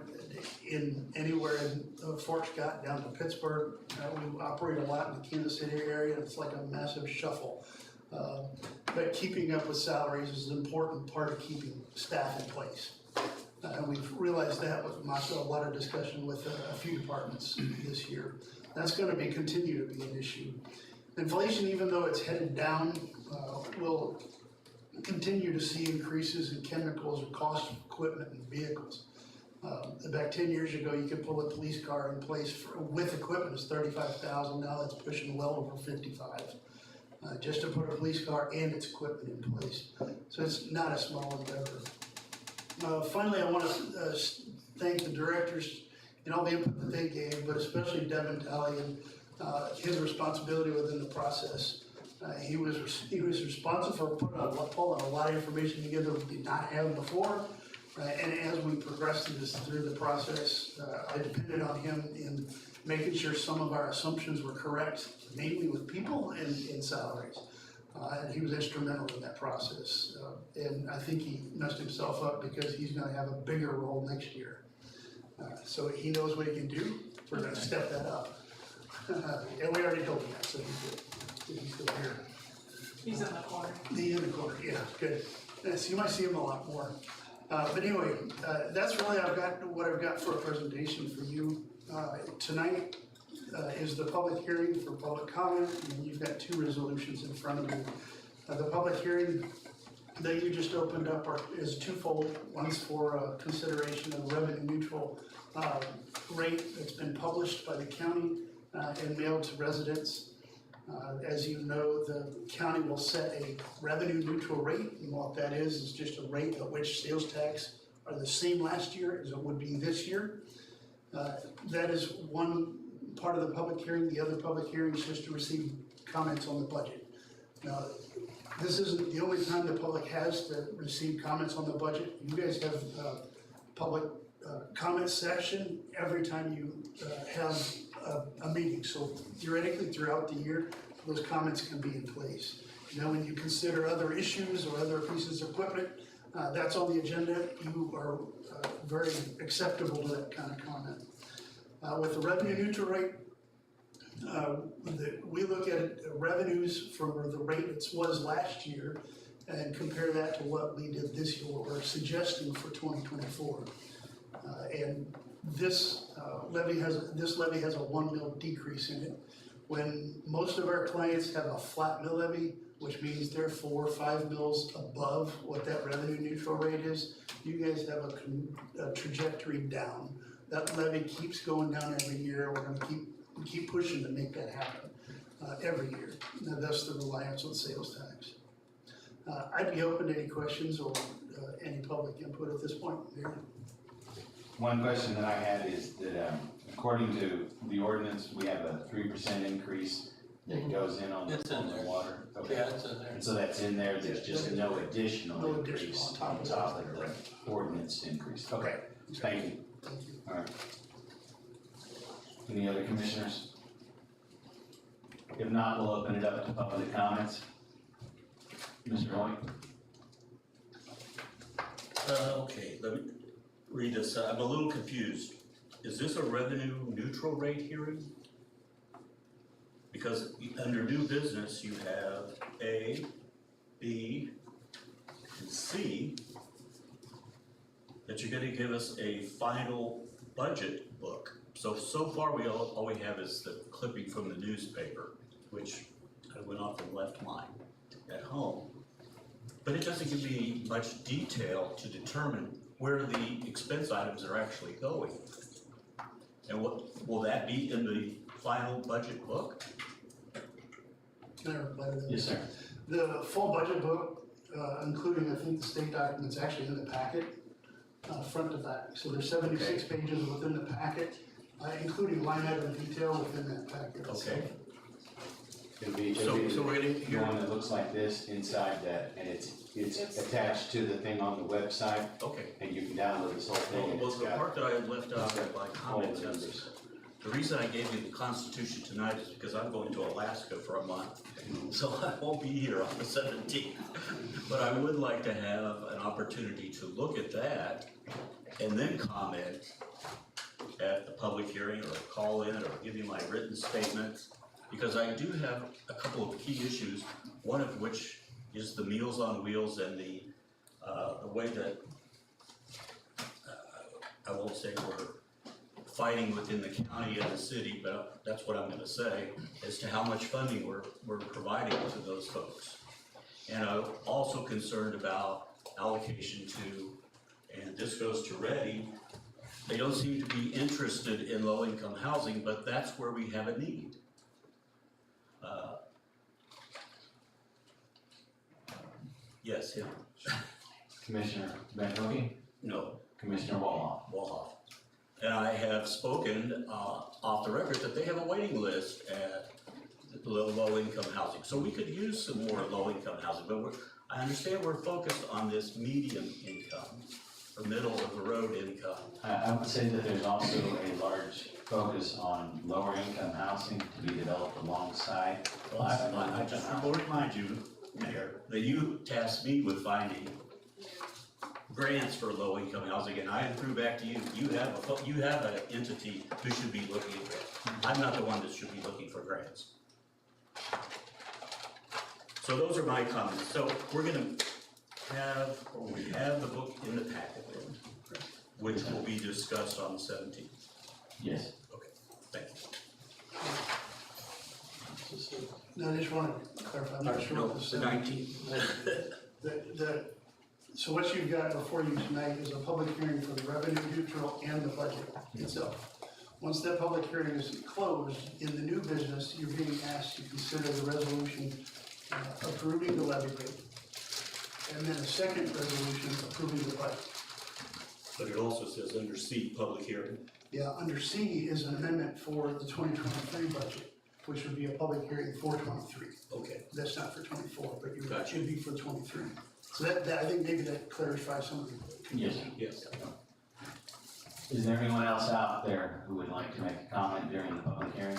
in anywhere in Fort Scott down to Pittsburgh. We operate a lot in the Kansas City area. It's like a massive shuffle. But keeping up with salaries is an important part of keeping staff in place. And we've realized that with a lot of discussion with a few departments this year. That's going to continue to be an issue. Inflation, even though it's headed down, will continue to see increases in chemicals and cost of equipment and vehicles. Back 10 years ago, you could pull a police car in place with equipment is $35,000. Now that's pushing well over $55,000. Just to put a police car and its equipment in place. So it's not a small endeavor. Finally, I want to thank the directors and all the input that they gave, but especially Devin Talley and his responsibility within the process. He was responsible for pulling a lot of information together we did not have before. And as we progressed through the process, I depended on him in making sure some of our assumptions were correct, mainly with people and salaries. And he was instrumental in that process. And I think he messed himself up because he's going to have a bigger role next year. So he knows what he can do. We're going to step that up. And we already told him that, so he's good. He's still here. He's in the corner. He's in the corner, yeah, good. So you might see him a lot more. But anyway, that's really what I've got for a presentation for you. Tonight is the public hearing for public comment, and you've got two resolutions in front of you. The public hearing that you just opened up is twofold. One's for consideration of revenue neutral rate that's been published by the county and mailed to residents. As you know, the county will set a revenue neutral rate, and what that is just a rate at which sales tax are the same last year as it would be this year. That is one part of the public hearing. The other public hearing is just to receive comments on the budget. Now, this isn't the only time the public has to receive comments on the budget. You guys have a public comment section every time you have a meeting. So theoretically, throughout the year, those comments can be in place. Now, when you consider other issues or other pieces of equipment, that's on the agenda. You are very acceptable to that kind of comment. With the revenue neutral rate, we look at revenues from the rate it was last year and compare that to what we did this year, what we're suggesting for 2024. And this levy has a 1 mil decrease in it. When most of our clients have a flat mill levy, which means they're 4 or 5 mils above what that revenue neutral rate is, you guys have a trajectory down. That levy keeps going down every year. We're going to keep pushing to make that happen every year. And thus the reliance on sales tax. I'd be open to any questions or any public input at this point. Mary? One question that I had is that according to the ordinance, we have a 3% increase that goes in on the water. Okay. Yeah, it's in there. And so that's in there, there's just no additional increase on top of the ordinance increase. Okay, thank you. All right. Any other commissioners? If not, we'll open it up to public comments. Mr. Hoyt? Okay, let me read this. I'm a little confused. Is this a revenue neutral rate hearing? Because under new business, you have A, B, and C, that you're gonna give us a final budget book. So far, all we have is the clipping from the newspaper, which I went off and left mine at home. But it doesn't give me much detail to determine where the expense items are actually going. And what will that be in the final budget book? Can I reply to that? Yes, sir. The full budget book, including I think the state documents, actually in the packet, front to back. So there's 76 pages within the packet, including line item detail within that packet. Okay. It'll be So we're gonna the hear, one that looks like this inside that, and it's attached to the thing on the website, okay. and you can download this whole thing, and Well, it's the got part that I had left out of my all comments the is, numbers. the reason I gave you the Constitution tonight is because I'm going to Alaska for a month. So I won't be here on the 17th. But I would like to have an opportunity to look at that and then comment at the public hearing or call in or give you my written statement. Because I do have a couple of key issues, one of which is the Meals on Wheels and the way that, I won't say we're fighting within the county and the city, but that's what I'm gonna say, as to how much funding we're providing to those folks. And I'm also concerned about allocation to, and this goes to Reddy, they don't seem to be interested in low-income housing, but that's where we have a need. Yes, him. Commissioner Van Hogen, No, Commissioner Wall. Walhoff. And I have spoken off the record that they have a waiting list at low-income housing. So we could use some more low-income housing, but I understand we're focused on this medium income, or middle of the road income. I would say that there's also a large focus on lower income housing to be developed alongside. Well, I just want to remind you, Mayor, that you tasked me with finding grants for low-income housing, and I threw back to you. You have an entity who should be looking at grants. I'm not the one that should be looking for grants. So those are my comments. So we're gonna have, or we have the book in the packet, which will be discussed on the 17th. Yes. Okay, thank you. Now, I just want to clarify, I'm not sure what this The is. 19th. So what you've got before you tonight is a public hearing for the revenue neutral and the budget itself. Once that public hearing is closed, in the new business, you're being asked to consider the resolution approving the levy rate. And then a second resolution approving the budget. But it also says under C, public hearing. Yeah, under C is an amendment for the 2023 budget, which would be a public hearing for 23. Okay. That's not for 24, but it Gotcha. should be for 23. So that, I think maybe that clarifies some of the confusion. Yes. Is there anyone else out there who would like to make a comment during the public hearing?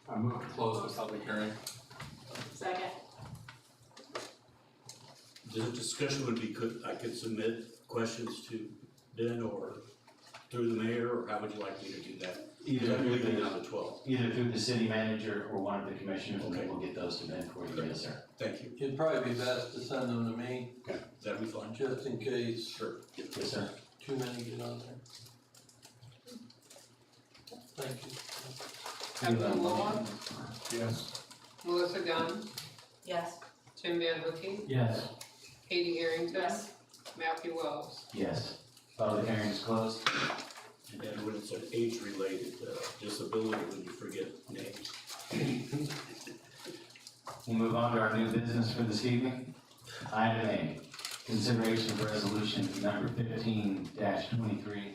I move to close the public hearing. Second. The discussion would be, I could submit questions to Ben or through the mayor, or how would you like me to do that? Either I'm through leaving the- on the 12th. Either through the city manager or one of the commissioners, and then Okay. we'll get those to Ben for you, yes, sir. Thank you. It'd probably be best to send them to me, That'd be fine. just in case Sure. Yes, sir. too many get on there. Thank you. Captain Lawler, Yes. Melissa Gunn, Yes. Tim Van Hook, Yes. Katie Harrington, Yes. Matthew Wells. Yes. Public hearing is closed. And then when it's an age-related disability, when you forget names. We'll move on to our new business for this evening. Item A, consideration of resolution number 15-23,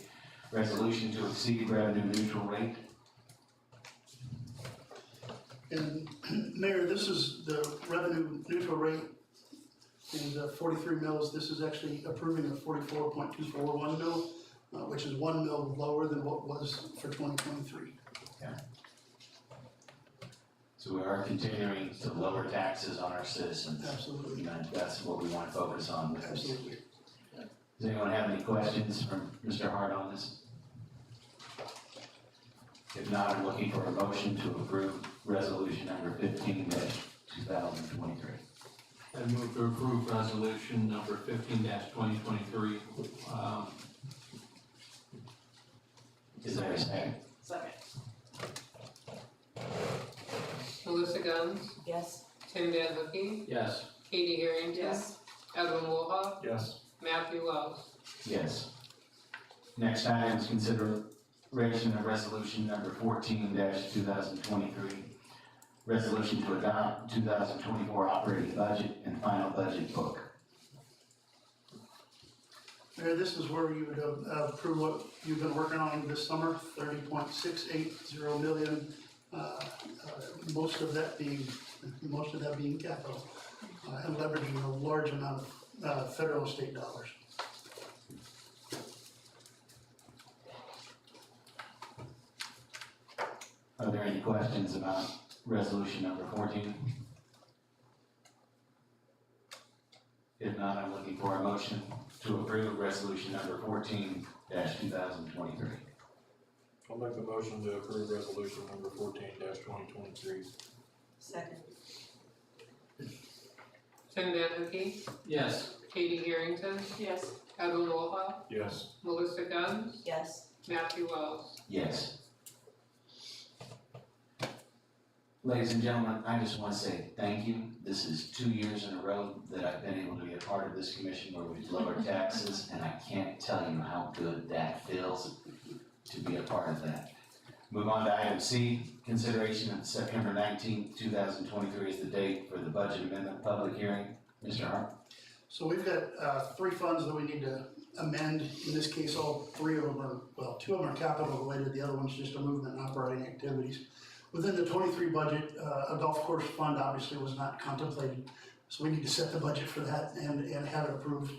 resolution to exceed revenue neutral rate. And Mayor, this is the revenue neutral rate is 43 mils. This is actually approving a 44.241 mil, which is 1 mil lower than what was for 2023. So we are continuing to lower taxes on our citizens. Absolutely. And that's what we want to focus on with this. Absolutely. Does anyone have any questions from Mr. Hart on this? If not, I'm looking for a motion to approve resolution number 15-2023. I move to approve resolution number 15-2023. Is there a second? Second. Melissa Gunn, Yes. Tim Van Hook, Yes. Katie Harrington, Yes. Evan Wolhoff, Yes. Matthew Wells. Yes. Next item is consideration of resolution number 14-2023. Resolution to adopt 2024 operating budget and final budget book. Mayor, this is where you would approve what you've been working on this summer, 30.680 million. Most of that being capital, and leveraging a large amount of federal and state dollars. Are there any questions about resolution number 14? If not, I'm looking for a motion to approve resolution number 14-2023. I'll make the motion to approve resolution number 14-2023. Second. Tim Vanderkey, Yes. Katie Harrington, Yes. Edwin Wolf, Yes. Melissa Guns, Yes. Matthew Wells. Yes. Ladies and gentlemen, I just want to say thank you. This is 2 years in a row that I've been able to be a part of this commission where we've lowered taxes, and I can't tell you how good that feels to be a part of that. Move on to item C, consideration of September 19th, 2023 is the date for the budget amendment public hearing. Mr. Hart. So we've got 3 funds that we need to amend. In this case, all 3 of them are, well, 2 of them are capital related, the other one's just a movement in operating activities. Within the 23 budget, a golf course fund obviously was not contemplated, so we need to set the budget for that and have it approved.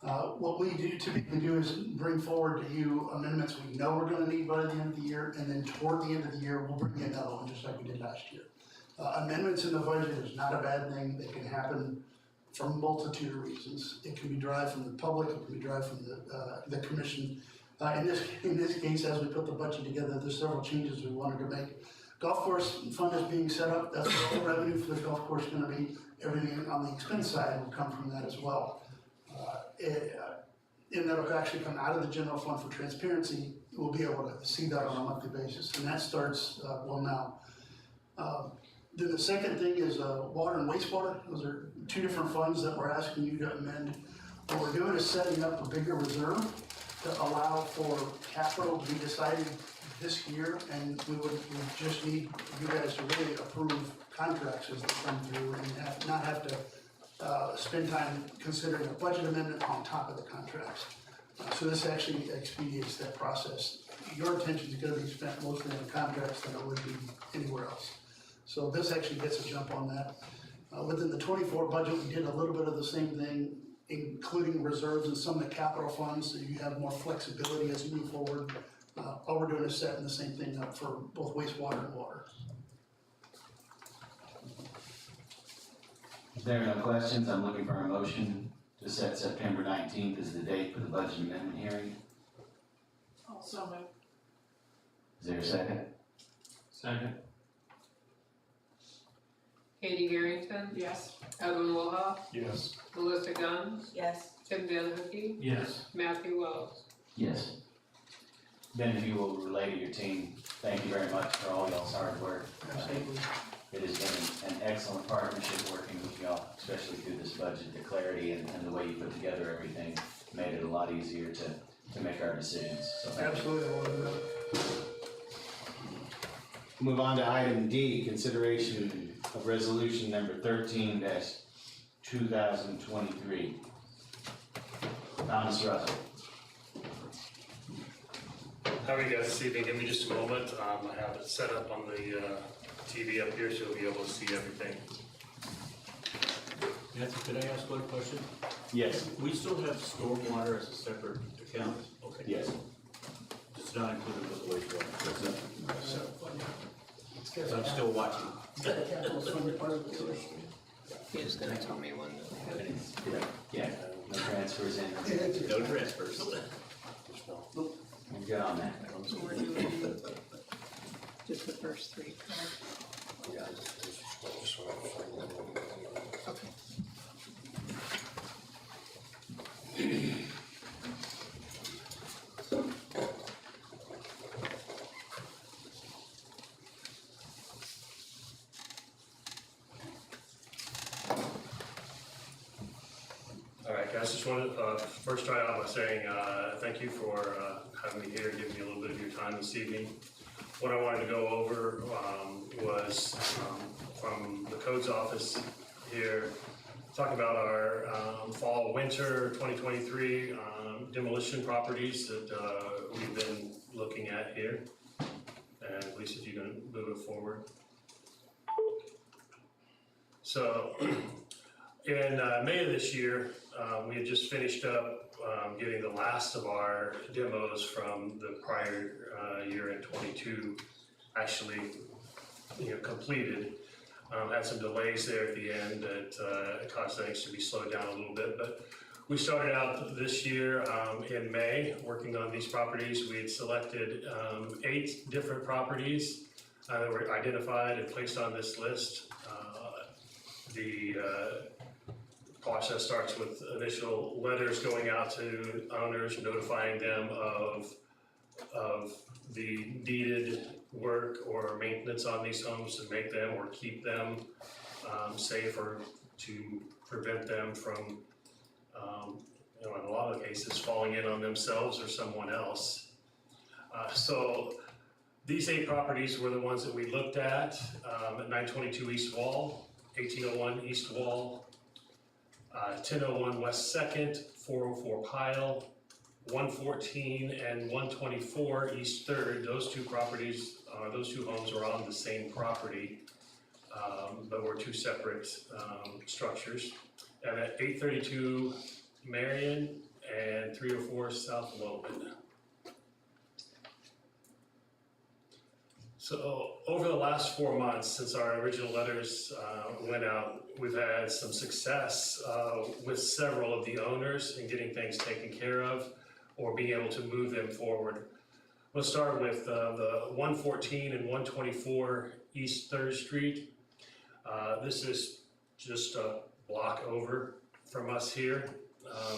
What we typically do is bring forward to you amendments we know we're gonna need by the end of the year, and then toward the end of the year, we'll bring in another one, just like we did last year. Amendments in the budget is not a bad thing. They can happen for a multitude of reasons. It can be derived from the public, it can be derived from the commission. In this case, as we put the budget together, there's several changes we wanted to make. Golf course fund is being set up. That's where all the revenue for the golf course is gonna be. Everything on the expense side will come from that as well. And that'll actually come out of the general fund for transparency. We'll be able to see that on a monthly basis, and that starts, now. Then the second thing is water and wastewater. Those are 2 different funds that we're asking you to amend. What we're doing is setting up a bigger reserve to allow for capital to be decided this year, and we just need you guys to really approve contracts as they come through and not have to spend time considering a budget amendment on top of the contracts. So this actually expedites that process. Your attention is gonna be spent mostly on the contracts than it would be anywhere else. So this actually gets a jump on that. Within the 24 budget, we did a little bit of the same thing, including reserves and some of the capital funds, so you have more flexibility as you move forward. All we're doing is setting the same thing up for both wastewater and water. If there are no questions, I'm looking for a motion to set September 19th as the date for the budget amendment hearing. Also moved. Is there a second? Second. Katie Harrington, Yes. Edwin Wolf, Yes. Melissa Guns, Yes. Tim Vanderkey, Yes. Matthew Wells. Yes. Ben, if you will relay to your team, thank you very much for all y'all's hard work. Absolutely. It has been an excellent partnership working with y'all, especially through this budget. The clarity and the way you put together everything made it a lot easier to make our decisions. So thank you. Absolutely. Move on to item D, consideration of resolution number 13-2023. Thomas Russell. How are you guys this evening? Give me just a moment. I have it set up on the TV up here so you'll be able to see everything. Nancy, could I ask one question? Yes. We still have stormwater as a separate account? Okay. Yes. It's not included with the wastewater? I'm still watching. He's gonna tell me when to have it. Yeah, no transfers in. No transfers. We're good on that. So we're doing just the first 3, correct? Okay. All right, guys, just wanted to first start out by saying thank you for having me here and giving me a little bit of your time this evening. What I wanted to go over was from the codes office here, talk about our fall, winter 2023 demolition properties that we've been looking at here. And Lisa, if you can move it forward. So in May of this year, we had just finished up getting the last of our demos from the prior year in 22 actually completed. Had some delays there at the end that caused things to be slowed down a little bit, but we started out this year in May working on these properties. We had selected 8 different properties that were identified and placed on this list. The process starts with initial letters going out to owners, notifying them of the needed work or maintenance on these homes to make them or keep them safe, or to prevent them from, in a lot of cases, falling in on themselves or someone else. So these 8 properties were the ones that we looked at 922 East Wall, 1801 East Wall, 1001 West 2nd, 404 Pile, 114 and 124 East 3rd. Those 2 properties, those 2 homes are on the same property, but were 2 separate structures. And at 832 Marion and 304 South Logan. So over the last 4 months since our original letters went out, we've had some success with several of the owners in getting things taken care of or being able to move them forward. We'll start with the 114 and 124 East 3rd Street. This is just a block over from us here,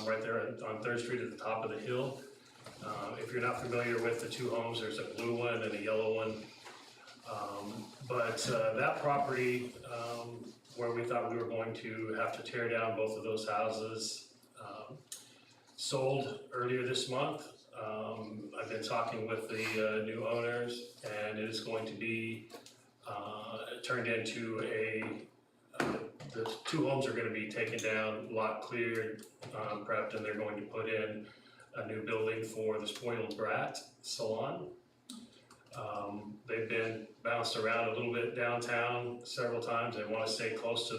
right there on 3rd Street at the top of the hill. If you're not familiar with the 2 homes, there's a blue one and a yellow one. But that property, where we thought we were going to have to tear down both of those houses, sold earlier this month. I've been talking with the new owners, and it is going to be turned into the 2 homes are going to be taken down, lot cleared, prepped, and they're going to put in a new building for the Spoiled Brat Salon. They've been bounced around a little bit downtown several times. They want to stay close to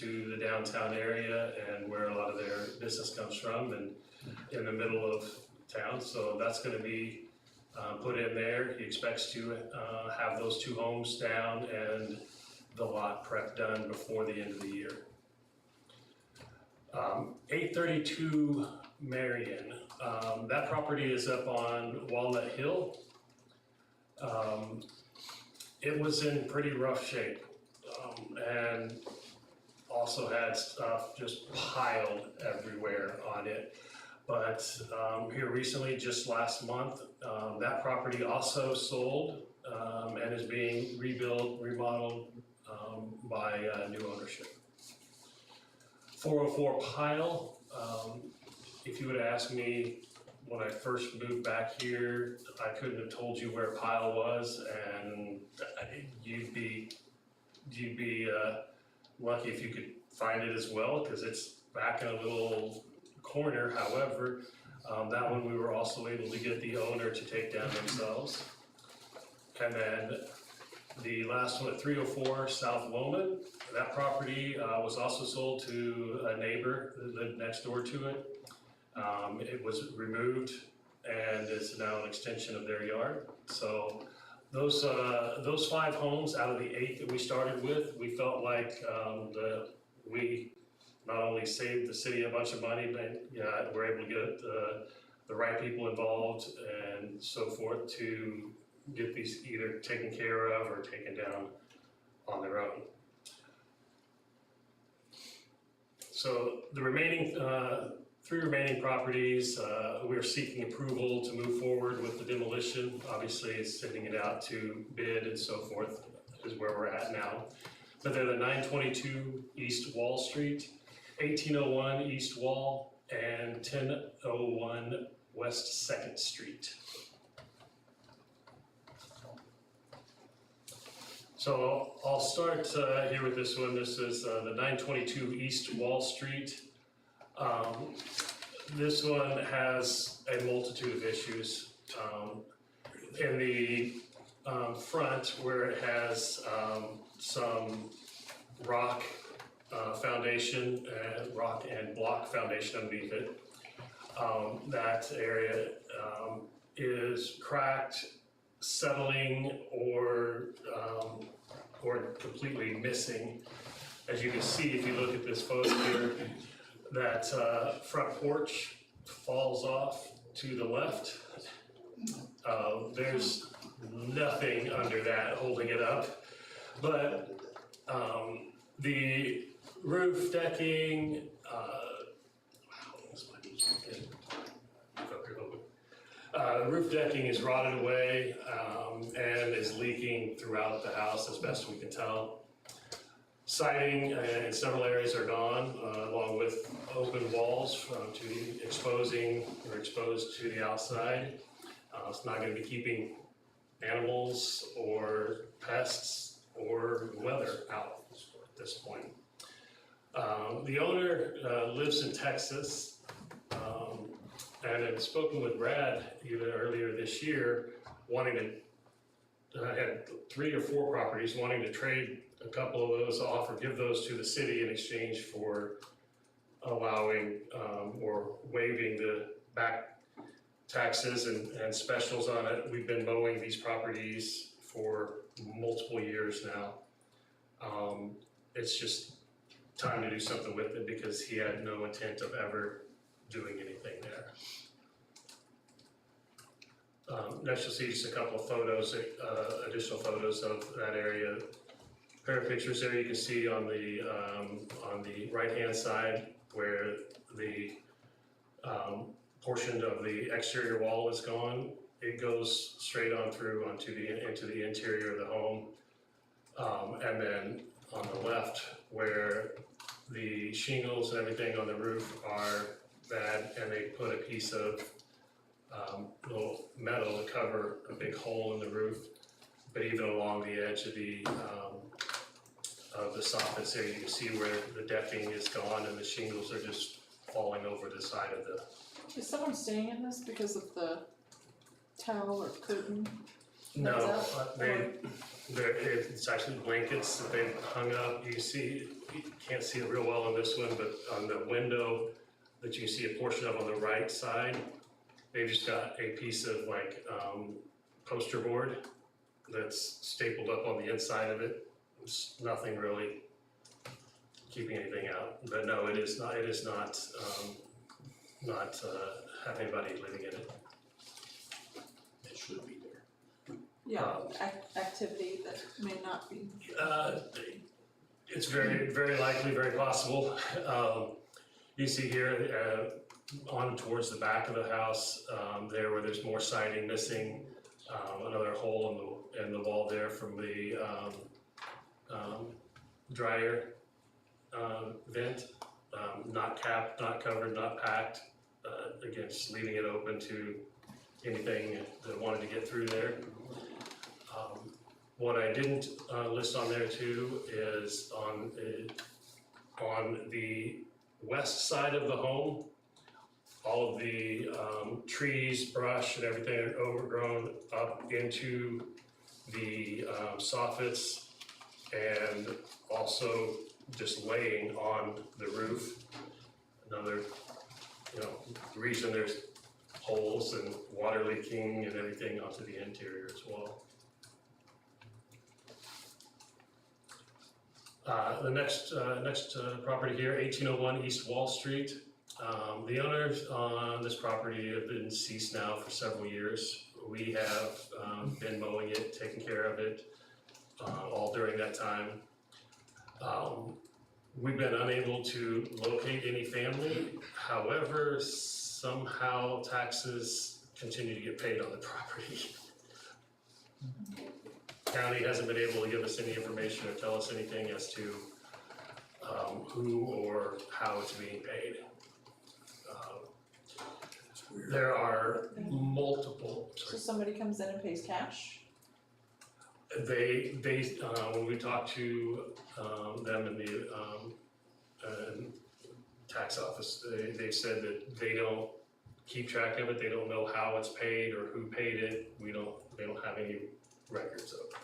the downtown area and where a lot of their business comes from, and in the middle of town. So that's going to be put in there. He expects to have those 2 homes down and the lot prep done before the end of the year. 832 Marion. That property is up on Walnut Hill. It was in pretty rough shape, and also had stuff just piled everywhere on it. But here recently, just last month, that property also sold and is being remodeled by new ownership. 404 Pile, if you would ask me when I first moved back here, I couldn't have told you where Pile was, and you'd be lucky if you could find it as well, because it's back in a little corner. However, that one we were also able to get the owner to take down themselves. And then the last one at 304 South Loman, that property was also sold to a neighbor that lived next door to it. It was removed and is now an extension of their yard. So those 5 homes out of the 8 that we started with, we felt like we not only saved the city a bunch of money, but we're able to get the right people involved and so forth to get these either taken care of or taken down on their own. So the remaining 3 remaining properties, we're seeking approval to move forward with the demolition. Obviously, it's sending it out to bid and so forth is where we're at now. But they're the 922 East Wall Street, 1801 East Wall, and 1001 West 2nd Street. So I'll start here with this one. This is the 922 East Wall Street. This one has a multitude of issues. In the front, where it has some rock foundation, rock and block foundation underneath it, that area is cracked, settling, or completely missing. As you can see, if you look at this photo here, that front porch falls off to the left. There's nothing under that holding it up, but the roof decking, roof decking is rotted away and is leaking throughout the house as best we can tell. Siding in several areas are gone, along with open walls to the exposed to the outside. It's not going to be keeping animals or pests or weather out at this point. The owner lives in Texas, and had spoken with Brad even earlier this year, wanting to, had 3 or 4 properties, wanting to trade a couple of those off or give those to the city in exchange for allowing or waiving the back taxes and specials on it. We've been mowing these properties for multiple years now. It's just time to do something with it because he had no intent of ever doing anything there. Next you'll see just a couple of photos, additional photos of that area. A pair of pictures there you can see on the right-hand side where the portion of the exterior wall is gone. It goes straight on through into the interior of the home. And then on the left where the shingles and everything on the roof are bad, and they put a piece of little metal to cover a big hole in the roof. But even along the edge of the soffits there, you can see where the decking is gone and the shingles are just falling over the side of the. Is someone staying in this because of the towel or curtain? No, it's actually blankets that they've hung up. You can't see it real well on this one, but on the window that you can see a portion of on the right side, they've just got a piece of like poster board that's stapled up on the inside of it. It's nothing really keeping anything out. But no, it is not have anybody living in it. It should be there. Yeah, activity that may not be. It's very, very likely, very possible. You see here on towards the back of the house, there where there's more siding missing, another hole in the wall there from the dryer vent, not capped, not covered, not packed. Again, just leaving it open to anything that wanted to get through there. What I didn't list on there too is on the west side of the home, all of the trees, brush, and everything are overgrown up into the soffits, and also just laying on the roof. Another, reason there's holes and water leaking and everything onto the interior as well. The next property here, 1801 East Wall Street. The owners on this property have been deceased now for several years. We have been mowing it, taking care of it, all during that time. We've been unable to locate any family. However, somehow taxes continue to get paid on the property. County hasn't been able to give us any information or tell us anything as to who or how it's being paid. There are multiple. So somebody comes in and pays cash? when we talked to, them in the, tax office, they said that they don't keep track of it, they don't know how it's paid or who paid it, they don't have any records of it.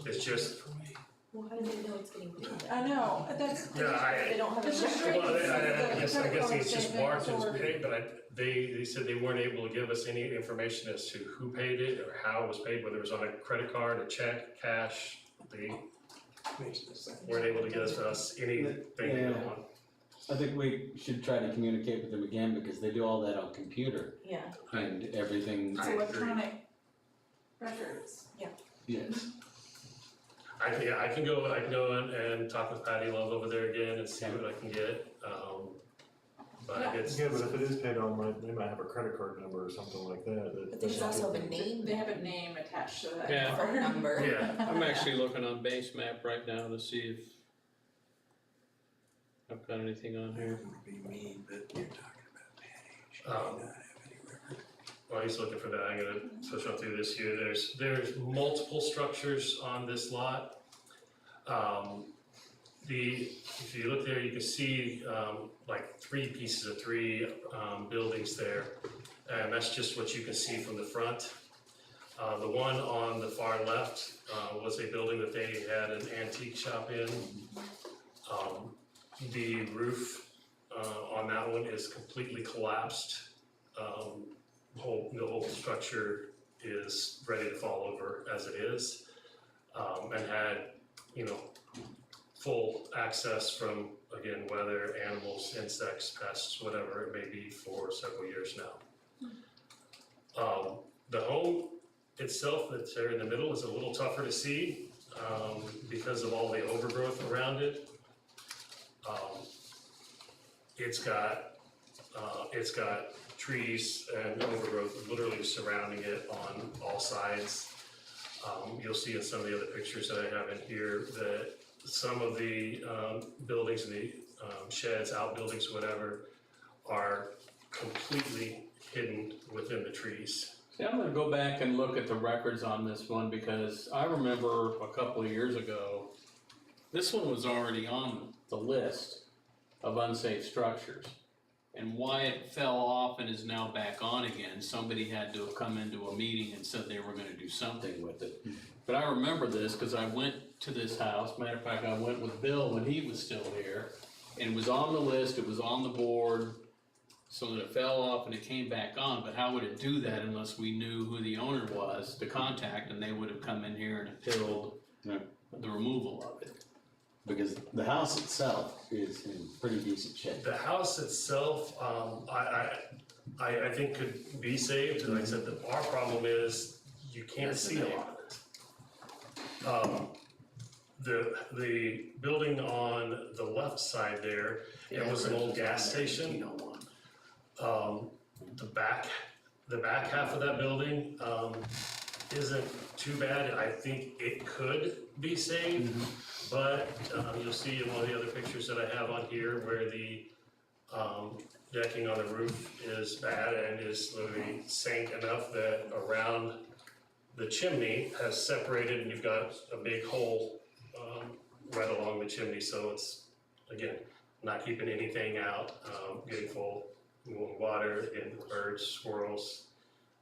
It's just, Well, how do they know it's getting paid? I know, that's, yeah, They don't have a It's just record. I guess it's just statement marked as or- paid, but they said they weren't able to give us any information as to who paid it or how it was paid, whether it was on a credit card, a check, cash. They weren't able to get us anything Yeah. on. I think we should try to communicate with them again because they do all that on computer Yeah. and everything. It's electronic records. Yes. I can go and talk with Patty Love over there again and see what I can get. But it's. Yeah, but if it is paid online, they might have a credit card number or something like that. But there's also a name. They have a name attached to that. Yeah. Phone number. Yeah. I'm actually looking on base map right now to see if I've got anything on here. While he's looking for that, I'm gonna switch on through this here. There's multiple structures on this lot. If you look there, you can see like three buildings there, and that's just what you can see from the front. The one on the far left was a building that they had an antique shop in. The roof on that one is completely collapsed. The whole structure is ready to fall over as it is, and had, full access from, again, weather, animals, insects, pests, whatever it may be for several years now. The home itself that's there in the middle is a little tougher to see because of all the overgrowth around it. It's got trees and overgrowth literally surrounding it on all sides. You'll see in some of the other pictures that I have in here that some of the buildings and the sheds, outbuildings, whatever, are completely hidden within the trees. See, I'm gonna go back and look at the records on this one because I remember a couple of years ago, this one was already on the list of unsafe structures. And why it fell off and is now back on again, somebody had to have come into a meeting and said they were gonna do something with it. But I remember this because I went to this house, matter of fact, I went with Bill when he was still here, and it was on the list, it was on the board, so that it fell off and it came back on, but how would it do that unless we knew who the owner was to contact, and they would have come in here and appealed the removal of it? Because the house itself is in pretty decent shape. The house itself, I think could be saved, and like I said, our problem is you can't see a lot of it. The building on the left side there, it was an old gas station. The back half of that building, isn't too bad. I think it could be saved. But you'll see in one of the other pictures that I have on here where the decking on the roof is bad and is literally sank enough that around the chimney has separated and you've got a big hole right along the chimney. So it's, again, not keeping anything out, getting full of water, again, birds, squirrels,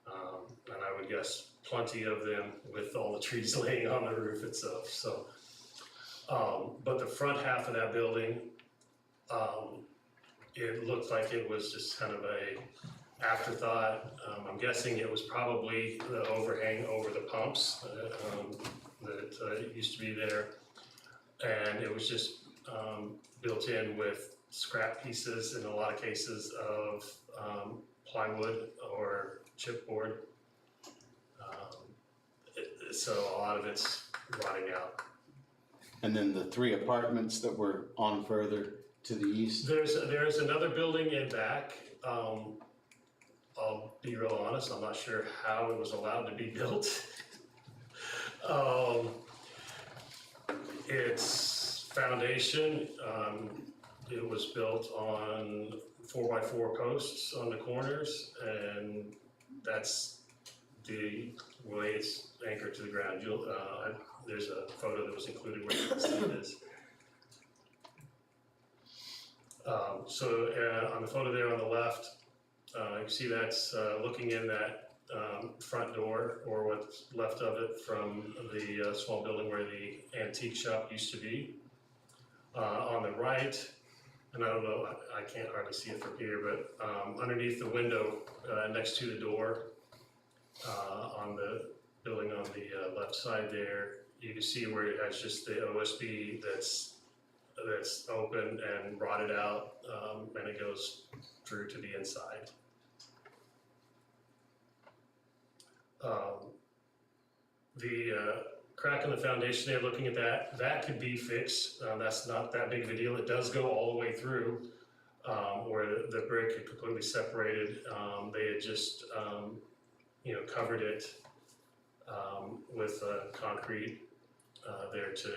and I would guess plenty of them with all the trees laying on the roof itself. So. But the front half of that building, it looked like it was just kind of a afterthought. I'm guessing it was probably the overhang over the pumps that used to be there. And it was just built in with scrap pieces in a lot of cases of plywood or chipboard. So a lot of it's rotting out. And then the 3 apartments that were on further to the east? There's another building in back. I'll be real honest, I'm not sure how it was allowed to be built. Its foundation, it was built on 4x4 posts on the corners, and that's the way it's anchored to the ground. There's a photo that was included where you can see this. On the photo there on the left, you see that's looking in that front door, or what's left of it from the small building where the antique shop used to be. On the right, and I don't know, I can't hardly see it from here, but underneath the window next to the door on the building on the left side there, you can see where it has just the OSB that's open and rotted out, and it goes through to the inside. The crack in the foundation there, looking at that could be fixed. That's not that big of a deal. It does go all the way through, where the brick had completely separated. They had just, covered it with concrete there to,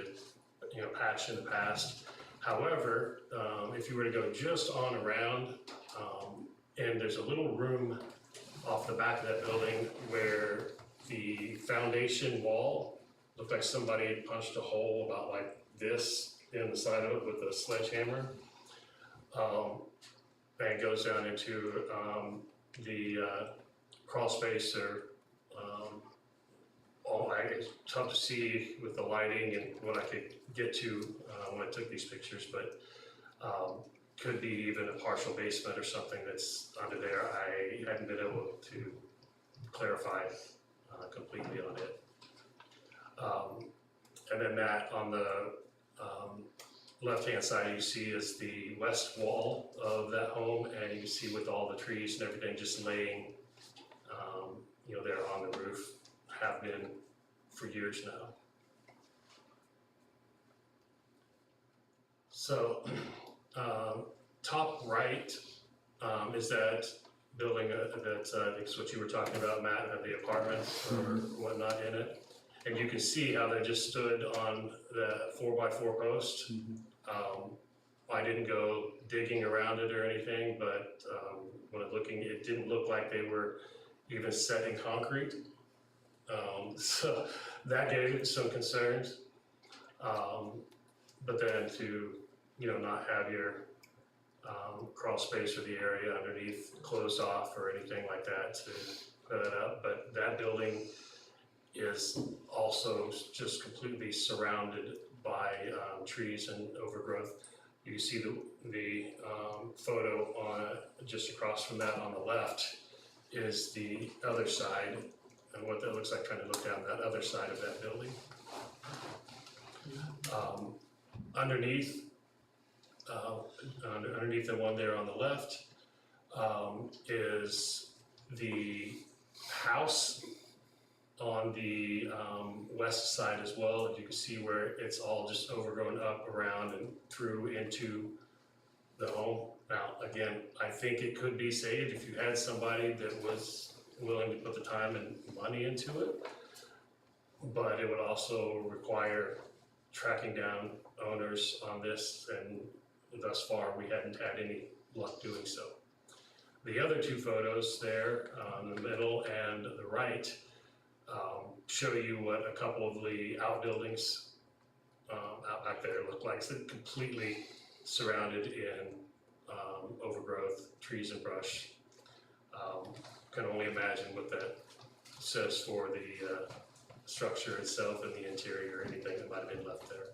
patch in the past. However, if you were to go just on around, and there's a little room off the back of that building where the foundation wall looked like somebody had punched a hole about like this in the side of it with a sledgehammer. And it goes down into the crawl space, or it's tough to see with the lighting and what I could get to when I took these pictures, but could be even a partial basement or something that's under there. I hadn't been able to clarify completely on it. And then that on the left-hand side you see is the west wall of that home, and you can see with all the trees and everything just laying, there on the roof, have been for years now. So, top right is that building that I think is what you were talking about, Matt, had the apartment or whatnot in it. And you can see how they just stood on the 4x4 post. I didn't go digging around it or anything, but when I'm looking, it didn't look like they were even set in concrete. So that gave some concerns. But then to, not have your crawl space or the area underneath closed off or anything like that to put it up. But that building is also just completely surrounded by trees and overgrowth. You can see the photo on just across from that on the left is the other side, and what that looks like trying to look down that other side of that building. Underneath the one there on the left is the house on the west side as well. You can see where it's all just overgrown up around and through into the home. Now, again, I think it could be saved if you had somebody that was willing to put the time and money into it, but it would also require tracking down owners on this, and thus far we hadn't had any luck doing so. The other two photos there, the middle and the right, show you what a couple of the outbuildings out back there look like. It's completely surrounded in overgrowth, trees and brush. Can only imagine what that says for the structure itself and the interior, anything that might have been left there.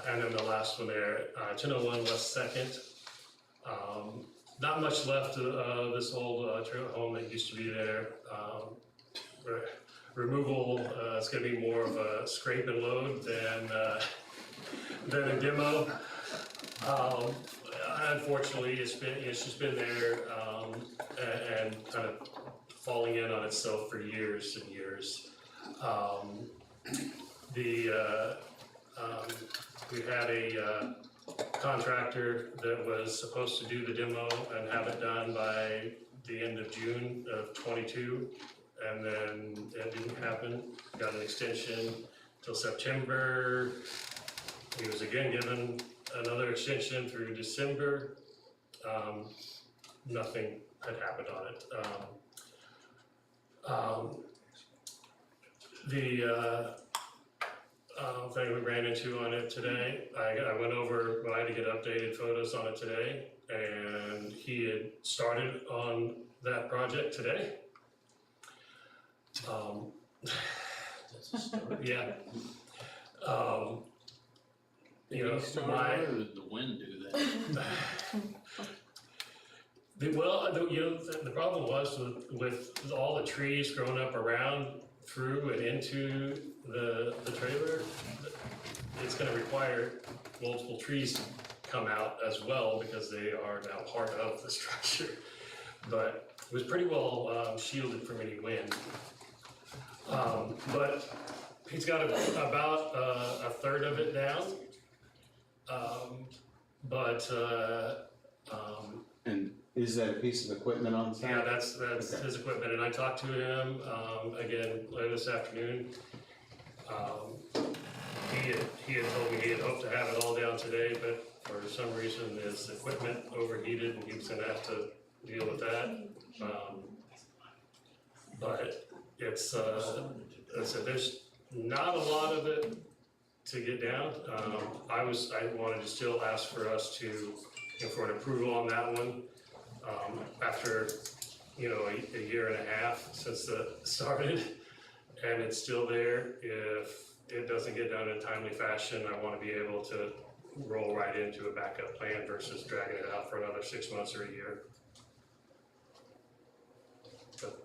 And then the last one there, 1001 West 2nd. Not much left of this old trailer home that used to be there. Removal is going to be more of a scrape and load than a demo. Unfortunately, it's just been there and kind of falling in on itself for years and years. We had a contractor that was supposed to do the demo and have it done by the end of June of 22, and then it didn't happen. Got an extension till September. He was again given another extension through December. nothing had happened on it. The thing we ran into on it today, I went over, I had to get updated photos on it today, and he had started on that project today. Yeah. You know, Did he start or did the wind do that? The problem was with all the trees growing up around, through and into the trailer, it's gonna require multiple trees to come out as well because they are now part of the structure. But it was pretty well shielded from any wind. But he's got about a third of it down. And is that a piece of equiment on site? Yeah, that's his equipment, and I talked to him, again, later this afternoon. He had told me he had hoped to have it all down today, but for some reason his equipment overheated and he was gonna have to deal with that. But it's, I said, there's not a lot of it to get down. I wanted to still ask for us to, for an approval on that one. After, a year and a half since it started, and it's still there. If it doesn't get done in a timely fashion, I want to be able to roll right into a backup plan versus dragging it out for another 6 months or a year. But,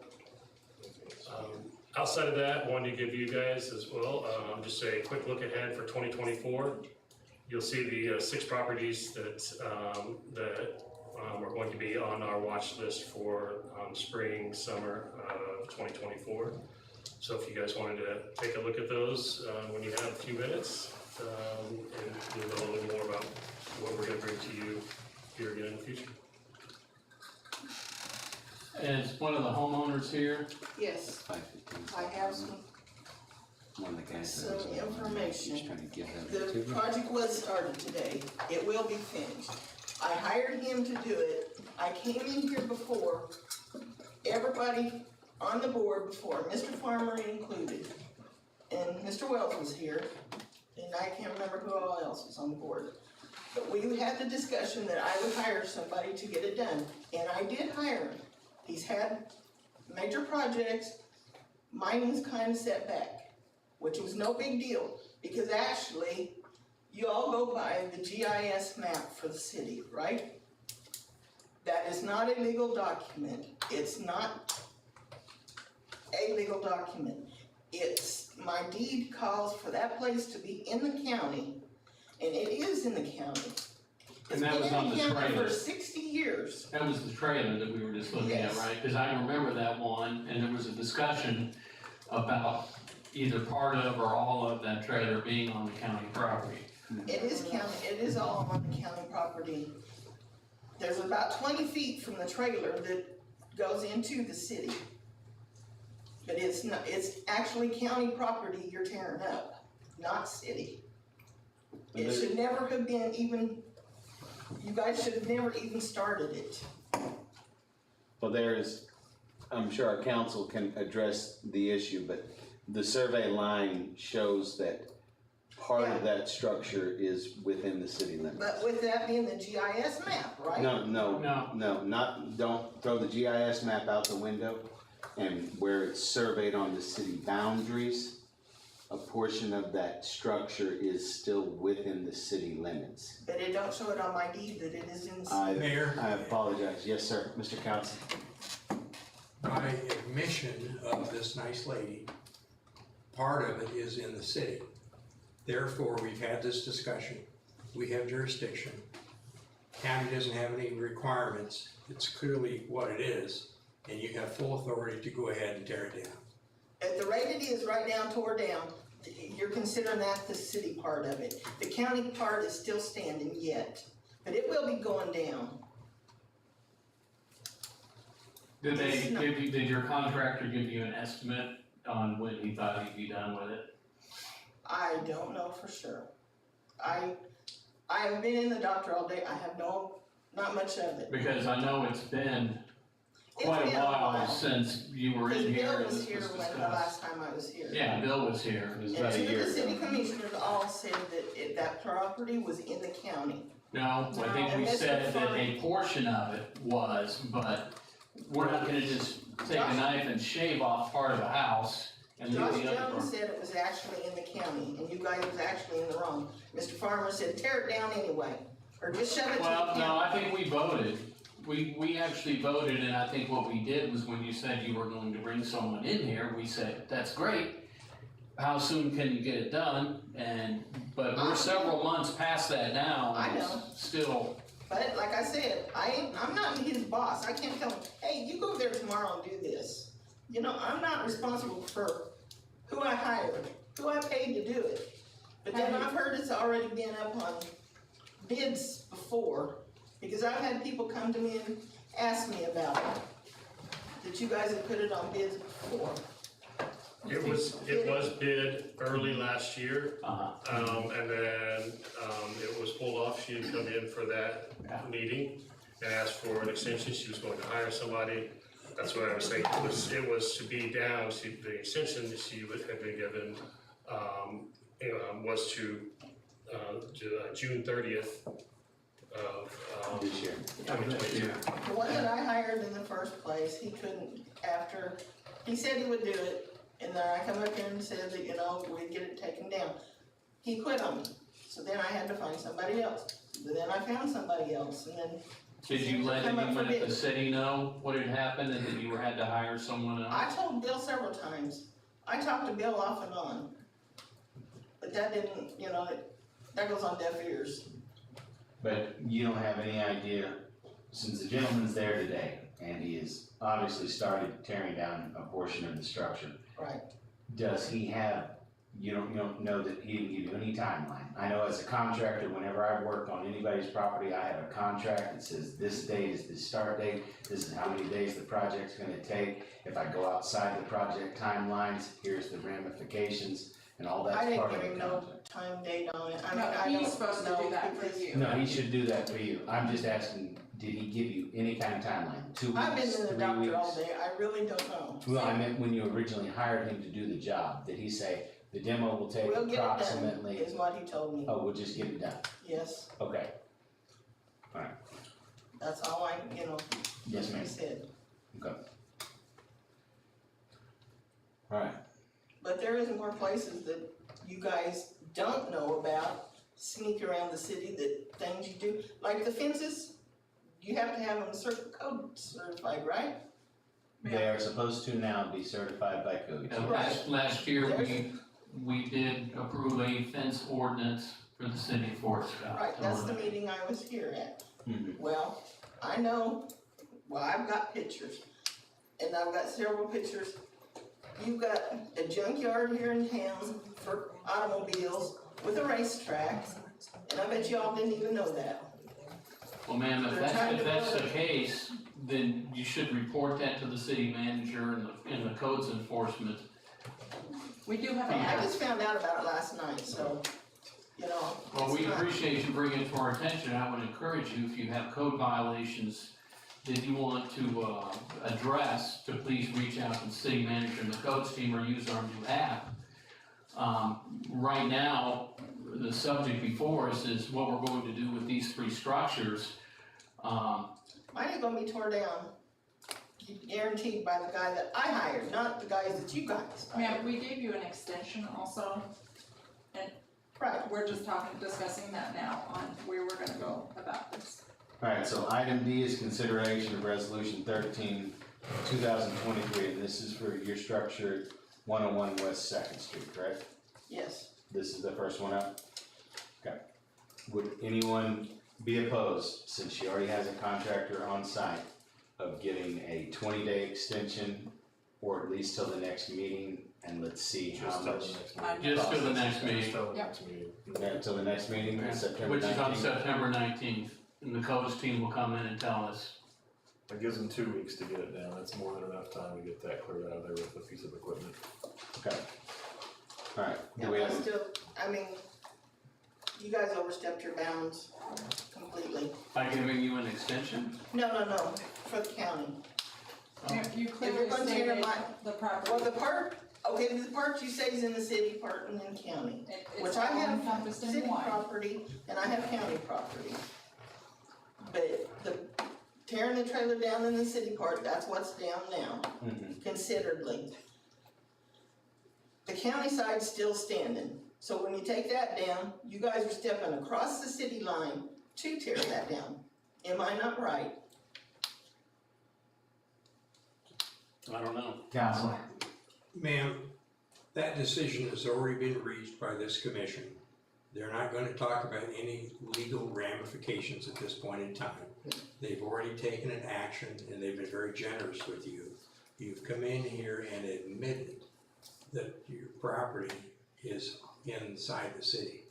outside of that, I wanted to give you guys as well, just a quick look ahead for 2024. You'll see the 6 properties that are going to be on our watch list for spring, summer of 2024. So if you guys wanted to take a look at those when you have a few minutes, and you'll know a little more about what we're going to bring to you here again in the future. Is one of the homeowners here? Yes, I have some information. The project was started today. It will be finished. I hired him to do it. I came in here before, everybody on the board before, Mr. Farmer included, and Mr. Wells was here, and I can't remember who all else was on the board. But we had the discussion that I would hire somebody to get it done, and I did hire him. He's had major projects. Mine was kind of set back, which was no big deal, because actually, you all go by the GIS map for the city, right? That is not a legal document. It's not a legal document. My deed calls for that place to be in the county, and it is in the county. And that was on the It's been in the county trailer. for 60 years. That was the trailer that we were just looking at, Yes. right? Because I remember that one, and there was a discussion about either part of or all of that trailer being on the county property. It is all on the county property. There's about 20 feet from the trailer that goes into the city. But it's actually county property you're tearing up, not city. It should never have been even, you guys should have never even started it. Well, I'm sure our council can address the issue, but the survey line shows that part of that structure is within the city limits. But with that being the GIS map, right? Don't throw the GIS map out the window. And where it's surveyed on the city boundaries, a portion of that structure is still within the city limits. But it don't show it on my deed that it is in the city. Mayor? I apologize. Yes, sir. Mr. Council. By admission of this nice lady, part of it is in the city. Therefore, we've had this discussion. We have jurisdiction. County doesn't have any requirements. It's clearly what it is, and you have full authority to go ahead and tear it down. At the rate it is right now, tore down, you're considering that the city part of it. The county part is still standing yet, but it will be going down. Did your contractor give you an estimate on when he thought he'd be done with it? I don't know for sure. I have been in the doctor all day. I have no not much of it. Because I know it's been It's quite a been a while while. since you were Because in here Bill and was this here was when the discussed. last time I was here. Yeah, Bill was here. It was And about a two year of the city ago. commissioners all said that that property was in the county. No, I think we And Mr. said that Fine- a portion of it was, but we're not gonna just take a knife and shave off part of a house and leave Josh the other part. Jones said it was actually in the county, and you guys was actually in the wrong. Mr. Farmer said, tear it down anyway, or just shove it to the Well, county. no, I think we voted. We actually voted, and I think what we did was when you said you were going to bring someone in here, we said, that's great. How soon can you get it done? But we're several months past that now. I and know. it's Still, But like I said, I'm not his boss, I can't tell him, hey, you go there tomorrow and do this. You know, I'm not responsible for who I hired, who I paid to do it. But then I've heard it's already been up on bids before, because I've had people come to me and ask me about it, that you guys have put it on bids before. It was bid early last year, and then, it was pulled off. She had come in for that meeting and asked for an extension. She was going to hire somebody. That's what I was saying. It was to be down, the extension that she had been given, was to, June 30th of, This year. 2022. The one that I hired in the first place, he couldn't, he said he would do it, and then I come up here and said that, you know, we'd get it taken down. He quit on me, so then I had to find somebody else. Then I found somebody else, and then. did you let Come up anyone for at the bid. city know what had happened and that you had to hire someone else? I told Bill several times. I talked to Bill off and on. But that didn't, you know, that goes on deaf ears. But you don't have any idea, since the gentleman's there today, and he has obviously started tearing down a portion of the structure. Right. Does he have, you don't know that he didn't give you any timeline? I know as a contractor, whenever I've worked on anybody's property, I have a contract that says this date is the start date, this is how many days the project's gonna take. If I go outside the project timelines, here's the ramifications, and all that's I didn't part give of the him contract. no time date on it. I mean, No, I he's don't supposed to know do that for because- you. No, he should do that for you. I'm just asking, did he give you any kind of timeline? 2 weeks, I've been in the 3 doctor all weeks? day, I really don't know. Well, I meant when you originally hired him to do the job, did he say the demo will take We'll get it done, approximately? is what he told me. Oh, we'll just get it done. Yes, Okay. Alright, that's all I, you know, yes, he ma'am. said. Okay. Alright, But there is more places that you guys don't know about, sneak around the city, that things you do, like the fences, you have to have them code certified, right? they are supposed to now be certified by code. And last year, we did approve a fence ordinance for the city of Fort Scott. Right, that's the meeting I was here at. Mhm. Well, I know, well, I've got pictures, and I've got several pictures. You've got a junkyard here in town for automobiles with a racetrack, and I bet y'all didn't even know that. Well, ma'am, They're trying if to that's build the case, then you should report that to the city manager and the codes enforcement. We do have I just found out about it last night, so, you know. Well, it's we not- appreciate you bringing it to our attention. I would encourage you, if you have code violations that you want to, address, to please reach out to the city manager and the codes team or use our new app. Right now, the subject before us is what we're going to do with these three structures. Mine is gonna be tore down, guaranteed by the guy that I hired, not the guys that you guys hired. Ma'am, we gave you an extension also, and Right. we're just discussing that now on where we're gonna go about this. Alright, so item D is consideration of resolution 13, 2023, and this is for your structure 101 West Second Street, correct? Yes. This is the first one up? Okay. Would anyone be opposed, since she already has a contractor on site, of getting a 20-day extension, or at least till the next meeting, and let's see how Just till the much. next meeting. Just till the next meeting. Just till the Yep. next meeting. Yeah, till the next meeting, September 19th? Which is on September 19th, and the codes team will come in and tell us. It gives them 2 weeks to get it down, that's more than enough time to get that cleared out of there with a piece of equipment. Okay. Alright, do Yeah, we but have, still, I mean, you guys overstepped your bounds completely. By giving you an extension? No, for the county. You If clearly you're gonna tear stated my, the property. well, the part you say is in the city, part and in county. It's Which I all have encompassed in city one. property and I have county property. But the tearing the trailer down in the city part, that's what's down now, considerably. The county side's still standing, so when you take that down, you guys are stepping across the city line to tear that down. Am I not right? I don't know. Counselor. Ma'am, that decision has already been reached by this commission. They're not gonna talk about any legal ramifications at this point in time. They've already taken an action and they've been very generous with you. You've come in here and admitted that your property is inside the city,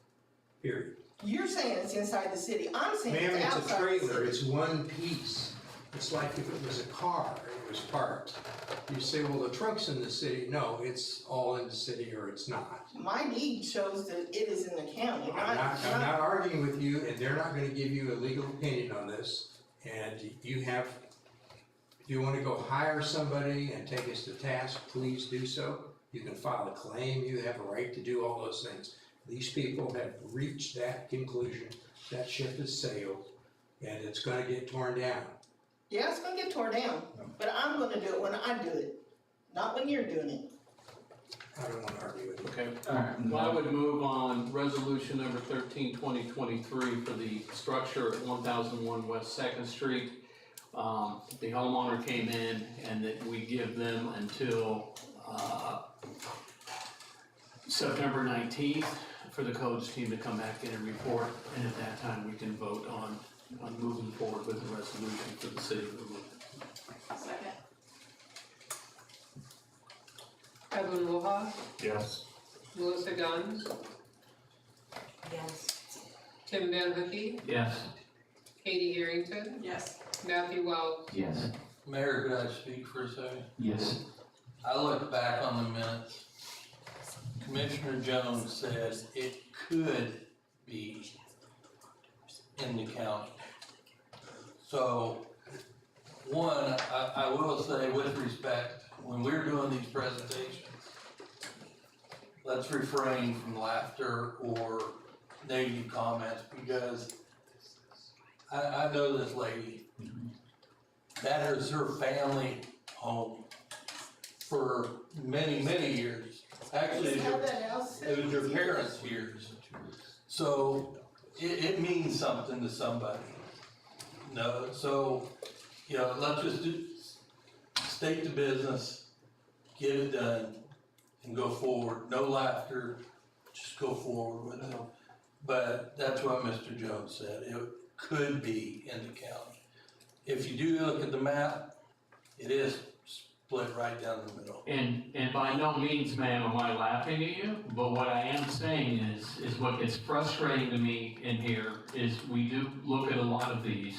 period. You're saying it's inside the city, I'm saying Ma'am, it's it's a outside the trailer, city. it's one piece. It's like if it was a car, it was parked. You say, well, the trunk's in the city. No, it's all in the city or it's not. My deed shows that it is in the county, I'm not arguing with you, and they're not gonna give you a legal opinion on this. And you have, if you wanna go hire somebody and take us to task, please do so. You can file a claim, you have a right to do all those things. These people have reached that conclusion, that ship has sailed, and it's gonna get torn down. Yeah, it's gonna get torn down, but I'm gonna do it when I do it, not when you're doing it. I don't wanna argue with you. Okay, well, I would move on resolution number 13, 2023 for the structure at 1001 West Second Street. The homeowner came in and that we give them until, September 19th for the codes team to come back in and report, and at that time, we can vote on moving forward with the resolution for the city of Lumen. Second. Edwin Woha, Yes. Melissa Guns, Yes. Tim Van Hookey, Yes. Katie Harrington, Yes. Matthew Wells. Yes. Mayor, could I speak for a second? Yes. I look back on the minutes. Commissioner Jones said it could be in the county. So, one, I will say with respect, when we're doing these presentations, let's refrain from laughter or negative comments because I know this lady. That is her family home for many, many years. Actually, it was your parents' years. So it means something to somebody. No, so, you know, let's just state the business, get it done, and go forward. No laughter, just go forward with it. But that's what Mr. Jones said. It could be in the county. If you do look at the map, it is split right down the middle. And by no means, ma'am, am I laughing at you, but what I am saying is what gets frustrating to me in here is we do look at a lot of these,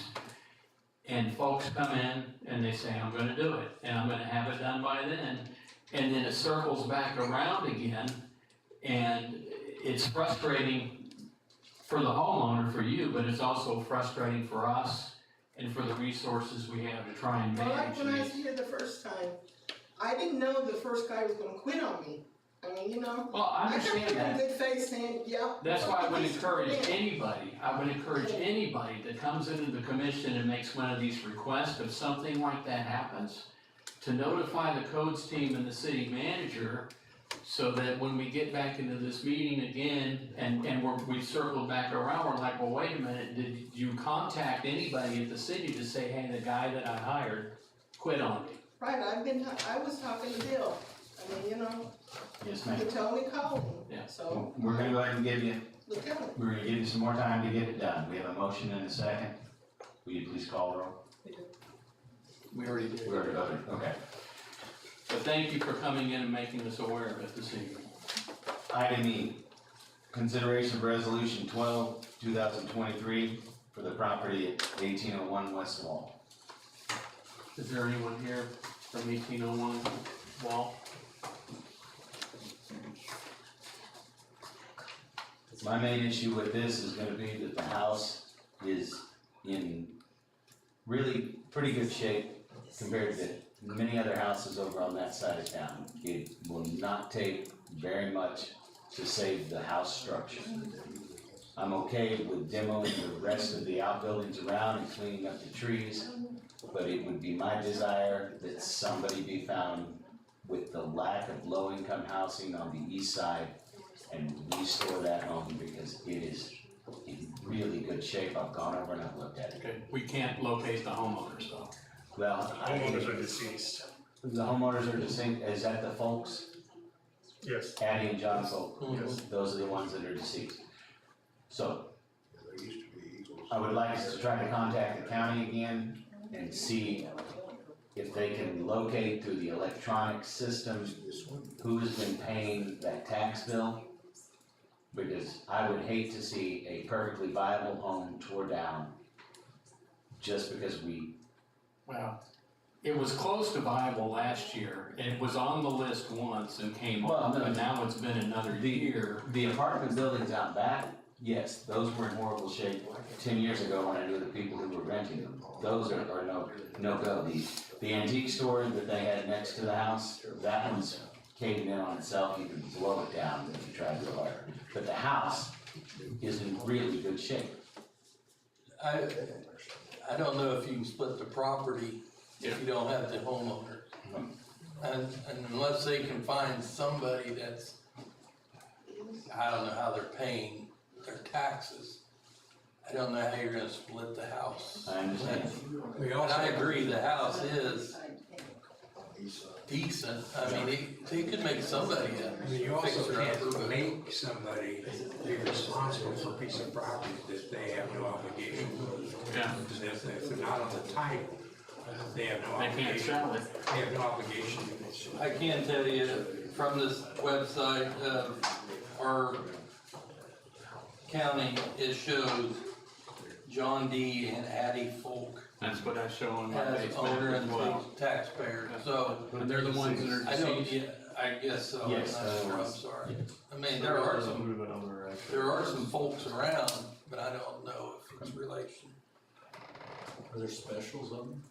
and folks come in and they say, I'm gonna do it, and I'm gonna have it done by then, and then it circles back around again, and it's frustrating for the homeowner, for you, but it's also frustrating for us and for the resources we have to try and Well, manage like when I was these. here the first time, I didn't know the first guy was gonna quit on me. I mean, you know. Well, I understand come that. in good faith saying, yeah. That's why I would he's encourage in. anybody, that comes into the commission and makes one of these requests, if something like that happens, to notify the codes team and the city manager, so that when we get back into this meeting again, and we've circled back around, we're like, well, wait a minute, did you contact anybody at the city to say, hey, the guy that I hired quit on me? Right, I was talking to Bill, I mean, you know, Yes, he ma'am. told me call him, Yeah. so. We're gonna go ahead and give you, Look at him. we're gonna give you some more time to get it done. We have a motion and a second. Will you please call the roll? We already did. We already voted, okay. But thank you for coming in and making us aware of it this evening. Item E, consideration of resolution 12, 2023 for the property at 1801 West Wall. Is there anyone here from 1801 Wall? My main issue with this is gonna be that the house is in really pretty good shape compared to many other houses over on that side of town. It will not take very much to save the house structure. I'm okay with demoing the rest of the outbuildings around and cleaning up the trees, but it would be my desire that somebody be found with the lack of low-income housing on the east side and restore that home because it is in really good shape. I've gone over and I've looked at it. Okay, we can't locate the homeowners though. Well, Homeowners are deceased. the homeowners are deceased. Is that the folks? Yes. Addie and John Folk? Yes. Those are the ones that are deceased. So, I would like us to try to contact the county again and see if they can locate through the electronic system who has been paying that tax bill. Because I would hate to see a perfectly viable home tore down just because Well, it was close to viable last year. It was on the list once and came up, but now it's been another year. The apartment buildings out back, yes, those were in horrible shape 10 years ago when I knew the people who were renting them. Those are no go. The antique store that they had next to the house, that one's caving in on itself. You can blow it down if you tried real hard. But the house is in really good shape. I don't know if you can split the property if you don't have the homeowner. And unless they can find somebody that's, I don't know how they're paying their taxes. I don't know how you're gonna split the house. I understand. And I agree, the house is decent. I mean, they could make somebody You a also fixer-upper, can't but make somebody be responsible for a piece of property that they have no obligation. Yeah. If they're not on the title, they have no They obligation. can't sell it. They have no obligation. I can tell you from this website of our county, it shows John D. and Addie Folk That's what I show on my as owner Facebook as and well. taxpayer, so. But they're the ones that are I don't, deceased. I guess so, I'm Yes, not sure, I'm sorry. I mean, there are some folks around, but I don't know if it's relation. Are there specials on them?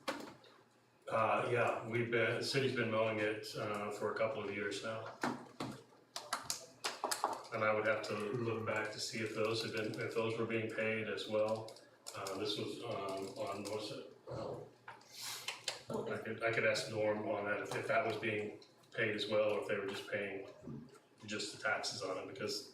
Yeah, the city's been mowing it, for a couple of years now. And I would have to look back to see if those were being paid as well. This was, on, what's it? I could ask Norm on that, if that was being paid as well, or if they were just paying just the taxes on it, because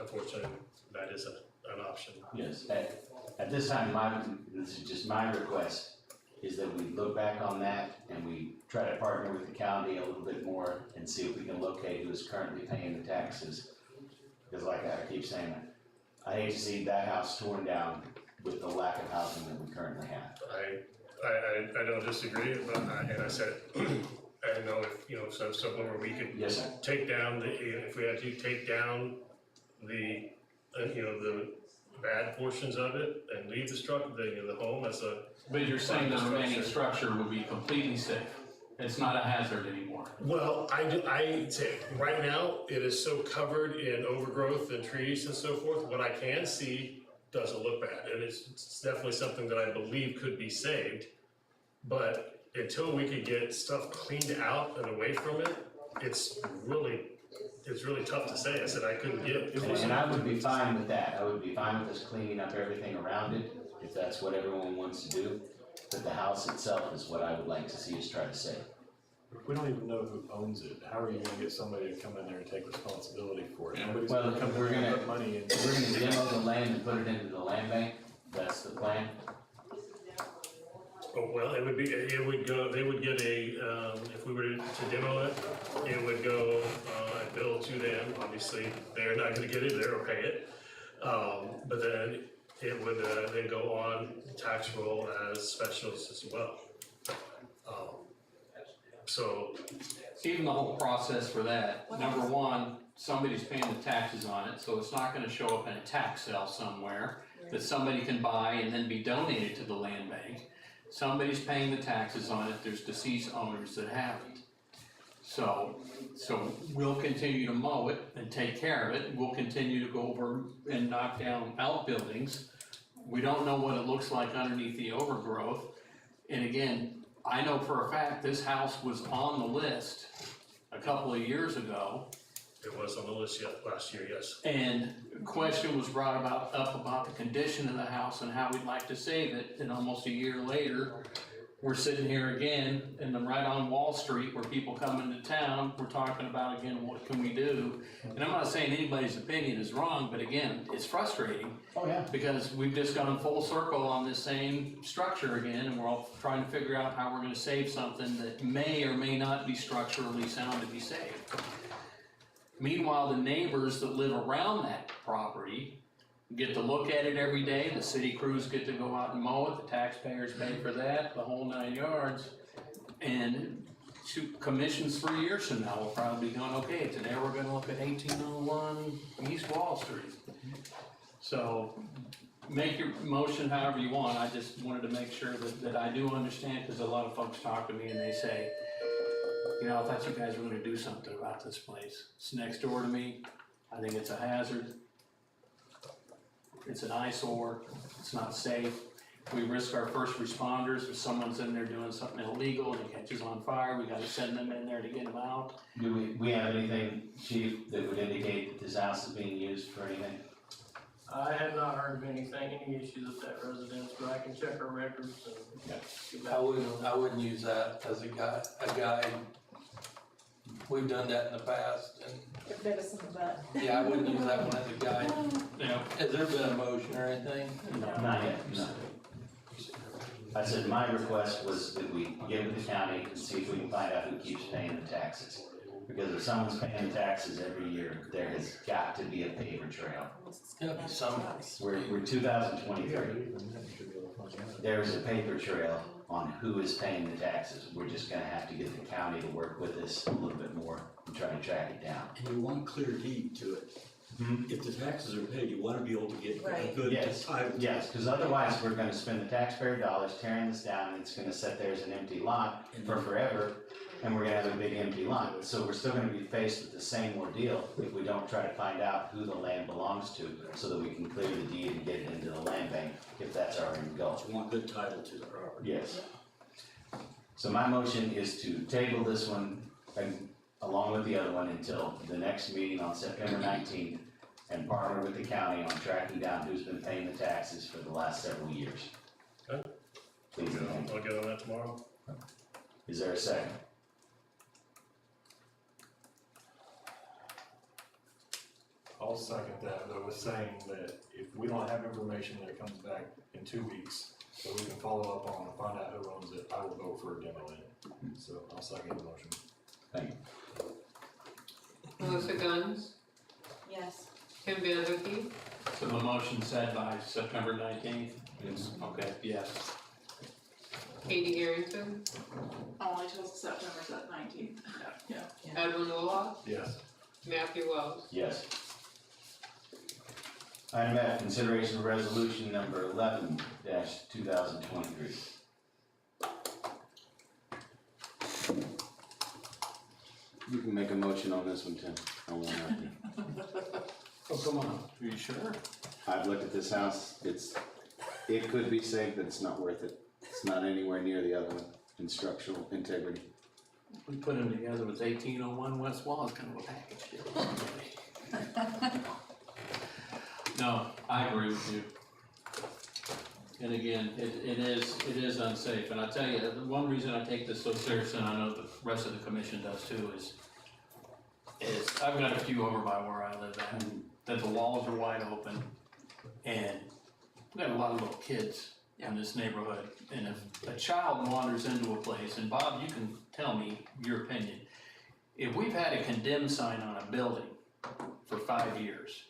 unfortunately, that is an option. Yes, at this time, this is just my request, is that we look back on that and we try to partner with the county a little bit more and see if we can locate who is currently paying the taxes. Because like I keep saying, I hate to see that house torn down with the lack of housing that we currently have. I don't disagree, but and I said, I know if, so somewhere where we could Yes, sir. take down if we had to take down the bad portions of it and leave the home as a. But you're saying the remaining structure will be completely safe. It's not a hazard anymore. Well, I say, right now, it is so covered in overgrowth and trees and so forth, what I can see doesn't look bad. And it's definitely something that I believe could be saved. But until we could get stuff cleaned out and away from it, it's really tough to say. I said I couldn't get. And I would be fine with that. I would be fine with us cleaning up everything around it, if that's what everyone wants to do. But the house itself is what I would like to see us try to save. If we don't even know who owns it, how are you gonna get somebody to come in there and take responsibility for it? Yeah. Nobody's Well, gonna come in there and put money in. We're gonna demo the land and put it into the land bank. That's the plan. Oh, well, they would get if we were to demo it, it would go, and bill to them, obviously, they're not gonna get it, they'll pay it. But then it would, then go on tax roll as specials as well. So. Even the whole process for that, number one, somebody's paying the taxes on it, so it's not gonna show up in a tax sale somewhere that somebody can buy and then be donated to the land bank. Somebody's paying the taxes on it, there's deceased owners that have it. So we'll continue to mow it and take care of it, we'll continue to go over and knock down outbuildings. We don't know what it looks like underneath the overgrowth, and again, I know for a fact this house was on the list a couple of years ago. It was on the list last year, yes. And a question was brought up about the condition of the house and how we'd like to save it, and almost a year later, we're sitting here again, and I'm right on Wall Street where people come into town, we're talking about again, what can we do? And I'm not saying anybody's opinion is wrong, but again, it's frustrating. Oh, yeah. Because we've just gone full circle on this same structure again, and we're all trying to figure out how we're gonna save something that may or may not be structurally sound to be saved. Meanwhile, the neighbors that live around that property get to look at it every day, the city crews get to go out and mow it, the taxpayers pay for that, the whole 9 yards. And commissions 3 years from now will probably be going, okay, today we're gonna look at 1801 East Wall Street. So, make your motion however you want, I just wanted to make sure that I do understand, because a lot of folks talk to me and they say, you know, I thought you guys were gonna do something about this place. It's next door to me, I think it's a hazard. It's an eyesore, it's not safe. We risk our first responders, if someone's in there doing something illegal and it catches on fire, we gotta send them in there to get them out. Do we have anything, Chief, that would indicate that this house is being used for anything? I have not heard of anything, any issues with that residence, but I can check our records and. I wouldn't use that as a guide. We've done that in the past, and If there was some of that. yeah, I wouldn't use that one as a guide. Yeah. Has there been a motion or anything? Not yet, no. I said my request was that we get with the county and see if we can find out who keeps paying the taxes. Because if someone's paying taxes every year, there has got to be a paper trail. Gotta be some. We're 2023. There is a paper trail on who is paying the taxes. We're just gonna have to get the county to work with us a little bit more and try to track it down. And you want clear deed to it. If the taxes are paid, you wanna be able to get a good title. Yes, because otherwise we're gonna spend the taxpayer dollars tearing this down, and it's gonna sit there as an empty lot for forever, and we're gonna have a big empty lot. So we're still gonna be faced with the same ordeal if we don't try to find out who the land belongs to, so that we can clear the deed and get it into the land bank, if that's our end goal. You want good title to the property. Yes. So my motion is to table this one, along with the other one, until the next meeting on September 19th, and partner with the county on tracking down who's been paying the taxes for the last several years. Okay. Please, I'll get on that tomorrow. is there a second? I'll second that, though, with saying that if we don't have information that comes back in 2 weeks, that we can follow up on and find out who owns it, I will vote for a demo in. So I'll second the motion. Thank you. Melissa Guns, Yes. Kim Vanderkey, So the motion said by September 19th? Yes. Okay, yes. Katie Harrington, Only till September's at 19th. Yeah. Edwin Rolla, Yes. Matthew Wells. Yes. Item F, consideration of resolution number 11-2023. You can make a motion on this one, Tim. I won't have to. Oh, come on, are you sure? I've looked at this house, it could be saved, but it's not worth it. It's not anywhere near the other one in structural integrity. We put them together with 1801 West Wall, it's kind of a package deal. No, I agree with you. And again, it is unsafe, and I tell you, the one reason I take this so seriously, and I know the rest of the commission does too, is I've got a few over by where I live at, that the walls are wide open, and we have a lot of little kids in this neighborhood, and if a child wanders into a place, and Bob, you can tell me your opinion, if we've had a condemned sign on a building for 5 years,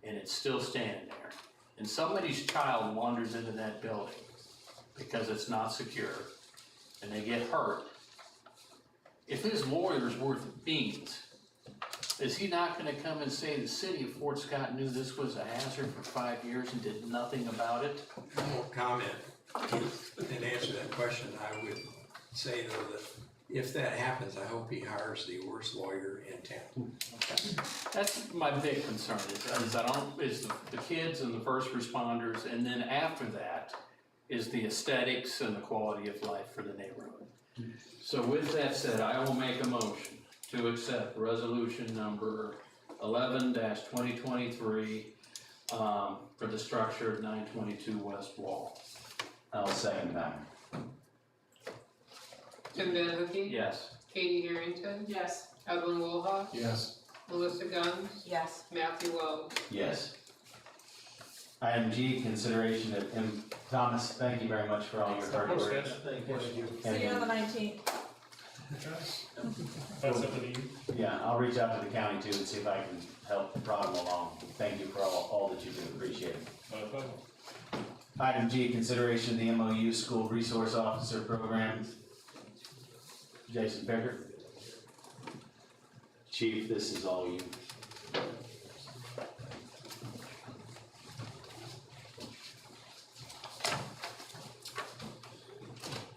and it's still standing there, and somebody's child wanders into that building because it's not secure, and they get hurt, if his lawyer's worth beans, is he not gonna come and say the city of Fort Scott knew this was a hazard for 5 years and did nothing about it? I won't comment and answer that question. I would say though that if that happens, I hope he hires the worst lawyer in town. That's my big concern, is the kids and the first responders, and then after that is the aesthetics and the quality of life for the neighborhood. So with that said, I will make a motion to accept resolution number 11-2023 for the structure of 922 West Wall. I'll second that. Tim Donahue? Yes. Katie Harrington? Yes. Evelyn Woolhoff? Yes. Melissa Guns? Yes. Matthew Wells? Yes. Item G, consideration of Thomas, thank you very much for all your hard work. Thank you. See you on the 19th. That's up to you. Yeah, I'll reach out to the county too and see if I can help prod them along. Thank you for all that you do, appreciate it. No problem. Item G, consideration of the MOU School Resource Officer Program. Jason Becker. Chief, this is all you.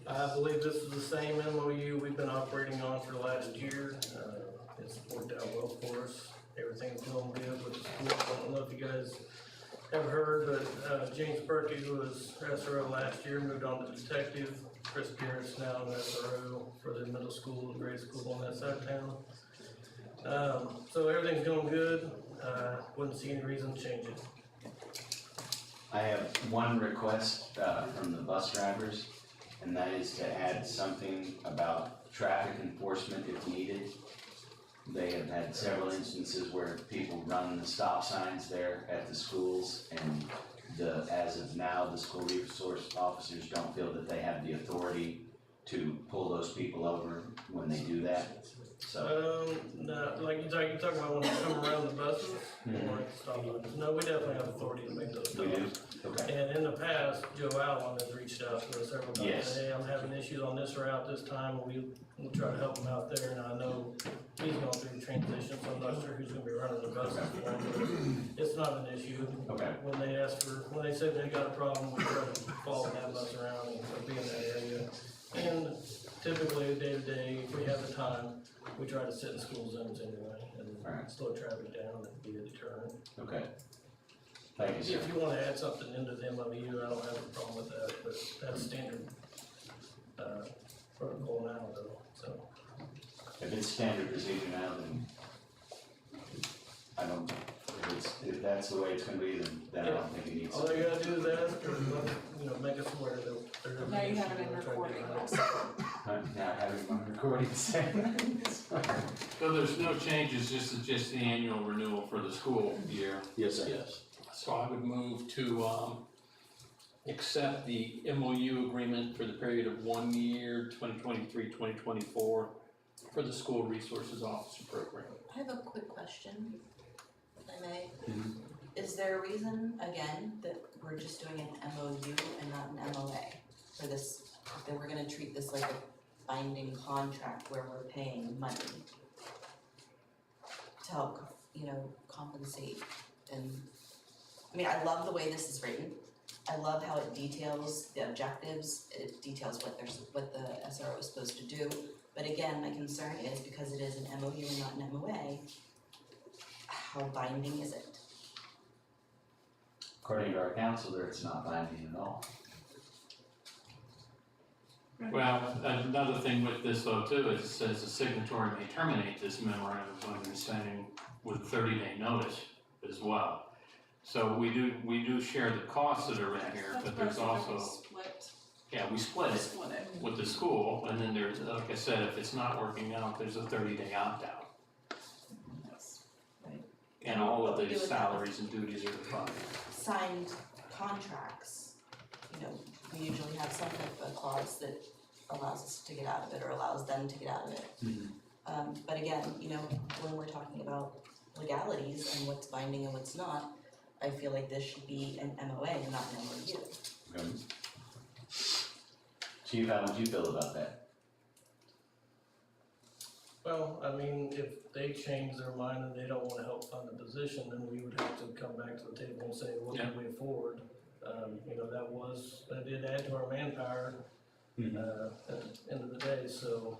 I believe this is the same MOU we've been operating on for the last year. It's worked out well for us. Everything's going good with the school. I don't know if you guys have heard, but James Berkey, who was SRO last year, moved on to detective. Chris Garrett's now an SRO for the middle school and grade school on that side of town. So everything's going good. Wouldn't see any reason to change it. I have one request from the bus drivers, and that is to add something about traffic enforcement if needed. They have had several instances where people run the stop signs there at the schools, and as of now, the school resource officers don't feel that they have the authority to pull those people over when they do that. So, No, like you're talking about when they come around the buses, or stop signs. No, we definitely have authority to make those stops. we do? Okay. And in the past, Joe Allen has reached out to us several times. Yes. Hey, I'm having issues on this route this time, we'll try to help him out there, and I know he's going through transition, so I'm not sure who's gonna be running the buses for him, but it's not an issue. Okay. When they say they got a problem, we try to follow that bus around and be in that area. And typically, day to day, if we have the time, we try to sit in school zones anyway, and slow traffic down and be a deterrent. Okay. Thank you, sir. If you wanna add something into the MOU, I don't have a problem with that, but that's standard, protocol now though, so. If it's standard procedure now, then I don't, if that's the way it's gonna be, then I don't think it needs. All you gotta do is ask, or, make us aware that they're gonna be. Now you have it in recording. Now having my recording saying. So there's no changes, just the annual renewal for the school year? Yes, sir. Yes. So I would move to, accept the MOU agreement for the period of 1 year, 2023-2024, for the School Resources Officer Program. I have a quick question, if I may. Is there a reason, again, that we're just doing an MOU and not an MOA for this, that we're gonna treat this like a binding contract where we're paying money to help, compensate? And, I mean, I love the way this is written. I love how it details the objectives, it details what the SRO is supposed to do. But again, my concern is because it is an MOU and not an MOA, how binding is it? According to our counselor, it's not binding at all. Well, another thing with this though too, is it says the signatory may terminate this memorandum of understanding with 30-day notice as well. So we do share the costs that are in here, but there's also. We split it with the school, and then there's, like I said, if it's not working out, there's a 30-day opt-out. Right. And all of the salaries and duties are defined. Signed contracts, we usually have some type of clause that allows us to get out of it or allows them to get out of it. But again, when we're talking about legalities and what's binding and what's not, I feel like this should be an MOA and not an MOU. Okay. Chief, how would you feel about that? Well, I mean, if they change their mind and they don't wanna help fund the position, then we would have to come back to the table and say, what can we afford? That did add to our manpower, at the end of the day, so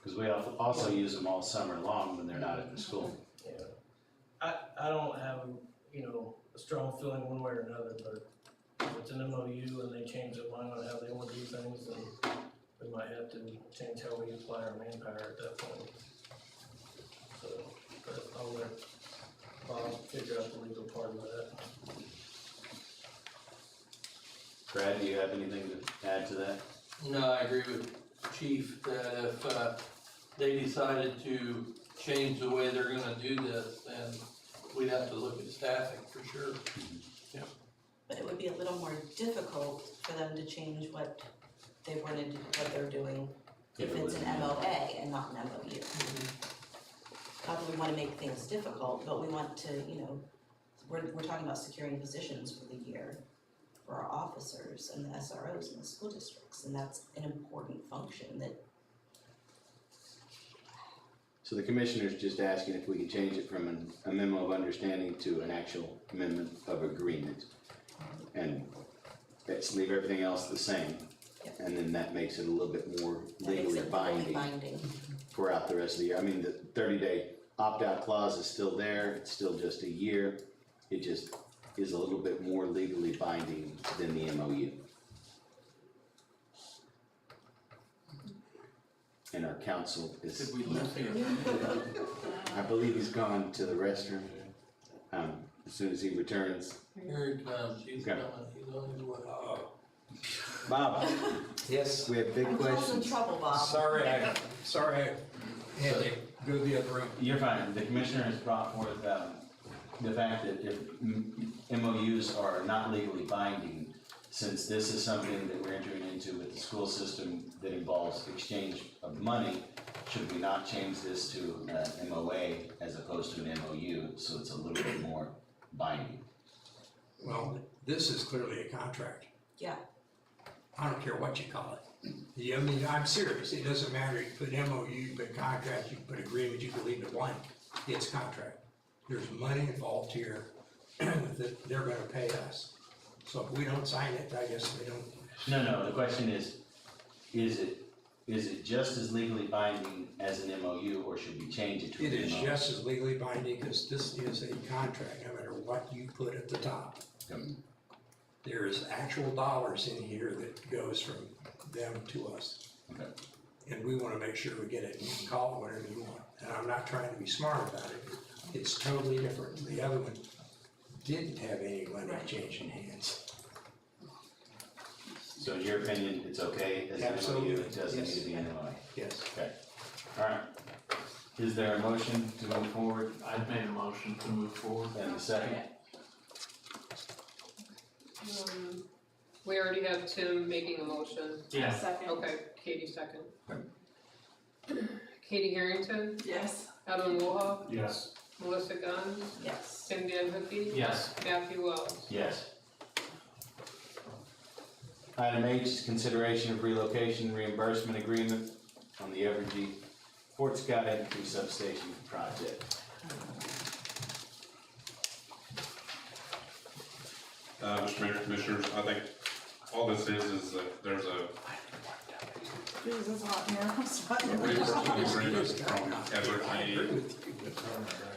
Cause we also use them all summer long when they're not at the school. Yeah. I don't have, a strong feeling one way or another, but if it's an MOU and they change their mind on how they wanna do things, then we might have to change how we apply our manpower at that point. So, but I'll let Bob figure out the legal part of that. Brad, do you have anything to add to that? No, I agree with Chief that if they decided to change the way they're gonna do this, then we'd have to look at staffing for sure. But it would be a little more difficult for them to change what they wanted to, what they're doing if it's an MOA and not an MOU. Not that we wanna make things difficult, but we want to, we're talking about securing positions for the year for our officers and the SROs in the school districts, and that's an important function that. So the commissioner's just asking if we can change it from a memo of understanding to an actual amendment of agreement. And let's leave everything else the same. Yep. And then that makes it a little bit more legally binding for out the rest of the year. I mean, the 30-day opt-out clause is still there, it's still just a year. It just is a little bit more legally binding than the MOU. And our counsel is, Did we lose him? I believe he's gone to the restroom. As soon as he returns. Here he comes, he's Okay. coming, he's on his way. Bob, Yes. we have big I'm questions. causing trouble, Bob. Sorry, I had to go to the other room. You're fine. The commissioner has brought forth, the fact that if MOUs are not legally binding, since this is something that we're entering into with the school system that involves exchange of money, should we not change this to an MOA as opposed to an MOU, so it's a little bit more binding? Well, this is clearly a contract. Yeah. I don't care what you call it. I mean, I'm serious. It doesn't matter. You put MOU, you put contract, you put agreement, you can leave it blank. It's contract. There's money involved here that they're gonna pay us. So if we don't sign it, I guess they don't. No, the question is it just as legally binding as an MOU, or should we change it to an MOU? It is just as legally binding because this is a contract, no matter what you put at the top. Okay. There is actual dollars in here that goes from them to us. Okay. And we wanna make sure we get it, you can call it whatever you want, and I'm not trying to be smart about it, it's totally different. The other one didn't have any money changing hands. So in your opinion, it's okay as an MOU, it doesn't need to be an MOA? Yes. Okay, all right. Is there a motion to move forward? I've made a motion to move forward. And a second? We already have Tim making a motion. Yeah. Second. Okay, Katie second. Katie Harrington, Yes. Evan Woolhoff, Yes. Melissa Gunn, Yes. Tim Dan Hookie. Yes. Matthew Wells. Yes. Item H is consideration of relocation reimbursement agreement on the Evergy Fort Scott Energy Substation project. Mr. Mayor, Commissioners, I think all this is that there's a Jesus, it's hot in here, I'm sorry. reimbursement agreement from Evergy.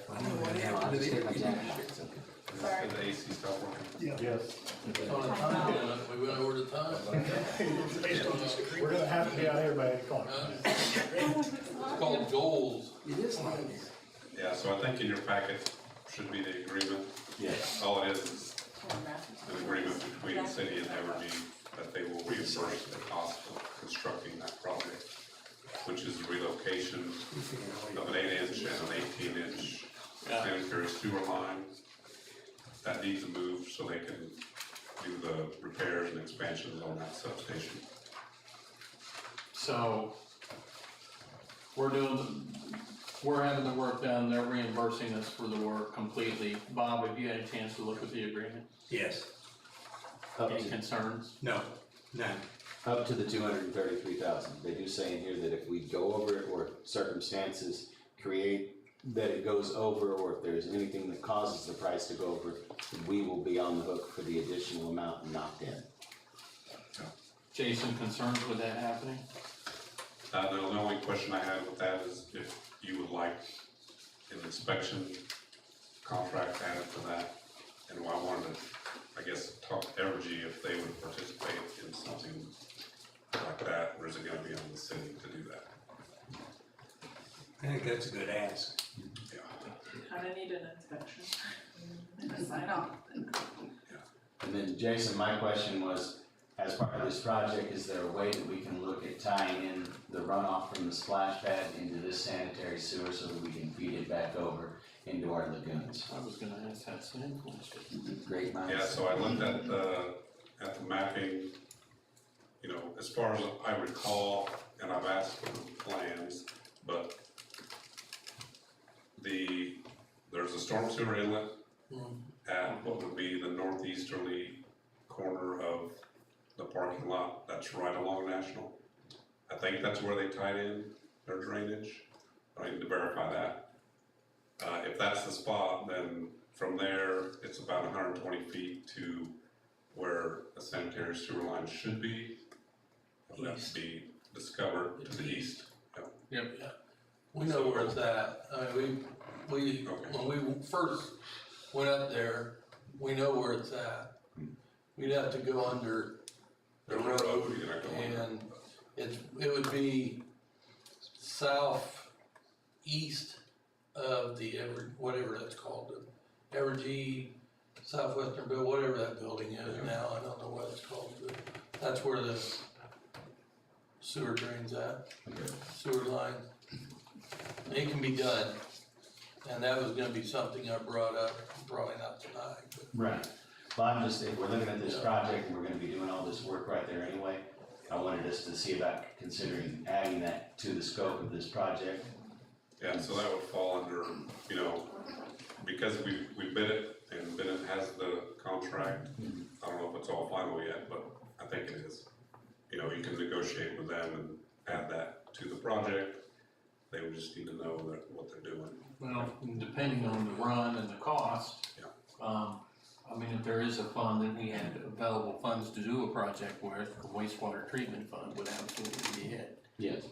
I know what happened to the Sorry. The AC stopped working. Yes. On a time limit, we went over the time. We're gonna have to be out here by 8 o'clock. It's called goals. It is like, Yeah, so I think in your packet should be the agreement. Yes. All it is an agreement between the city and Evergy that they will reimburse the cost of constructing that project, which is the relocation of an 8-inch and an 18-inch sanitary sewer line that needs to move so they can do the repairs and expansions on that substation. So we're having the work done, they're reimbursing us for the work completely. Bob, have you had a chance to look at the agreement? yes, Any concerns? no, none. Up to the 233,000. They do say in here that if we go over it or circumstances create that it goes over, or if there's anything that causes the price to go over, we will be on the hook for the additional amount knocked in. Jason, concerns with that happening? The only question I had with that is if you would like an inspection contract added to that. And I wanted to, I guess, talk to Evergy if they would participate in something like that, or is it gonna be on the city to do that? I think that's a good ask. Yeah. Kinda need an inspection and a sign off. And then Jason, my question was, as part of this project, is there a way that we can look at tying in the runoff from the splash pad into this sanitary sewer so that we can feed it back over into our lagoons? I was gonna ask that same question. Great minds. Yeah, so I looked at the mapping, you know, as far as I recall, and I've asked for plans, but there's a storm sewer inlet at what would be the northeasterly corner of the parking lot that's right along National. I think that's where they tied in their drainage. I need to verify that. If that's the spot, then from there, it's about 120 feet to where a sanitary sewer line should be. It would have to be discovered to the east. Yep. We know where it's at. I mean, when we first went up there, we know where it's at. We'd have to go under the road, and it would be southeast of the whatever that's called, the Evergy, Southwestern Bill, whatever that building is now, I don't know what it's called, but that's where the sewer drain's at, sewer line. It can be done, and that was gonna be something I brought up, probably not tonight, but. Right. Well, I'm just, if we're looking at this project and we're gonna be doing all this work right there anyway, I wanted us to see about considering adding that to the scope of this project. Yeah, so that would fall under, you know, because we bid it and Bennett has the contract. I don't know if it's all final yet, but I think it is. You know, you can negotiate with them and add that to the project. They would just need to know what they're doing. Well, depending on the run and the cost. I mean, if there is a fund that we had available funds to do a project with, the wastewater treatment fund would absolutely be it. Yes.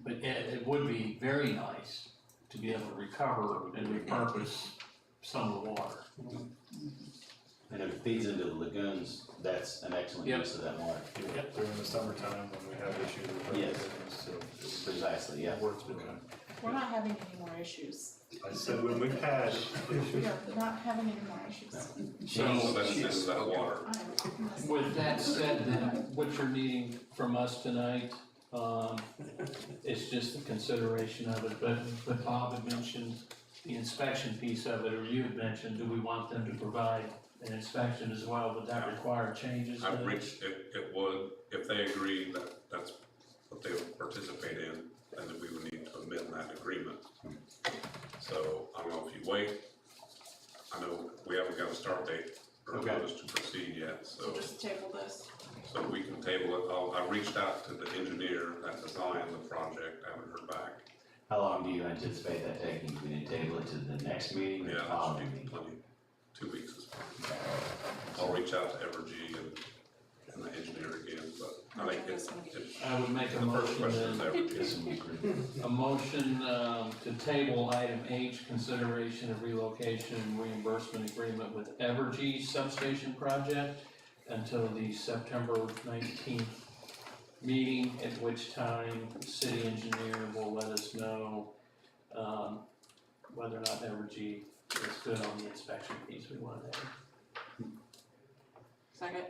But it would be very nice to be able to recover and repurpose some of the water. And if it feeds into the lagoons, that's an excellent use of that water. Yep. During the summertime when we have issues with Yes. so Precisely, yeah. Works good. We're not having any more issues. I said when we've had We are not having any more issues. So that's that water. With that said, then, what you're needing from us tonight, it's just the consideration of it, but Bob had mentioned the inspection piece of it, or you had mentioned, do we want them to provide an inspection as well? Would that require changes? I've reached, it would, if they agree that that's what they would participate in, then we would need to amend that agreement. So I don't know if you wait, I know we haven't got a start date or notice to proceed yet, So just table this. so we can table it. I reached out to the engineer that designed the project, I haven't heard back. How long do you anticipate that taking? Can you table it to the next meeting or the Yeah, that following should be meeting? plenty, 2 weeks is fine. I'll reach out to Evergy and the engineer again, but I think it's. I would make a the first motion question then, is Evergy. a motion to table item H, consideration of relocation and reimbursement agreement with Evergy substation project until the September 19th meeting, at which time the city engineer will let us know whether or not Evergy is good on the inspection piece we want to have. Second.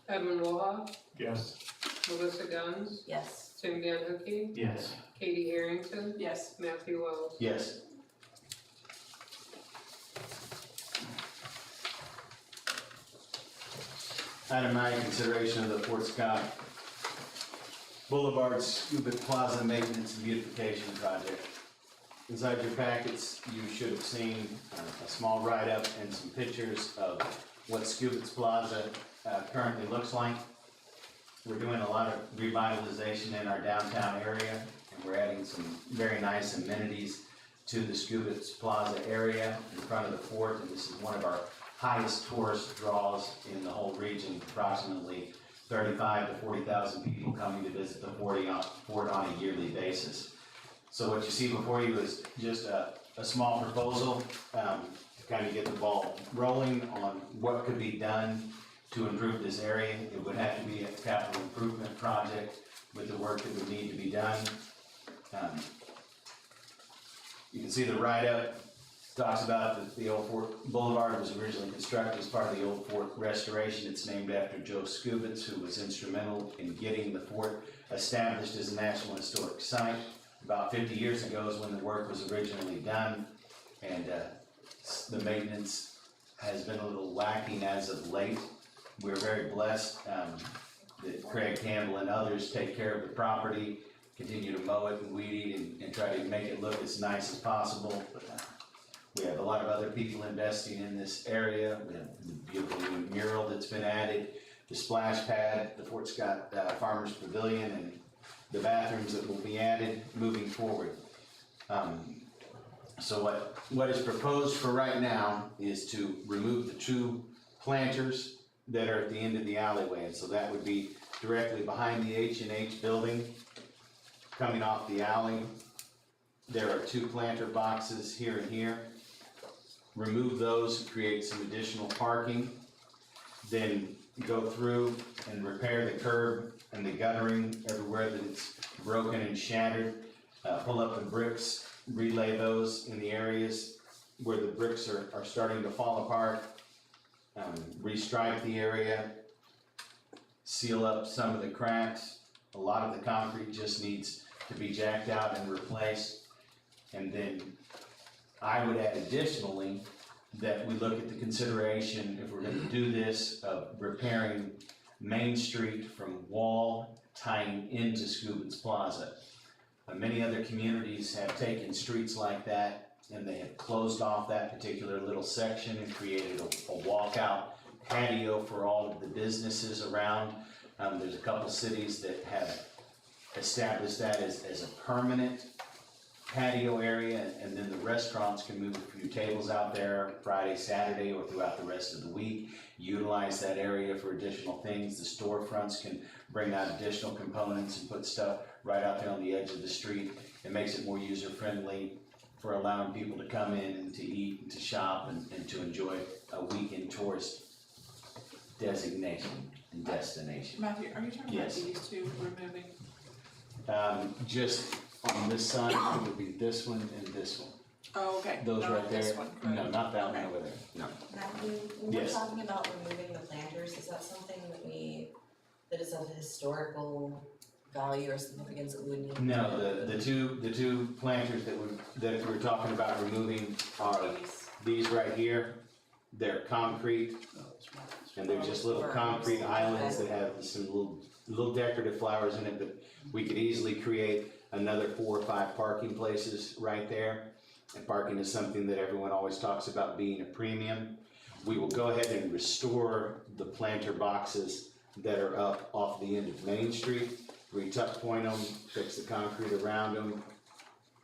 Edwin Woha, Yes. Melissa Guns, Yes. Tim Gallagher, Yes. Katie Harrington, Yes. Matthew Wells. Yes. Item I, consideration of the Fort Scott Boulevard Scuba Plaza Maintenance and Beautification Project. Inside your packets, you should have seen a small write-up and some pictures of what Scuba's Plaza currently looks like. We're doing a lot of revitalization in our downtown area, and we're adding some very nice amenities to the Scuba's Plaza area in front of the fort, and this is one of our highest tourist draws in the whole region, approximately 35 to 40,000 people coming to visit the fort on a yearly basis. So what you see before you is just a small proposal to kind of get the ball rolling on what could be done to improve this area. It would have to be a capital improvement project with the work that would need to be done. You can see the write-up talks about that the Old Fort Boulevard was originally constructed as part of the Old Fort restoration. It's named after Joe Skubitz, who was instrumental in getting the fort established as a National Historic Site. About 50 years ago is when the work was originally done, and the maintenance has been a little lacking as of late. We're very blessed that Craig Campbell and others take care of the property, continue to mow it and weed eat and try to make it look as nice as possible. We have a lot of other people investing in this area. We have the beautiful new mural that's been added, the splash pad, the Fort Scott Farmers Pavilion, and the bathrooms that will be added moving forward. So what is proposed for right now is to remove the two planters that are at the end of the alleyway, and so that would be directly behind the H&H building, coming off the alley. There are two planter boxes here and here. Remove those, create some additional parking, then go through and repair the curb and the guttering everywhere that it's broken and shattered. Pull up the bricks, relay those in the areas where the bricks are starting to fall apart. Restripe the area, seal up some of the cracks. A lot of the concrete just needs to be jacked out and replaced. And then I would add additionally that we look at the consideration, if we're gonna do this, of repairing Main Street from Wall tying into Skubitz Plaza. Many other communities have taken streets like that and they have closed off that particular little section and created a walkout patio for all of the businesses around. There's a couple cities that have established that as a permanent patio area, and then the restaurants can move a few tables out there Friday, Saturday, or throughout the rest of the week. Utilize that area for additional things. The storefronts can bring out additional components and put stuff right out there on the edge of the street. It makes it more user-friendly for allowing people to come in and to eat and to shop and to enjoy a weekend tourist designation and destination. Matthew, are you talking about Yes. these two removing? Just on this side, it would be this one and this one. Oh, okay. Those Not right this there. one, No, not that one over there, no. Matthew, when we're Yes. talking about removing the planters, is that something that is of historical value or significance that we would need? No, the two planters that we're talking about removing are these right here. They're concrete, and they're just little concrete islands that have some little decorative flowers in it, but we could easily create another 4 or 5 parking places right there. And parking is something that everyone always talks about being a premium. We will go ahead and restore the planter boxes that are up off the end of Main Street. Re-tuck point them, fix the concrete around them,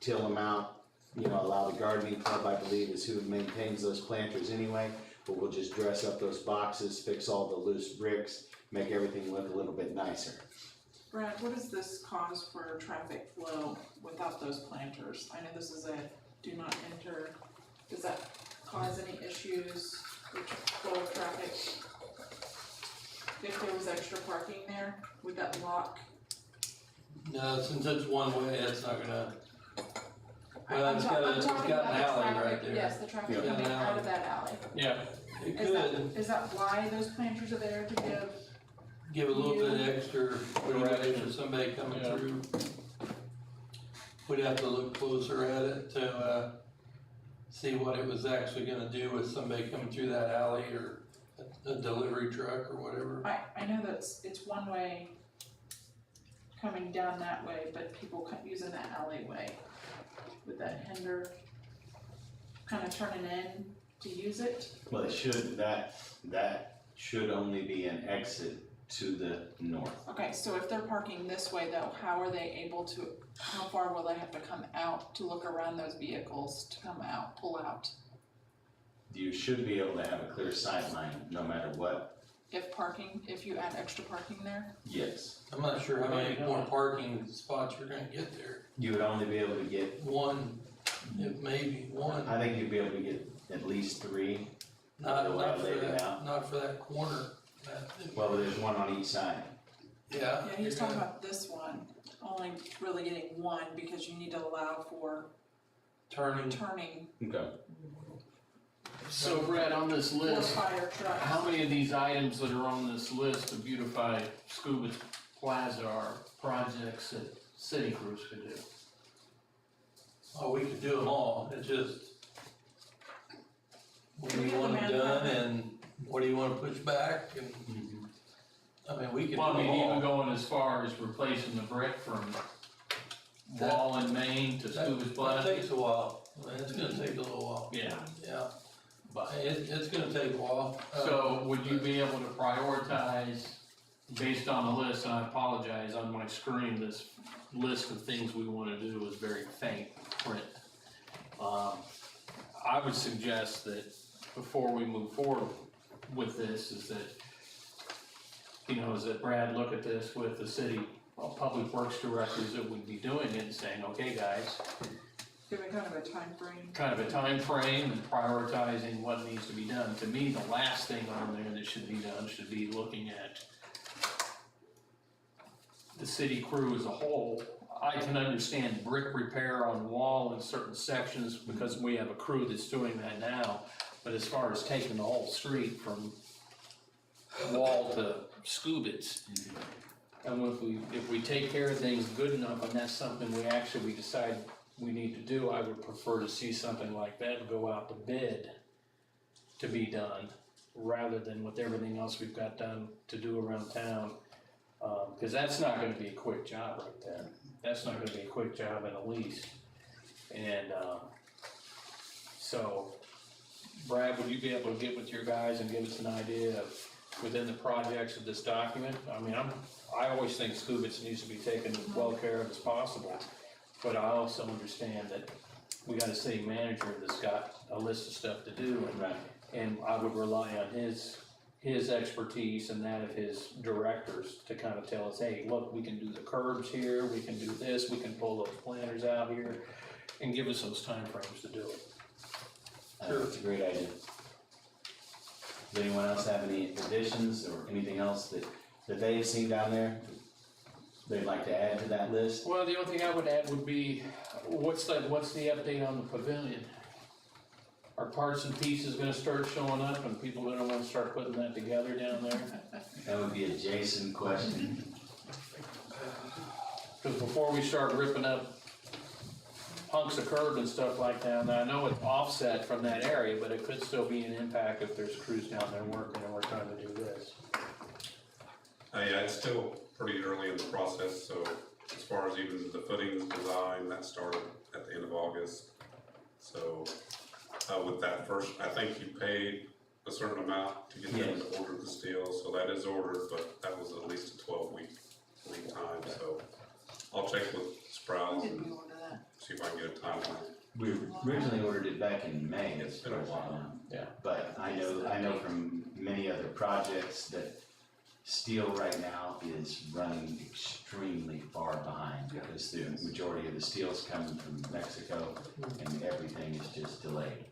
till them out, allow the gardening club, I believe, is who maintains those planters anyway. But we'll just dress up those boxes, fix all the loose bricks, make everything look a little bit nicer. Brad, what does this cause for traffic flow without those planters? I know this is a do not enter. Does that cause any issues with flow of traffic? If there was extra parking there, would that block? No, since it's one way, it's not gonna, I'm it's talking got an about the alley traffic, right there. yes, the traffic Yeah. coming out of that alley. Yeah, it Is could is that why those planters are there, to give a little bit extra direction for somebody coming Yeah. through. We'd have to look closer at it to, see what it was actually gonna do with somebody coming through that alley or a delivery truck or whatever. I know that it's one way coming down that way, but people using that alleyway, would that hinder kind of turning in to use it? Well, that should only be an exit to the north. Okay, so if they're parking this way though, how are they able to, how far will they have to come out to look around those vehicles to come out, pull out? you should be able to have a clear sight line no matter what. If you add extra parking there? Yes. I'm not sure how many more parking spots you're gonna get there. You would only be able to get, One, maybe one, I think you'd be able to get at least 3. not the way I for laid it that, out. not for that corner. Well, there's one on each side. Yeah. Yeah, he's talking about this one, only really getting one because you need to allow for Turning. Okay. So Brad, on this for list, fire trucks. how many of these items that are on this list to beautify Scuba Plaza are projects that city crews could do? Oh, we could do them all, it's just, what do We you have want the done manpower. and what do you wanna push back and, I mean, we could do Well, I them mean, even all. going as far as replacing the brick from Wall and Main to Scuba's That Plaza. takes a while, I mean, it's gonna take a little while. Yeah. Yeah, but it's gonna take a while. So would you be able to prioritize based on the list, and I apologize, on my screen, this list of things we wanna do is very faint print. I would suggest that before we move forward with this, is that Brad look at this with the city public works directors that would be doing it and saying, okay, guys, Giving kind of a time frame. kind of a time frame and prioritizing what needs to be done. To me, the last thing on there that should be done should be looking at the city crew as a whole. I can understand brick repair on wall in certain sections because we have a crew that's doing that now. But as far as taking the whole street from Wall to Scubits, and if we take care of things good enough and that's something we decide we need to do, I would prefer to see something like that go out to bid to be done, rather than with everything else we've got done to do around town. Cause that's not gonna be a quick job right there. That's not gonna be a quick job in the least. And, so, Brad, would you be able to get with your guys and give us an idea of within the projects of this document? I mean, I always think Scubits needs to be taken as well care of as possible. But I also understand that we got a city manager that's got a list of stuff to do, and I would rely on his expertise and that of his directors to kind of tell us, hey, look, we can do the curbs here, we can do this, we can pull those planters out here, and give us those timeframes to do it. That's a great idea. Does anyone else have any additions or anything else that they've seen down there they'd like to add to that list? Well, the only thing I would add would be, what's the update on the pavilion? Are parts and pieces gonna start showing up and people gonna wanna start putting that together down there? That would be a Jason question. Cause before we start ripping up hunks of curb and stuff like that, and I know it's offset from that area, but it could still be an impact if there's crews down there working and we're trying to do this. Yeah, it's still pretty early in the process, so as far as even the footings design, that started at the end of August. So, with that first, I think you paid a certain amount to get them to order the steel, so that is ordered, but that was at least a 12-week lead time, so I'll check with Sprouse and see if I can get a timeline. We originally ordered it back in May. It's been a while now. Yeah, but I know from many other projects that steel right now is running extremely far behind because the majority of the steel is coming from Mexico and everything is just delayed.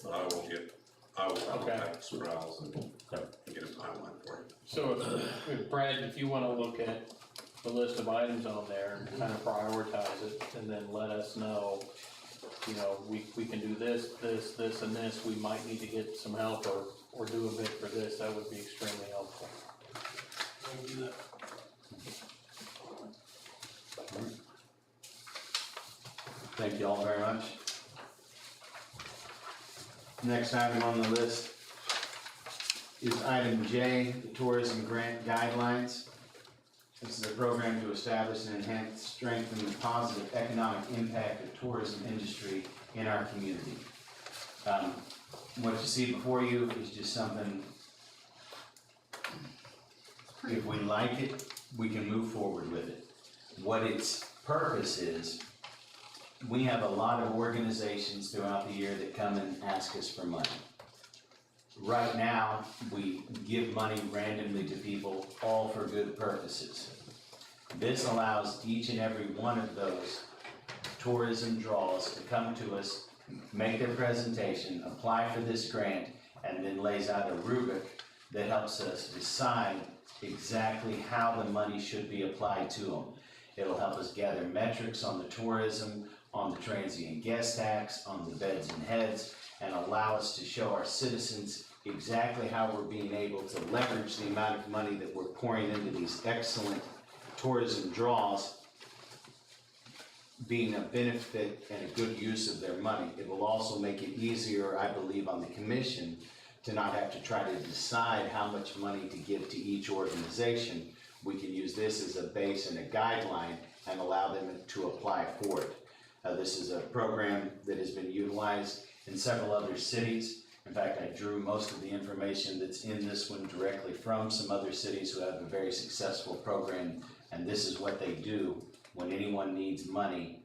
But I will contact Sprouse and get a timeline for you. So if Brad, if you wanna look at the list of items on there and kind of prioritize it and then let us know, we can do this, and this, we might need to get some help or do a bid for this, that would be extremely helpful. I'll do that. Thank you all very much. Next item on the list is item J, the tourism grant guidelines. This is a program to establish and enhance, strengthen the positive economic impact of tourism industry in our community. What you see before you is just something, if we like it, we can move forward with it. What its purpose is, we have a lot of organizations throughout the year that come and ask us for money. Right now, we give money randomly to people, all for good purposes. This allows each and every one of those tourism draws to come to us, make their presentation, apply for this grant, and then lays out a rubric that helps us decide exactly how the money should be applied to them. It'll help us gather metrics on the tourism, on the transient guest tax, on the beds and heads, and allow us to show our citizens exactly how we're being able to leverage the amount of money that we're pouring into these excellent tourism draws being a benefit and a good use of their money. It will also make it easier, I believe, on the commission to not have to try to decide how much money to give to each organization. We can use this as a base and a guideline and allow them to apply for it. This is a program that has been utilized in several other cities. In fact, I drew most of the information that's in this one directly from some other cities who have a very successful program, and this is what they do when anyone needs money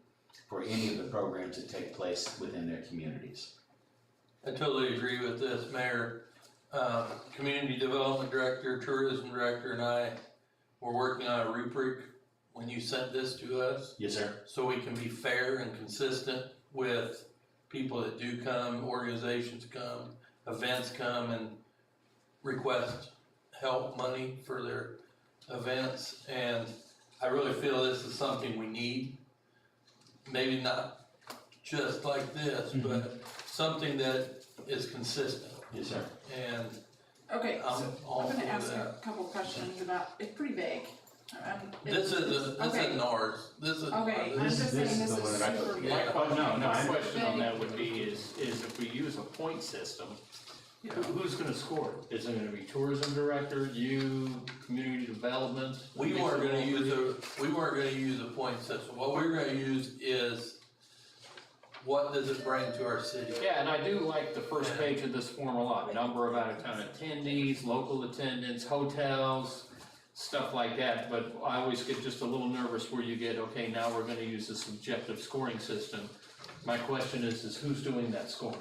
for any of the programs that take place within their communities. I totally agree with this, Mayor. Community Development Director, Tourism Director, and I were working on a rubric when you sent this to us. Yes, sir. So we can be fair and consistent with people that do come, organizations come, events come and request help, money for their events. And I really feel this is something we need. Maybe not just like this, but something that is consistent. Yes, sir. And Okay, I'm so all I'm gonna for ask that. a couple questions about, it's pretty vague. This isn't ours. This is. Okay, I'm just saying this is super vague. My question on that would be is if we use a point system, who's gonna score it? Is it gonna be tourism director, you, community development? We weren't gonna use a point system. What we're gonna use is, what does it bring to our city? Yeah, and I do like the first page of this form a lot. Number of out-of-town attendees, local attendance, hotels, stuff like that. But I always get just a little nervous where you get, okay, now we're gonna use a subjective scoring system. My question is who's doing that scoring?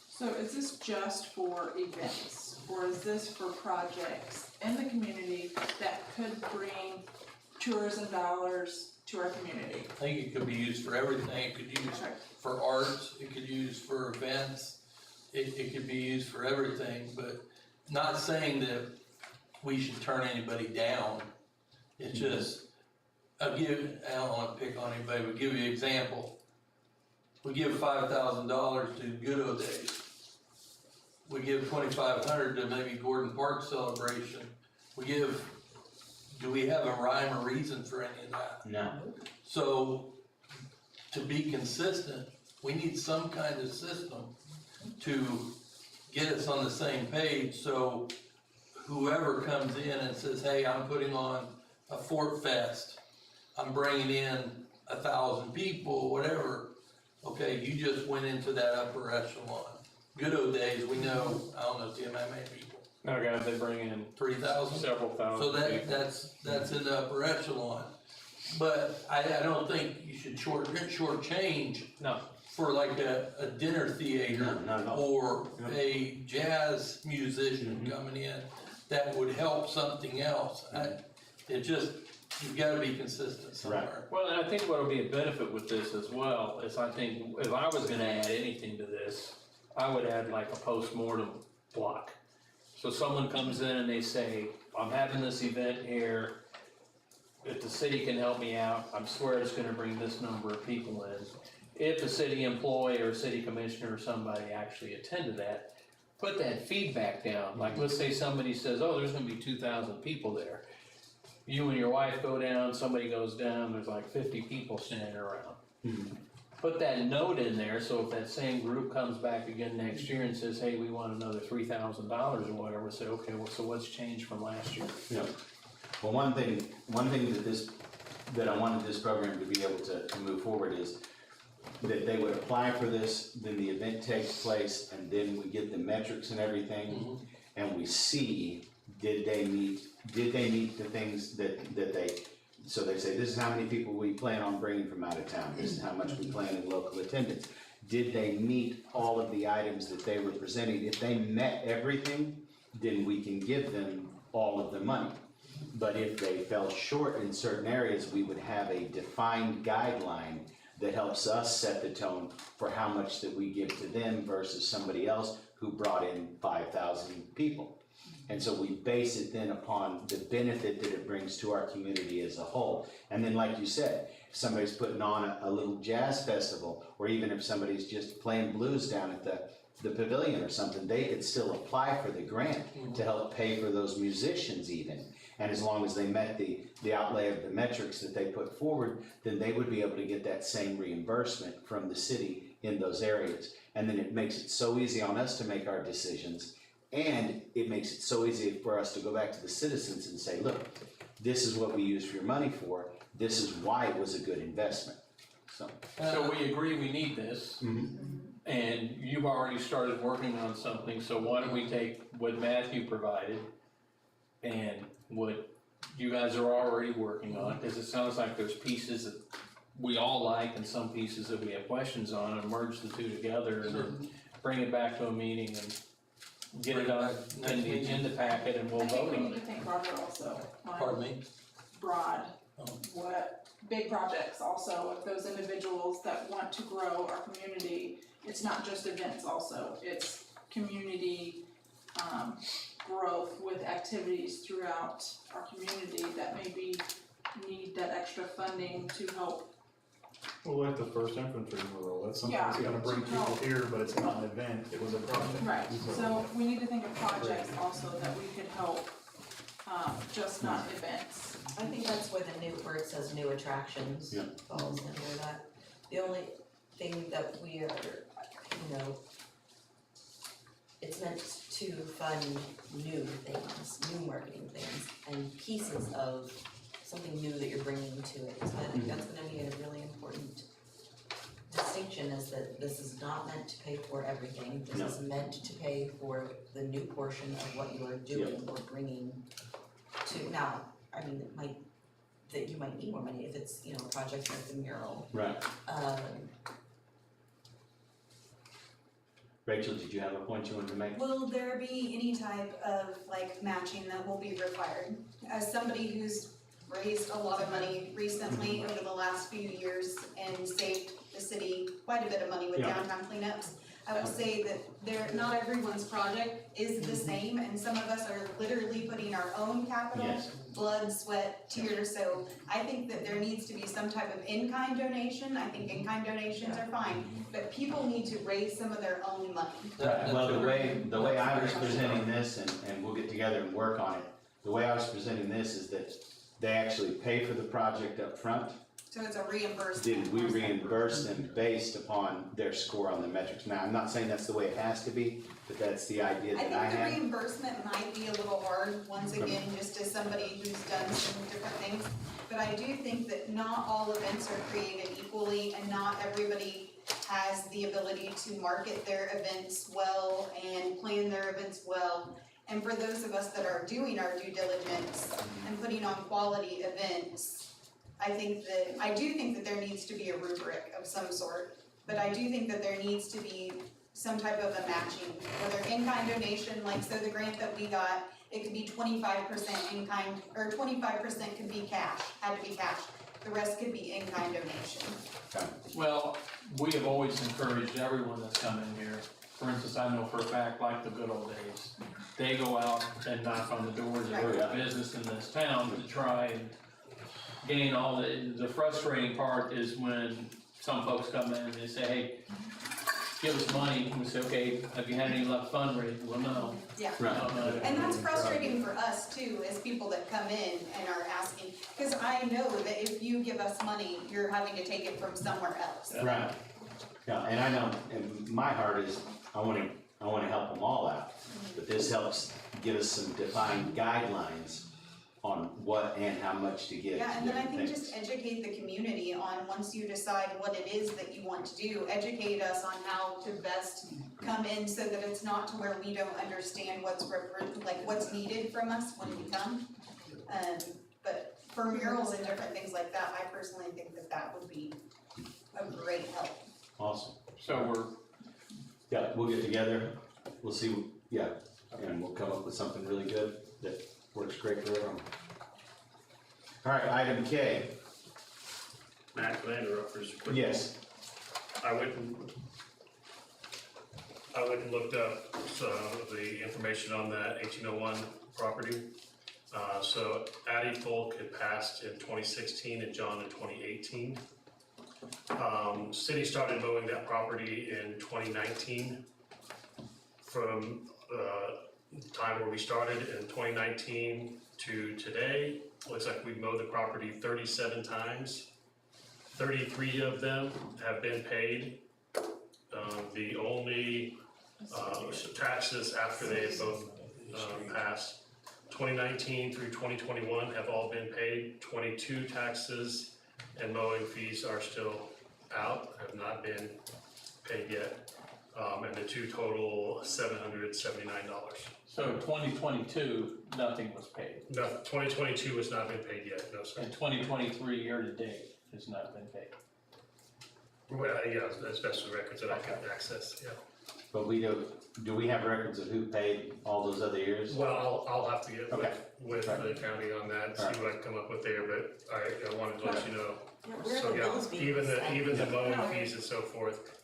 So is this just for events, or is this for projects in the community that could bring tourism dollars to our community? I think it could be used for everything. It could be used for arts, it could be used for events, it could be used for everything, but not saying that we should turn anybody down. It's just, I don't wanna pick on anybody, but give you an example. We give $5,000 to Good O Days. We give $2,500 to maybe Gordon Park celebration. Do we have a rhyme or reason for any of that? No. So, to be consistent, we need some kind of system to get us on the same page, so whoever comes in and says, hey, I'm putting on a Fort Fest, I'm bringing in 1,000 people, whatever, okay, you just went into that upper echelon. Good O Days, we know, I don't know, Tim, how many people? Oh God, they bring in 3,000? several thousand. So that's in the upper echelon. But I don't think you should shortchange. No. For like a dinner theater or a jazz musician coming in, that would help something else. You've gotta be consistent somewhere. Well, and I think what'll be a benefit with this as well is I think if I was gonna add anything to this, I would add like a post-mortem block. So someone comes in and they say, I'm having this event here, if the city can help me out, I swear it's gonna bring this number of people in. If a city employee or a city commissioner or somebody actually attended that, put that feedback down. Like, let's say somebody says, oh, there's gonna be 2,000 people there. You and your wife go down, somebody goes down, there's like 50 people standing around. Put that note in there, so if that same group comes back again next year and says, hey, we want another $3,000 or whatever, say, okay, well, so what's changed from last year? Yeah. Well, one thing that I wanted this program to be able to move forward is that they would apply for this, then the event takes place, and then we get the metrics and everything, and we see, did they meet the things that they, so they say, this is how many people we plan on bringing from out of town, this is how much we plan in local attendance. did they meet all of the items that they were presenting? If they met everything, then we can give them all of the money. But if they fell short in certain areas, we would have a defined guideline that helps us set the tone for how much that we give to them versus somebody else who brought in 5,000 people. And so we base it then upon the benefit that it brings to our community as a whole. And then like you said, if somebody's putting on a little jazz festival, or even if somebody's just playing blues down at the pavilion or something, they could still apply for the grant to help pay for those musicians even. And as long as they met the outlay of the metrics that they put forward, then they would be able to get that same reimbursement from the city in those areas. And then it makes it so easy on us to make our decisions. And it makes it so easy for us to go back to the citizens and say, look, this is what we used your money for. This is why it was a good investment. So we agree we need this. And you've already started working on something, so why don't we take what Matthew provided and what you guys are already working on, because it sounds like there's pieces that we all like and some pieces that we have questions on, and merge the two together and then bring it back to a meeting and get it on in the agenda packet and we'll vote I think we on need to it. think broader also. Pardon me? Broad, what, big projects also, of those individuals that want to grow our community. It's not just events also, it's community, growth with activities throughout our community that maybe need that extra funding to help. Well, like the first infantry mural, that's something Yeah, that's gonna bring to people help. here, but it's not an event, it was a project. Right, so we need to think of projects also that we could help, just not events. I think that's where where it says new attractions falls under that. The only thing that we are, it's meant to fund new things, new marketing things, and pieces of something new that you're bringing to it. So I think that's gonna be a really important distinction, is that this is not meant to pay for everything. This is meant to pay for the new portion of what you are doing or bringing to, now, I mean, it might, that you might need more money if it's, a project like the mural. Right. Rachel, did you have a point you wanted to make? Will there be any type of matching that will be required? As somebody who's raised a lot of money recently over the last few years and saved the city quite a bit of money with downtown cleanups, I would say that not everyone's project is the same, and some of us are literally putting our own capital, blood, sweat, tears. So I think that there needs to be some type of in-kind donation. I think in-kind donations are fine, but people need to raise some of their own money. Right. Well, the way I was presenting this, and we'll get together and work on it, the way I was presenting this is that they actually pay for the project up front. So it's a reimbursement. Then we reimburse them based upon their score on the metrics. Now, I'm not saying that's the way it has to be, but that's the idea that I I think have. the reimbursement might be a little hard, once again, just as somebody who's done some different things. But I do think that not all events are created equally, and not everybody has the ability to market their events well and plan their events well. And for those of us that are doing our due diligence and putting on quality events, I do think that there needs to be a rubric of some sort, but I do think that there needs to be some type of a matching, whether in-kind donation, so the grant that we got, it could be 25% in-kind, or 25% could be cash, had to be cash. The rest could be in-kind donation. Well, we have always encouraged everyone that's come in here. For instance, I know for a fact, like the good old days, they go out and knock on the doors of every business in this town to try and gain all the frustrating part is when some folks come in and they say, hey, give us money. And we say, okay, have you had any luck fundraising? Well, no. Yeah. Right. And that's frustrating for us too, as people that come in and are asking, because I know that if you give us money, you're having to take it from somewhere else. Right. Yeah, and I know, and my heart is, I wanna help them all out, but this helps give us some defined guidelines on what and how much to give. Yeah, and then I think things. just educate the community on, once you decide what it is that you want to do, educate us on how to best come in so that it's not to where we don't understand what's needed from us when we come. But for murals and different things like that, I personally think that would be a great help. Awesome. So we're, Yeah, we'll get together, we'll see, yeah, and we'll come up with something really good that works great for everyone. All right, item K. Matt, can I interrupt for just a quick? Yes. I went and looked up the information on that 1801 property. So Addie Folk had passed in 2016 and John in 2018. City started mowing that property in 2019. From the time where we started in 2019 to today, looks like we've mowed the property 37 times. 33 of them have been paid. The only taxes after they have both passed, 2019 through 2021 have all been paid. 22 taxes and mowing fees are still out, have not been paid yet. And the two total $779. so 2022, nothing was paid. No, 2022 has not been paid yet, no sir. And 2023 year to date has not been paid. Well, yeah, that's best the records that I can access, yeah. But do we have records of who paid all those other years? Well, I'll have to get Okay. with the county on that, see what I can come up with there, but I wanted to let you know. Where So are the bills being even sent? the mowing fees and so forth,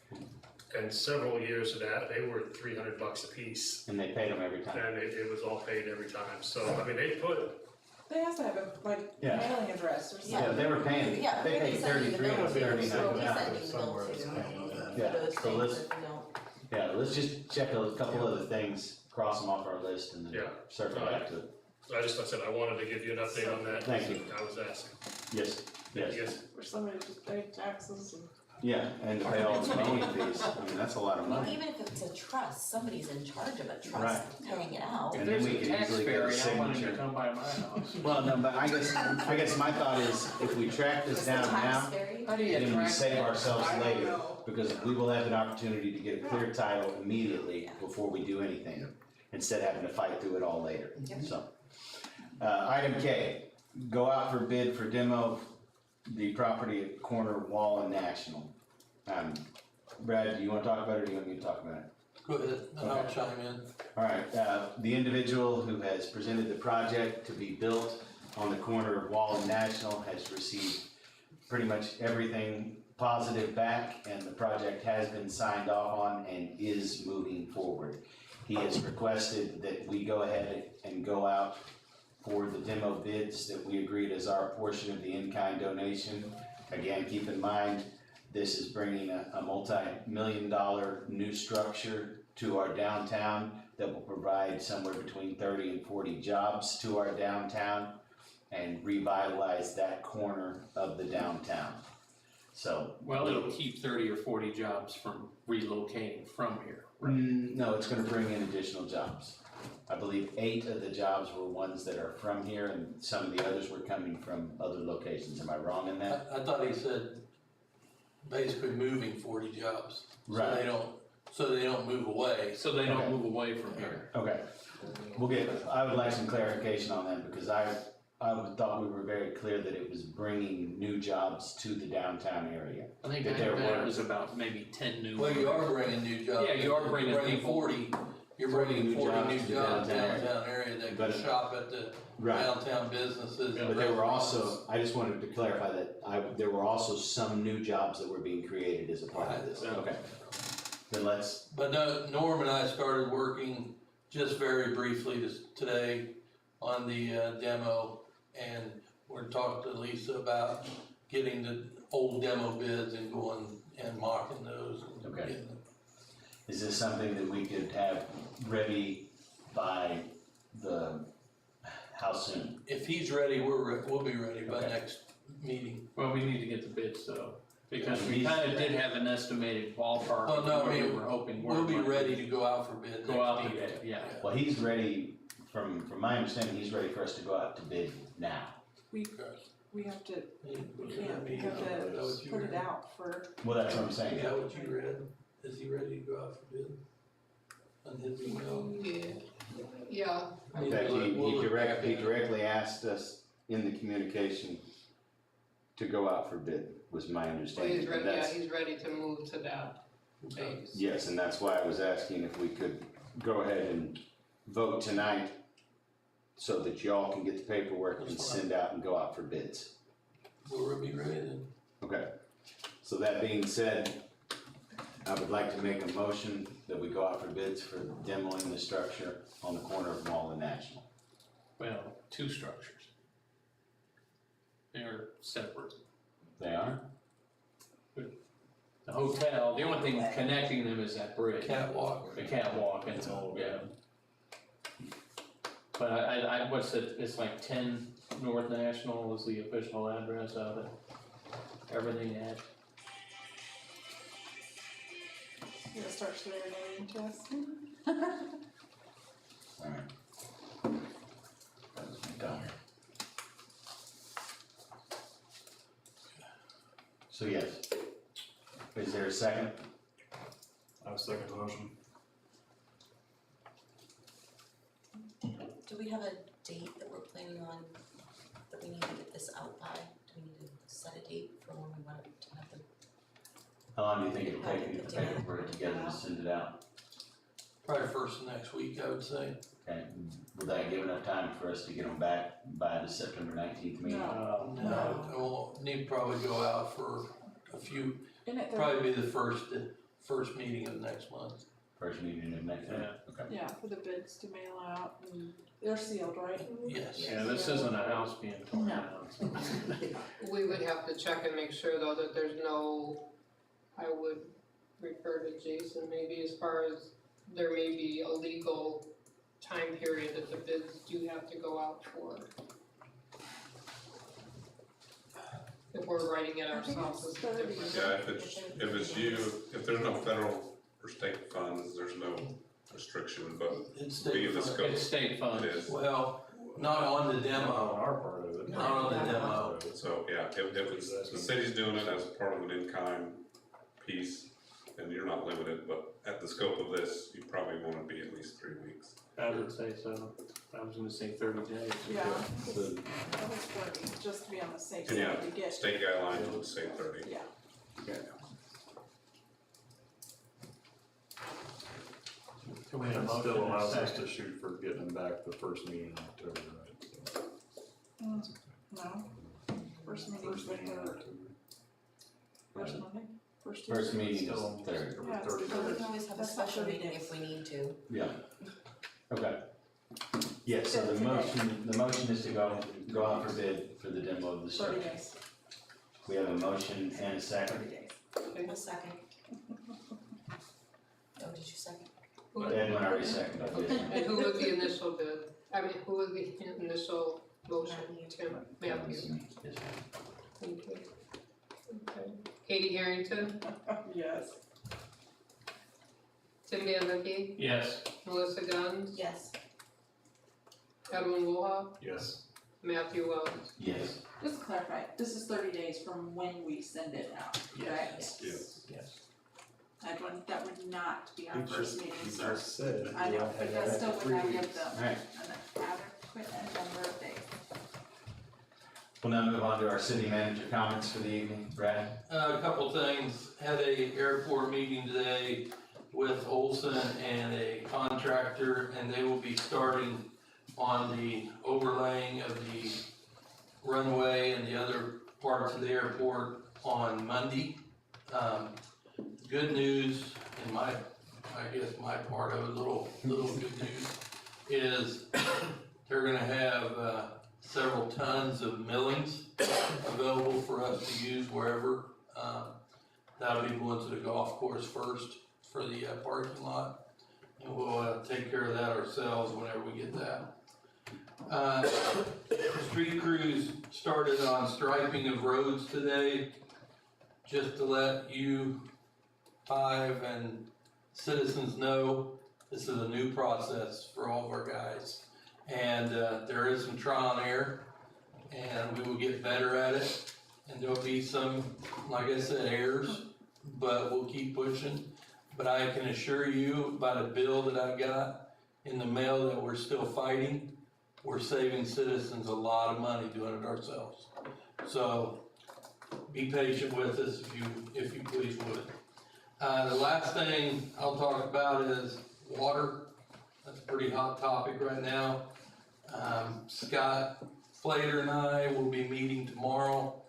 and several years of that, they were $300 a piece. And they paid them every time. And it was all paid every time, so, I mean, They have to have a, like, Yeah. mailing address or something. Yeah, they were paying, Yeah, they paid we're sending the 33 bill and to you, 39. so we're Yeah. sending the bill to Yeah, those so things let's, if we don't. yeah, let's just check a couple other things, cross them off our list and then Yeah. circle back to it. like I said, I wanted to give you an update on that. Thank you. I was asking. Yes, yes. Yes. For somebody to just pay taxes and. Yeah, and to pay all the mowing fees, I mean, that's a lot of I mean, money. even if it's a trust, somebody's in charge of a trust Right. paying it out. And then we could easily get a I want him to signature. come by my house. Well, no, but I guess my thought is if we track this down now, How do you then we track save that? ourselves I don't later. know. Because we will have an opportunity to get a clear title immediately before we do anything, instead of having to fight through it all later, so. Item K, go out for bid for demo the property at corner Wall and National. Brad, do you wanna talk about it or do you want me to talk about it? Go ahead, and I'll chime in. All right, the individual who has presented the project to be built on the corner of Wall and National has received pretty much everything positive back, and the project has been signed off on and is moving forward. He has requested that we go ahead and go out for the demo bids that we agreed as our portion of the in-kind donation. Again, keep in mind, this is bringing a multi-million-dollar new structure to our downtown that will provide somewhere between 30 and 40 jobs to our downtown and revitalize that corner of the downtown. So. Well, it'll keep 30 or 40 jobs from relocating from here. No, it's gonna bring in additional jobs. I believe 8 of the jobs were ones that are from here and some of the others were coming from other locations. Am I wrong in that? I thought he said basically moving 40 jobs. Right. So they don't move away. So they don't Okay. move away from here. Okay. I would like some clarification on that because I thought we were very clear that it was bringing new jobs to the downtown area. I think That I there had that were- was about maybe 10 new. Well, you are bringing new jobs. Yeah, you are bringing You're people. 40, you're 40 bringing new 40 jobs new to the jobs downtown downtown area that But- can shop at the Right. downtown businesses. and But there were restaurants. also, I just wanted to clarify that there were also some new jobs that were being created as a part of this. Okay. Then let's, But no, Norm and I started working just very briefly today on the demo, and we're talking to Lisa about getting the old demo bids and going and mocking those. And Okay. getting them. is this something that we could have ready by how soon? If he's ready, we'll be ready by Okay. next meeting. Well, we need to get the bids though, because we These- kind of did have an estimated ballpark Well, of no, I what we mean, were hoping. We'll be ready to go out for bid Go out next to meeting. bid, yeah. Well, he's ready, from my understanding, he's ready for us to go out to bid now. We have to, we can't, we Is have that to what you put it read? out for, Well, that's what I'm saying. Is that what you read? Is he ready to go out for bid? On his email? Yeah. In fact, he directly asked us in the communication to go out for bid, was my Well, understanding. he's But ready, yeah, that's- he's ready to move to that. Yes, and that's why I was asking if we could go ahead and vote tonight so that y'all can get the paperwork and send out and go out for bids. We'll be ready then. Okay, so that being said, I would like to make a motion that we go out for bids for demoing the structure on the corner of Mall and National. Well, two structures. They're separate. They are? The hotel, the only thing connecting them is that bridge. Catwalk. The catwalk and all, yeah. But I, what's it, it's like 10 North National is the official address of it. Everything at. It starts their name to us. Alright. That was my daughter. So yes. Is there a second? I have a second motion. Do we have a date that we're planning on, that we need to get this out by? Do we need to set a date for when we want to have the? How long do you think it'll take to get the paperwork together and send it out? Probably first of next week, I would say. Okay, will that give enough time for us to get them back by the September 19th meeting? No, we'll need to probably go out for a few, Isn't it probably be the first meeting of next month. First meeting of next month, okay. Yeah, for the bids to mail out, and they're sealed, right? Yes. Yeah, this isn't a house being torn down. We would have to check and make sure though that there's no, I would refer to Jason maybe as far as there may be a legal time period that the bids do have to go out for. If we're writing it ourselves, it's different. Yeah, if it's you, if there's no federal or state funds, there's no restriction, but It's being state the funds. scope. It's state funds. It is. Well, not on the demo. On our part of it. Not on the demo. So, yeah, if it's, the city's doing it as part of an in-kind piece, then you're not limited, but at the scope of this, you probably wanna be at least 3 weeks. I would say so. I was gonna say 30 days. Yeah. So, That was 30, just to be on the safe And yeah, side to get. state guidelines would say 30. Yeah. okay. Can we have a It motion still and a allows us second? to shoot for getting them back the first meeting in October, right? So, No, first meeting's First the meeting in third, October. first Monday, first Tuesday. First meeting is Still third. Yeah, it's the We third. can always have a That's not special 30 meeting days. if we need to. Yeah. Okay. Yeah, so the motion is to go out for bid for the demo of the 30 structure. days. We have a motion and a second. 30 days. A second. Oh, did you second? Edwin already seconded it. And who was the initial bid? I mean, who was the initial motion? Tim, Matthew. Yes, Thank you. Okay. Katie Harrington, Yes. Tim Van Yes. Melissa Guns, Yes. Edwin Woolhoff, Yes. Matthew Wells. Yes. Just to clarify, this is 30 days from when we send it out, correct? Yes. Yes. Edwin, that would not be our He first just- meeting, he sir. just said I you know, had but to that have still would 3 not give weeks. them Alright. an adequate number of days. We'll now move on to our city manager comments for the evening. Brad? A couple things, had a airport meeting today with Olson and a contractor, and they will be starting on the overlaying of the runway and the other parts of the airport on Monday. Good news, in my part of it, little good news, is they're gonna have, several tons of millings available for us to use wherever. That'll be going to the golf course first for the parking lot. And we'll take care of that ourselves whenever we get that. Street crews started on striping of roads today. Just to let you 5 and citizens know, this is a new process for all of our guys. And there is some trial and error, and we will get better at it. And there'll be some, like I said, errors, but we'll keep pushing. But I can assure you, by the bill that I got in the mail that we're still fighting, we're saving citizens a lot of money doing it ourselves. So be patient with us if you please would. The last thing I'll talk about is water. That's a pretty hot topic right now. Scott Flater and I will be meeting tomorrow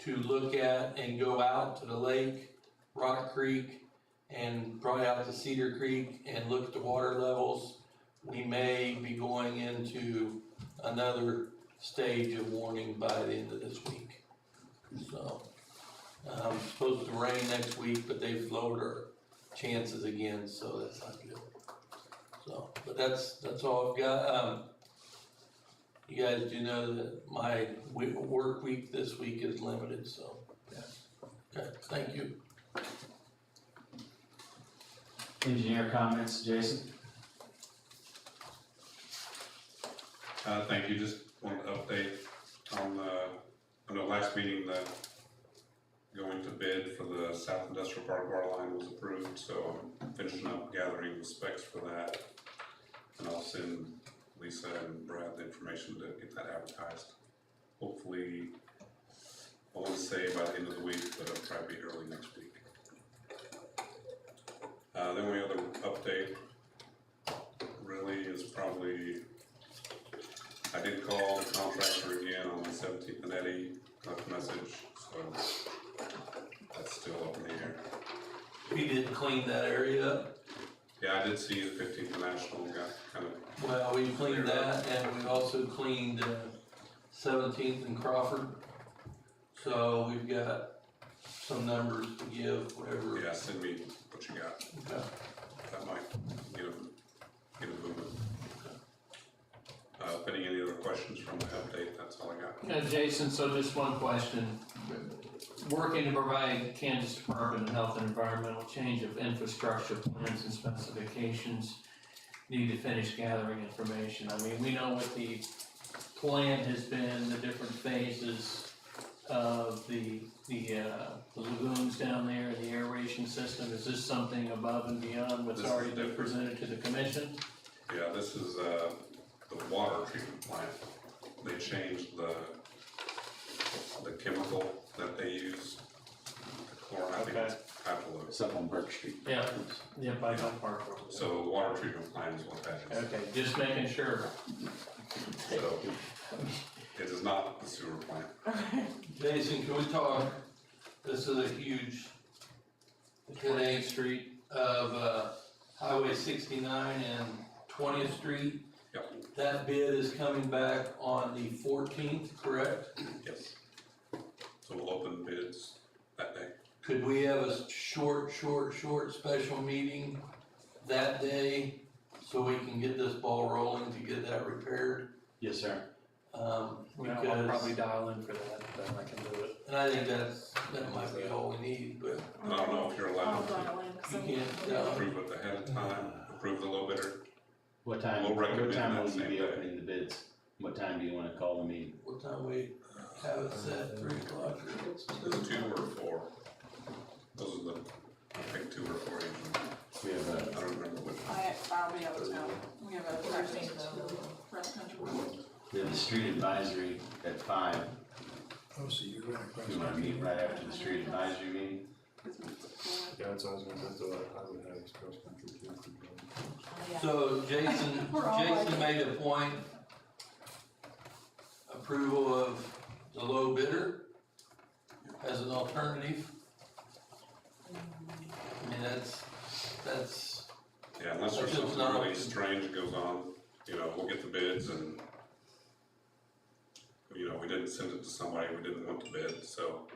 to look at and go out to the lake, Rock Creek, and probably out to Cedar Creek and look at the water levels. We may be going into another stage of warning by the end of this week. So, it's supposed to rain next week, but they've lowered our chances again, so that's not good. So, but that's all I've got. You guys do know that my work week this week is limited, so, yeah. Okay, thank you. Engineer comments, Jason? Thank you, just wanted to update on the last meeting that going to bid for the South Industrial Park water line was approved, so I'm finishing up gathering the specs for that. And I'll send Lisa and Brad the information to get that advertised. Hopefully, I want to say by the end of the week, but it'll probably be early next week. The only other update really is probably, I did call the contractor again on the 17th and Eddie, left a message, so that's still up in the air. We didn't clean that area up. Yeah, I did see the 15th National got kind of. Well, we cleaned that, and we also cleaned 17th and Crawford. So we've got some numbers to give, whatever. Yeah, send me what you got. Okay. That might get them moving. If any other questions from the update, that's all I got. Yeah, Jason, so just one question. Working to provide Kansas Department of Health and Environmental change of infrastructure plans and specifications, need to finish gathering information. I mean, we know what the plan has been, the different phases of the lagoons down there, the aeration system. Is this something above and beyond what's already been presented to the commission? Yeah, this is the water treatment plant. They changed the chemical that they use, the chlorine, I think it's Apollo. It's up on Burke Street. Yeah, yeah, by Gulf Park. So the water treatment plant is what that is. Okay, just making sure. So it is not the sewer plant. Jason, can we talk, this is a huge, 10th Street of Highway 69 and 20th Street. Yep. That bid is coming back on the 14th, correct? Yes. So we'll open bids that day. Could we have a short special meeting that day so we can get this ball rolling to get that repaired? Yes, sir. I'll probably dial in for that, but I can do it. And I think that might be all we need, but. I don't know if you're allowed to You can't, approve it ahead of time, approve the low bidder. What time, We'll recommend what time that will you same be day. opening the bids? What time do you wanna call the meeting? What time we have it set, 3 o'clock? Is it 2 or 4? Those are the, I think 2 or 4 usually. We have I don't remember which. I'll be out of town. We have a cross country. we have the street advisory at 5. Oh, so you're going across. You wanna meet right after the street advisory meeting? Yeah, that's what I was gonna say, I would have cross country too. So Jason made a point, approval of the low bidder as an alternative. I mean, that's. Yeah, unless there's something really strange goes on, we'll get the bids and, we didn't send it to somebody we didn't want to bid, so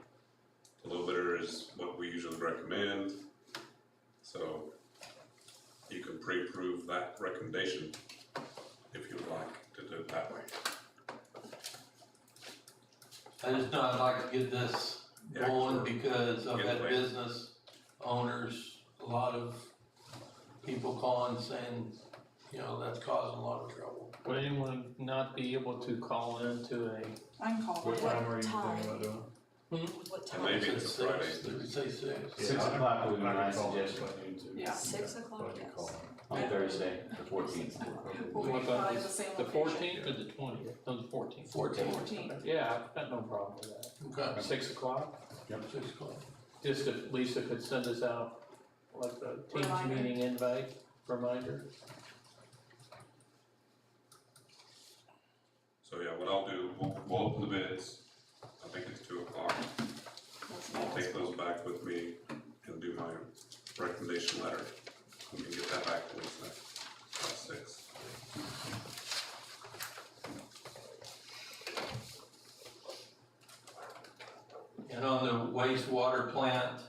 the low bidder is what we usually recommend. So you can pre-approve that recommendation if you would like to do it that way. I just know I'd like to get this going because I've had business owners, a lot of people calling saying, that's causing a lot of trouble. Would anyone not be able to call into a? I can call. What time are you thinking about doing? What And maybe it's a Friday. Did we say 6? 6 o'clock would be my suggestion. Yeah. 6 o'clock, yes. On Thursday, the 14th. We'll be What probably about the same the location. 14th or the 20th? No, the 14th. 14th. Yeah, I've got no problem with that. Okay. 6 o'clock? Yep. 6 o'clock. Just if Lisa could send us out like the Teams Reminder. meeting invite reminder. So yeah, what I'll do, we'll open the bids, I think it's 2 o'clock. I'll take those back with me and do my recommendation letter. We can get that back to Lisa at 6. And on the wastewater plant,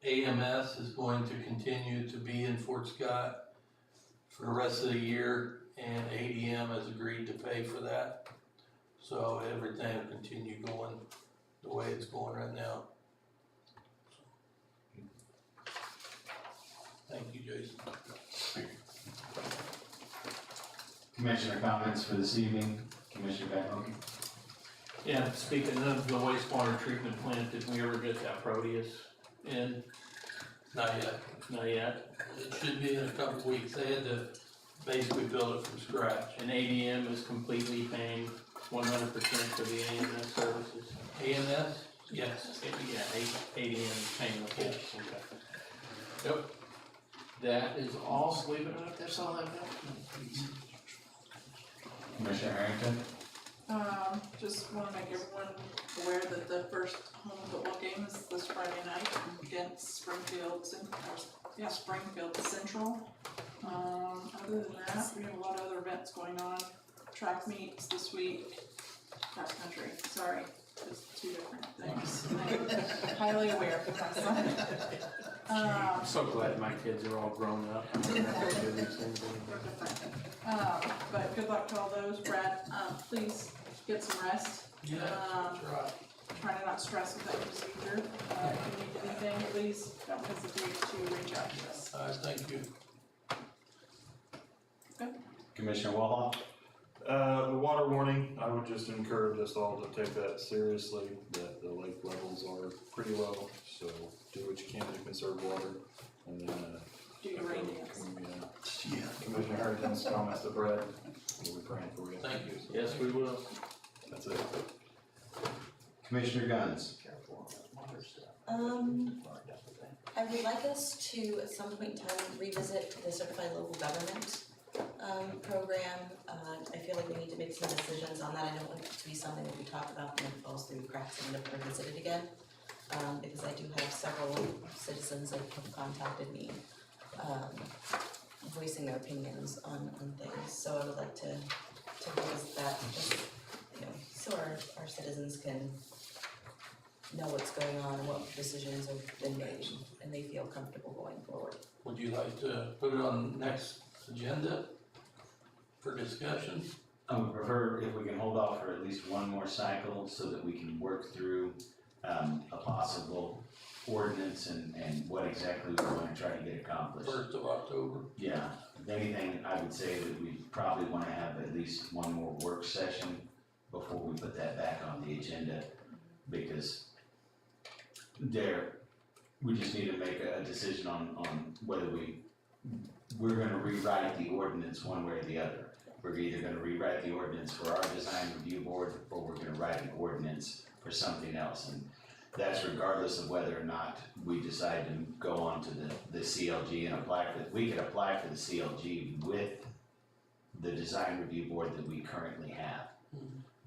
AMS is going to continue to be in Fort Scott for the rest of the year, and ADM has agreed to pay for that. So everything will continue going the way it's going right now. Thank you, Jason. Commissioner comments for this evening, Commissioner Van Hoken. Yeah, speaking of the wastewater treatment plant, did we ever get that Proteus in? Not yet. Not yet. It should be in a couple of weeks. They had to basically build it from scratch. And ADM is completely paying 100% for the AMS services. AMS? Yes. Yeah, ADM is paying the full. Yep. That is all, believe it or not, that's all I've got. Commissioner Harrington. Just wanna make everyone aware that the first home football game is this Friday night against Springfield Central. Other than that, we have a lot of other events going on, track meets this week, cross country, sorry, just 2 different things. I'm highly aware of my son. I'm so glad my kids are all grown up. I don't have to do these things anymore. But good luck to all those. Brad, please get some rest. Yeah, that's right. Try to not stress with that procedure. If you need anything, please don't hesitate to reach out to us. Thank you. Commissioner Wallach. The water warning, I would just encourage us all to take that seriously, that the lake levels are pretty low, so do what you can to conserve water. And then, do your rain dance. Commissioner Harrington's comments to Brad, we'll be praying for you. Thank you. Yes, we will. That's it. Commissioner Guns. I would like us to, at some point in time, revisit the certified local government program. I feel like we need to make some decisions on that. I don't want it to be something that we talk about and then falls through the cracks and never revisit it again. Because I do have several citizens that have contacted me, voicing their opinions on things. So I would like to revisit that, just, so our citizens can know what's going on and what decisions have been made, and they feel comfortable going forward. Would you like to put it on the next agenda for discussion? I would prefer if we can hold off for at least one more cycle so that we can work through a possible ordinance and what exactly we want to try to get accomplished. 1st of October. Yeah, if anything, I would say that we probably want to have at least one more work session before we put that back on the agenda, because we just need to make a decision on whether we're gonna rewrite the ordinance one way or the other. We're either gonna rewrite the ordinance for our design review board, or we're gonna write an ordinance for something else. And that's regardless of whether or not we decide to go on to the CLG and apply for it. We could apply for the CLG with the design review board that we currently have.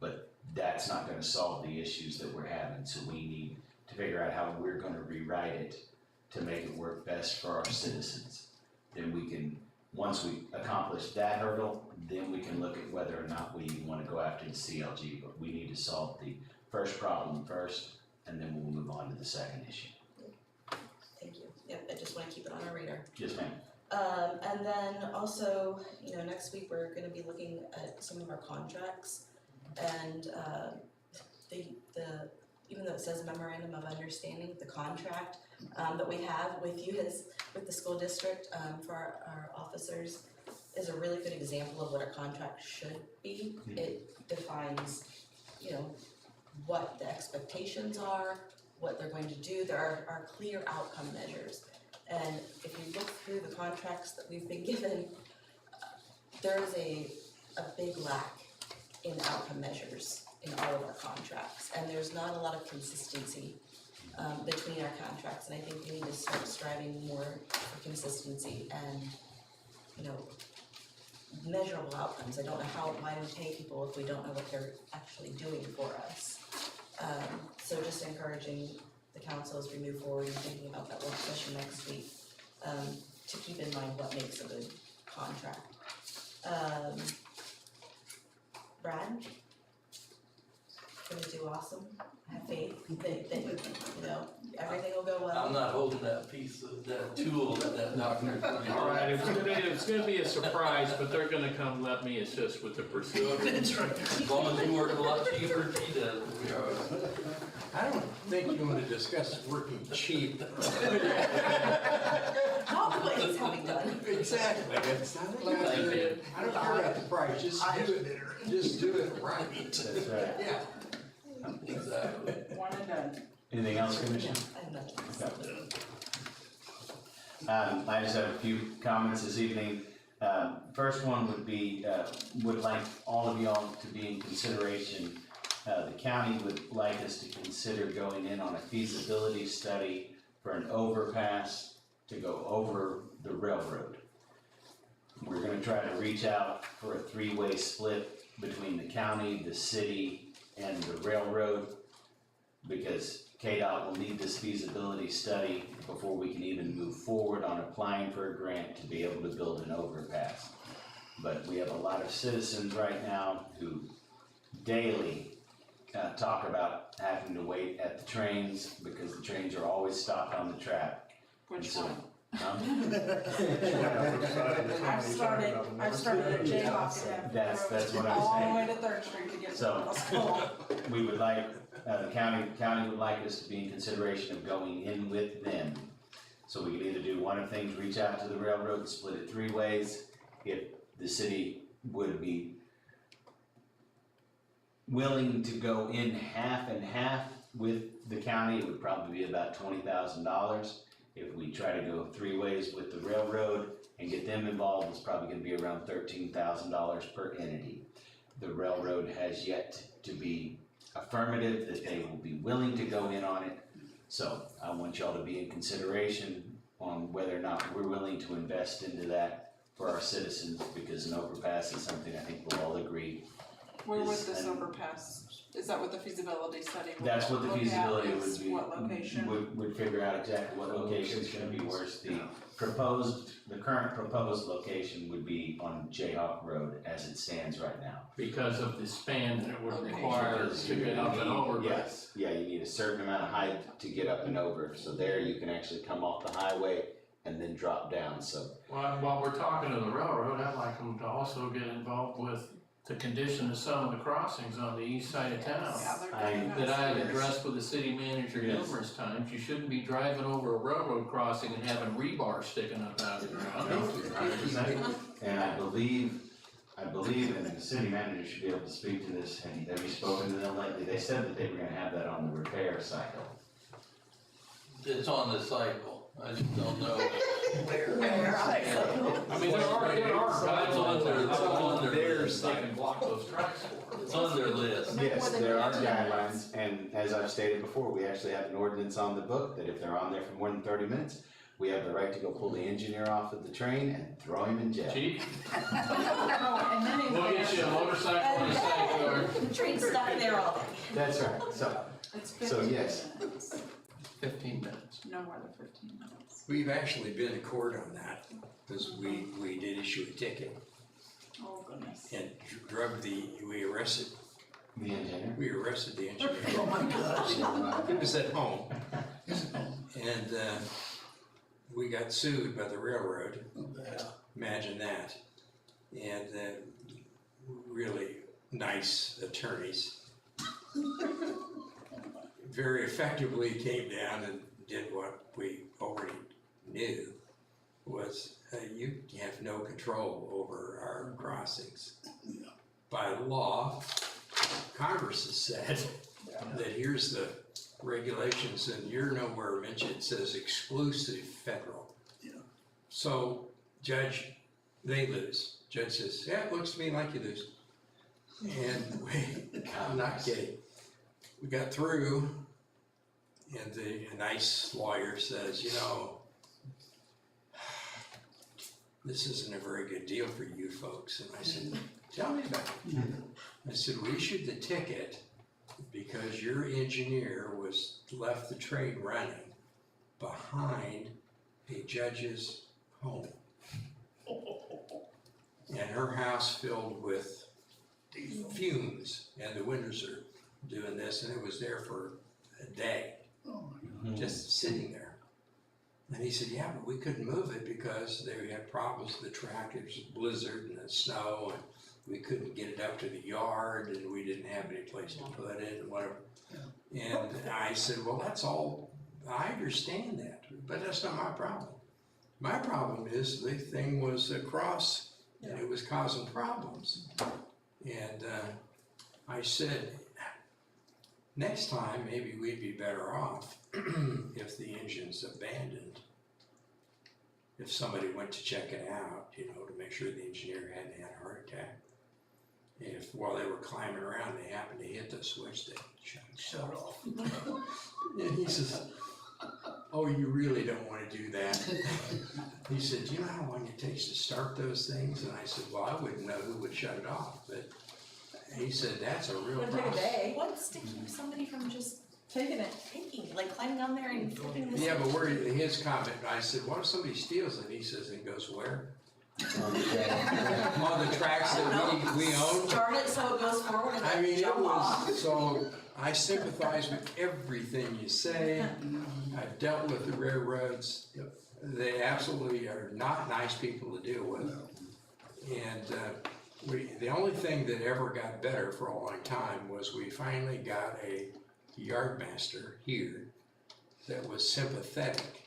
But that's not gonna solve the issues that we're having, so we need to figure out how we're gonna rewrite it to make it work best for our citizens. Then we can, once we accomplish that hurdle, then we can look at whether or not we wanna go after the CLG, but we need to solve the first problem first, and then we'll move on to the second issue. Thank you. Yep, I just wanna keep it on our radar. Yes, ma'am. And then also, next week we're gonna be looking at some of our contracts, and even though it says memorandum of understanding, the contract that we have with you with the school district for our officers is a really good example of what a contract should be. It defines, what the expectations are, what they're going to do. There are clear outcome measures. And if you look through the contracts that we've been given, there is a big lack in outcome measures in all of our contracts, and there's not a lot of consistency between our contracts, and I think we need to start striving more for consistency and, you know, measurable outcomes. I don't know why we pay people if we don't know what they're actually doing for us. So just encouraging the council as we move forward and thinking about that work session next week, to keep in mind what makes a good contract. Brad? Gonna do awesome. I have faith that you know, everything will go well. I'm not holding that piece of, that tool that doctor. All right, it's gonna be a surprise, but they're gonna come let me assist with the pursuit. That's right. As long as you work a lot cheaper than he does. I don't think you want to discuss working cheap. Not what he's having done. Exactly, it's not allowed to, I don't care about the price, just do it right. That's right. Yeah. Exactly. One and done. Anything else, Commissioner? I have nothing. I just have a few comments this evening. First one would be, would like all of y'all to be in consideration. The county would like us to consider going in on a feasibility study for an overpass to go over the railroad. We're gonna try to reach out for a three-way split between the county, the city, and the railroad, because KDOT will need this feasibility study before we can even move forward on applying for a grant to be able to build an overpass. But we have a lot of citizens right now who daily talk about having to wait at the trains because the trains are always stopped on the track. Which so, one? I've started at Jayhawk. That's what I'm All the saying. way to Third Street to get to So, middle school. we would like, the county would like us to be in consideration of going in with them. So we can either do one of things, reach out to the railroad and split it three ways. If the city would be willing to go in half and half with the county, it would probably be about $20,000. If we try to go three ways with the railroad and get them involved, it's probably gonna be around $13,000 per entity. The railroad has yet to be affirmative that they will be willing to go in on it. So I want y'all to be in consideration on whether or not we're willing to invest into that for our citizens, because an overpass is something I think we'll all agree. Where would is this an- overpass, is that what the feasibility study would That's what the look at, feasibility is would be. what location? Would figure out exactly what location's gonna be worse. The current proposed location would be on Jayhawk Road as it stands right now. Because of the span that it would Okay. require Because to you get up and need- over. Yes, yeah, you need a certain amount of height to get up and over, so there you can actually come off the highway and then drop down, so. While we're talking to the railroad, I'd like them to also get involved with the condition of some of the crossings on the east side of town. Yeah, they're doing That I have Yes. addressed with the city manager Yes. numerous times. You shouldn't be driving over a railroad crossing and having rebar sticking up out of the ground. 100%. And I believe, and the city manager should be able to speak to this, and have you spoken to them lately? They said that they were gonna have that on the repair cycle. It's on the cycle, I just don't know. Where? I mean, there are guidelines that It's on their theirs, they can block those tracks for. It's on their list. Yes, there are guidelines, and as I've stated before, we actually have an ordinance on the book that if they're on there for more than 30 minutes, we have the right to go pull the engineer off of the train and throw him in jail. Chief, Oh, and then we'll get you a motorcycle and a sidecar. The train's stuck in there all day. That's right, so, It's So, 15 yes. minutes, 15 minutes. no more than 15 minutes. We've actually been to court on that, because we did issue a ticket Oh, goodness. and we arrested the engineer. the engineer. Oh my gosh. It was at home. And we got sued by the railroad. Imagine that. And really nice attorneys very effectively came down and did what we already knew, was you have no control over our crossings. By law, Congress has said that here's the regulations, and you're nowhere mentioned, it says exclusive federal. So, Judge, they lose. Judge says, yeah, it looks to me like you lose. And I'm not kidding. We got through, And the nice lawyer says, you know, this isn't a very good deal for you folks. And I said, tell me about it. I said, we issued the ticket because your engineer left the trade running behind a judge's home. And her house filled with fumes, and the windows are doing this, and it was there for a day, just sitting there. And he said, yeah, but we couldn't move it because they had problems with the tractors, blizzard and the snow, and we couldn't get it up to the yard, and we didn't have any place to put it, and whatever. And I said, well, that's all, I understand that, but that's not my problem. My problem is the thing was across, and it was causing problems. And I said, next time, maybe we'd be better off if the engine's abandoned. If somebody went to check it out, you know, to make sure the engineer hadn't had a heart attack. If while they were climbing around, they happened to hit the switch, they shut it off. And he says, oh, you really don't want to do that. He said, do you know how long it takes to start those things? And I said, well, I wouldn't know who would shut it off, but he said, that's a real It'll take a day. What's to keep somebody from just taking, like climbing on there and flipping the Yeah, but where his comment, I said, what if somebody steals it? He says, and goes where? On the tracks that we own. Start it so it goes forward and I then mean, it jump off. was, so I sympathize with everything you say. I've dealt with the railroads. They absolutely are not nice people to deal with. And the only thing that ever got better for a long time was we finally got a yard master here that was sympathetic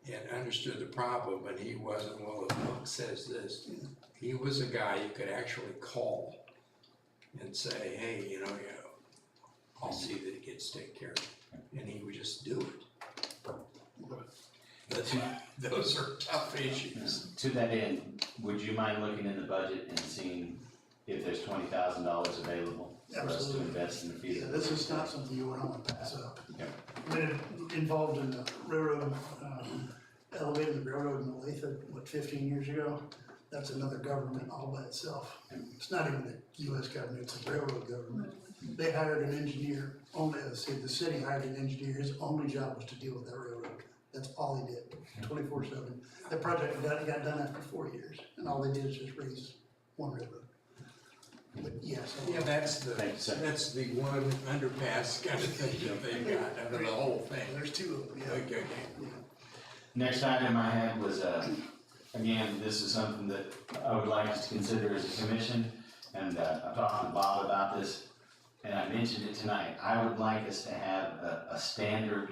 and understood the problem, and he wasn't, well, the book says this. He was a guy you could actually call and say, hey, you know, I'll see that it gets taken care of. And he would just do it. But those are tough issues. To that end, would you mind looking in the budget and seeing if there's $20,000 available for us to invest in the field? Yeah, this is not something you want to pass up. Okay. Been involved in the railroad, elevating the railroad in Olathe, 15 years ago? That's another government all by itself. It's not even the US government, it's the railroad government. They hired an engineer, the city hired an engineer, his only job was to deal with that railroad. That's all he did, 24/7. The project got done after 4 years, and all they did is just raise one railroad. But yes. Yeah, that's the one underpass kind of thing that they got out of the whole thing. There's two of them, yeah. Okay. Next item I had was, again, this is something that I would like us to consider as a commission, and I talked to Bob about this, and I mentioned it tonight. I would like us to have a standard,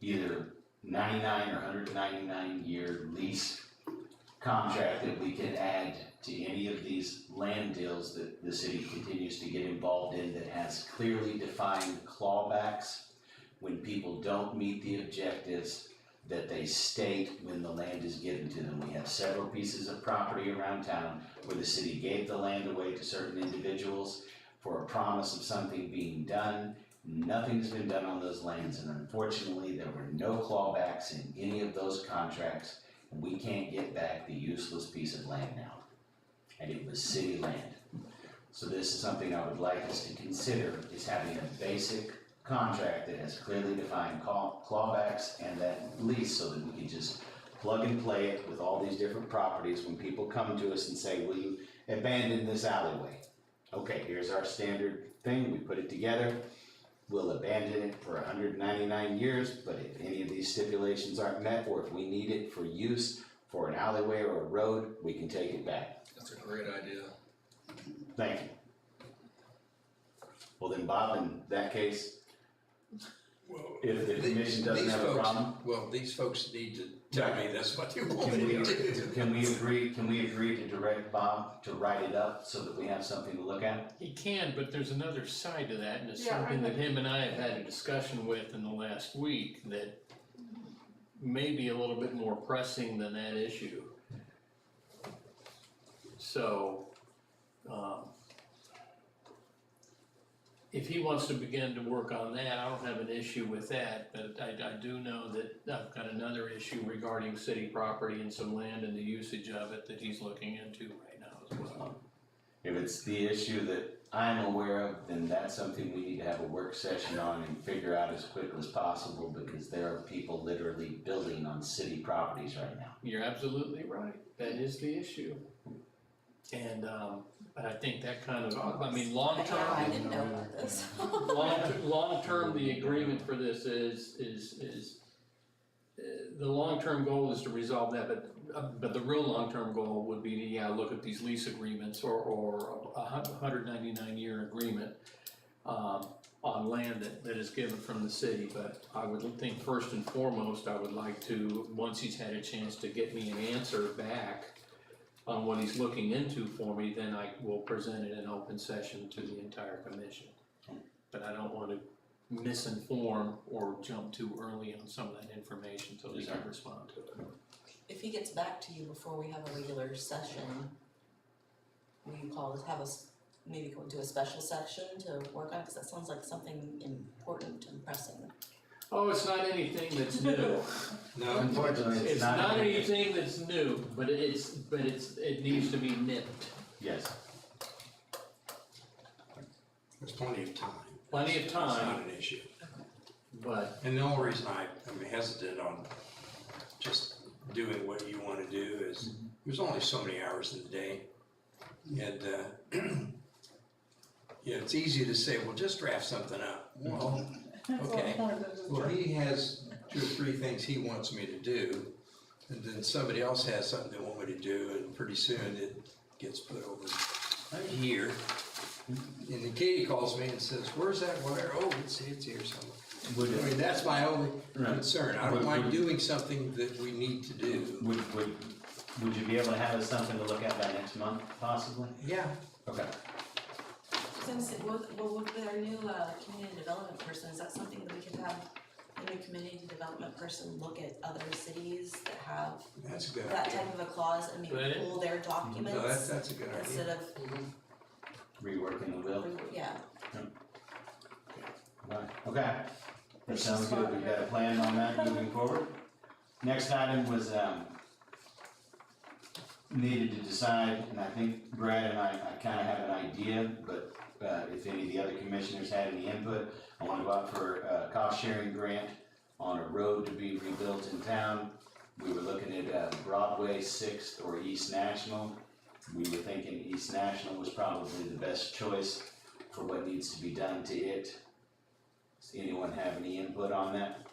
either 99 or 199 year lease contract that we can add to any of these land deals that the city continues to get involved in, that has clearly defined clawbacks when people don't meet the objectives that they state when the land is given to them. We have several pieces of property around town where the city gave the land away to certain individuals for a promise of something being done. Nothing's been done on those lands, and unfortunately there were no clawbacks in any of those contracts, and we can't get back the useless piece of land now. And it was city land. So this is something I would like us to consider, is having a basic contract that has clearly defined clawbacks and that lease, so that we can just plug and play it with all these different properties. When people come to us and say, will you abandon this alleyway? Okay, here's our standard thing, we put it together. We'll abandon it for 199 years, but if any of these stipulations aren't met, or if we need it for use for an alleyway or a road, we can take it back. That's a great idea. Thank you. Well then, Bob, in that case, if the commission doesn't have a problem. Well, these folks need to tell me that's what they want me to do. Can we agree to direct Bob to write it up so that we have something to look at? He can, but there's another side to that, and it's something that him and I have had a discussion with in the last week that may be a little bit more pressing than that issue. So, if he wants to begin to work on that, I don't have an issue with that, but I do know that I've got another issue regarding city property and some land and the usage of it that he's looking into right now as well. If it's the issue that I'm aware of, then that's something we need to have a work session on and figure out as quickly as possible, because there are people literally building on city properties right now. You're absolutely right, that is the issue. And, but I think that kind of, I mean, long-term. I didn't know about this. Long-term, the agreement for this is the long-term goal is to resolve that, but the real long-term goal would be to, look at these lease agreements or a 199-year agreement on land that is given from the city. But I would think first and foremost, I would like to, once he's had a chance to get me an answer back on what he's looking into for me, then I will present it in open session to the entire commission. But I don't want to misinform or jump too early on some of that information until he can respond to it. If he gets back to you before we have a regular session, will you call us, have us maybe go into a special session to work on it? Because that sounds like something important and pressing. Oh, it's not anything that's new. No, unfortunately, It's not anything that's new, but it needs to be nipped. Yes. there's plenty of time. Plenty of time. It's not an issue. But. And the only reason I'm hesitant on just doing what you wanna do is, there's only so many hours in the day. And, it's easy to say, well, just draft something up. Well, okay. Well, he has 2 or 3 things he wants me to do, and then somebody else has something they want me to do, and pretty soon it gets put over here. And then Katie calls me and says, where's that wire? Oh, it's here somewhere. I mean, that's my only concern. I don't mind doing something that we need to do. Would you be able to have us something to look at by next month, possibly? Yeah. Okay. Since, with our new community development person, is that something that we could have a new community development person look at other cities that have That's a good that idea. type of a clause and maybe pull their documents? No, that's a good idea. Instead of, Reworking the will? yeah. Right. Okay. That sounds good. We've got a plan on that moving forward. Next item was, needed to decide, and I think Brad and I kind of have an idea, but if any of the other commissioners had any input, I want to go out for a cost-sharing grant on a road to be rebuilt in town. We were looking at Broadway, 6th, or East National. We were thinking East National was probably the best choice for what needs to be done to it. Does anyone have any input on that?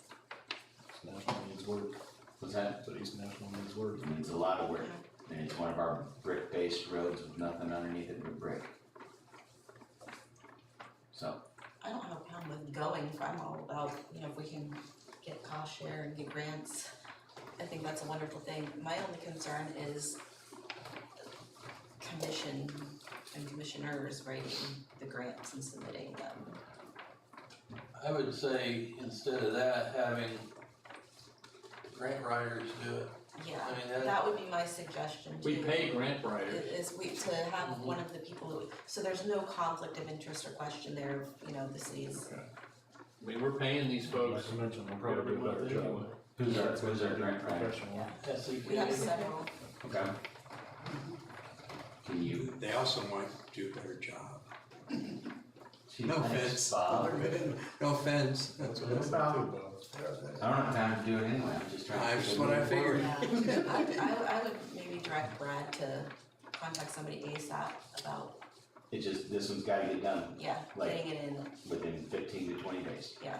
East National needs work. What's that? But East National needs work. It needs a lot of work, and it's one of our brick-based roads with nothing underneath it but brick. So. I don't have a problem with going, I'm all about, if we can get cost share and get grants, I think that's a wonderful thing. My only concern is commission and commissioners writing the grants and submitting them. I would say instead of that, having grant writers do it. Yeah, I mean, that would be my suggestion too. We pay grant writers. To have one of the people who, so there's no conflict of interest or question there, the city's. I mean, we're paying these folks. Like I mentioned, they'll probably do a better job. Who's our grant writer? We have several. Okay. Can you? They also might do a better job. No Thanks, offense. Bob. No offense. That's what No problem. I don't have time to do it anyway, I'm just trying to. That's what I figured. Yeah. I would maybe direct Brad to contact somebody ASAP about, This one's gotta get done. getting it in, Within 15 to 20 days. yeah.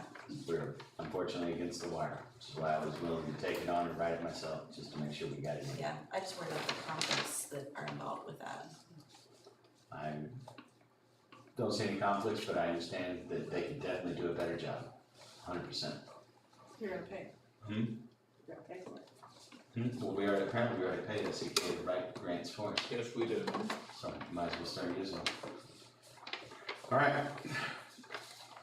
We're unfortunately against the wire, which is why I was willing to take it on and write it myself, just to make sure we got it in. Yeah, I just worry about the conflicts that are involved with that. I don't see any conflicts, but I understand that they could definitely do a better job, 100%. You're gonna pay. You're gonna pay for it. Well, apparently we already paid a CPA to write grants for it. Yes, we do. So might as well start using them. All right.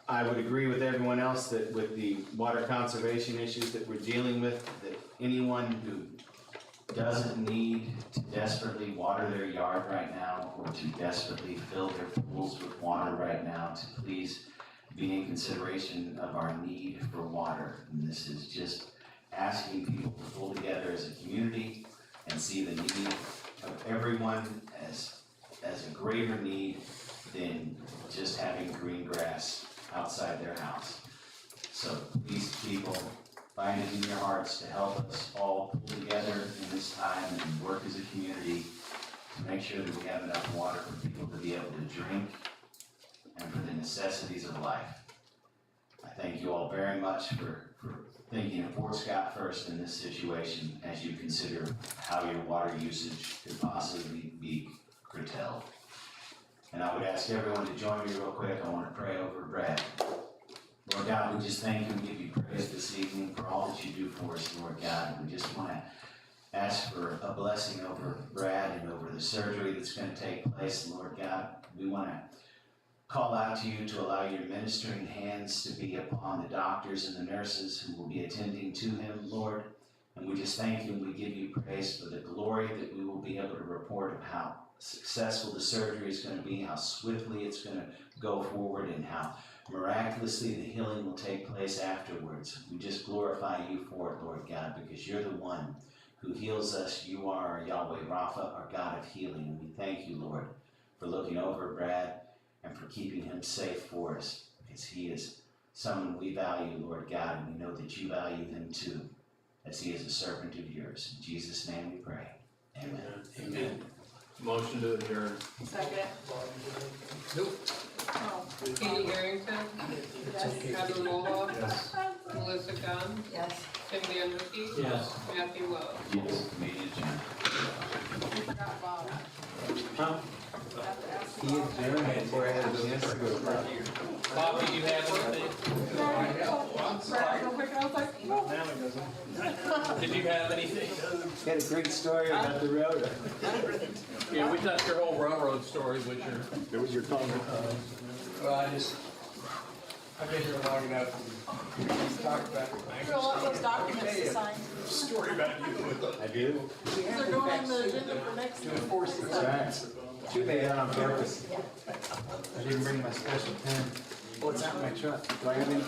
I would agree with everyone else that with the water conservation issues that we're dealing with, that anyone who doesn't need to desperately water their yard right now or to desperately fill their pools with water right now, to please be in consideration of our need for water. And this is just asking people to pull together as a community and see the need of everyone as a greater need than just having green grass outside their house. So please, people, find it in your hearts to help us all pull together in this time and work as a community to make sure that we have enough water for people to be able to drink and for the necessities of life. I thank you all very much for thinking of Fort Scott first in this situation as you consider how your water usage could possibly be curtailed. And I would ask everyone to join me real quick. I want to pray over Brad. Lord God, we just thank you and give you praise this evening for all that you do for us, Lord God. And we just want to ask for a blessing over Brad and over the surgery that's going to take place, Lord God. We want to call out to you to allow your ministering hands to be upon the doctors and the nurses who will be attending to him, Lord. And we just thank you and we give you praise for the glory that we will be able to report of how successful the surgery is going to be, how swiftly it's going to go forward, and how miraculously the healing will take place afterwards. We just glorify you for it, Lord God, because you're the one who heals us. You are Yahweh Rapha, our God of healing. And we thank you, Lord, for looking over Brad and for keeping him safe for us, because he is someone we value, Lord God, and we know that you value him too, as he is a servant of yours. In Jesus' name we pray. Amen. Amen. Motion to adjourn. Second. Katie Harrington. Yes. Adam Mohawk. Yes. Melissa Gunn. Yes. Tim Vanderkey. Yes. Matthew Wells. Yes, meeting adjourned. We forgot Bob. Huh? He adjourned before I had a chance to go. Bob, do you have anything? Brad, real quick, I was like, no. Did you have anything? He had a great story about the railroad. Yeah, we touched your whole railroad story, which are. It was your comment. Well, I've been here long enough and talked about. We'll want those documents to sign. Story about you. I do. They're going on the agenda for next week. That's right. Too bad on purpose. I didn't bring my special pen. Oh, it's out in my truck. Do I have any?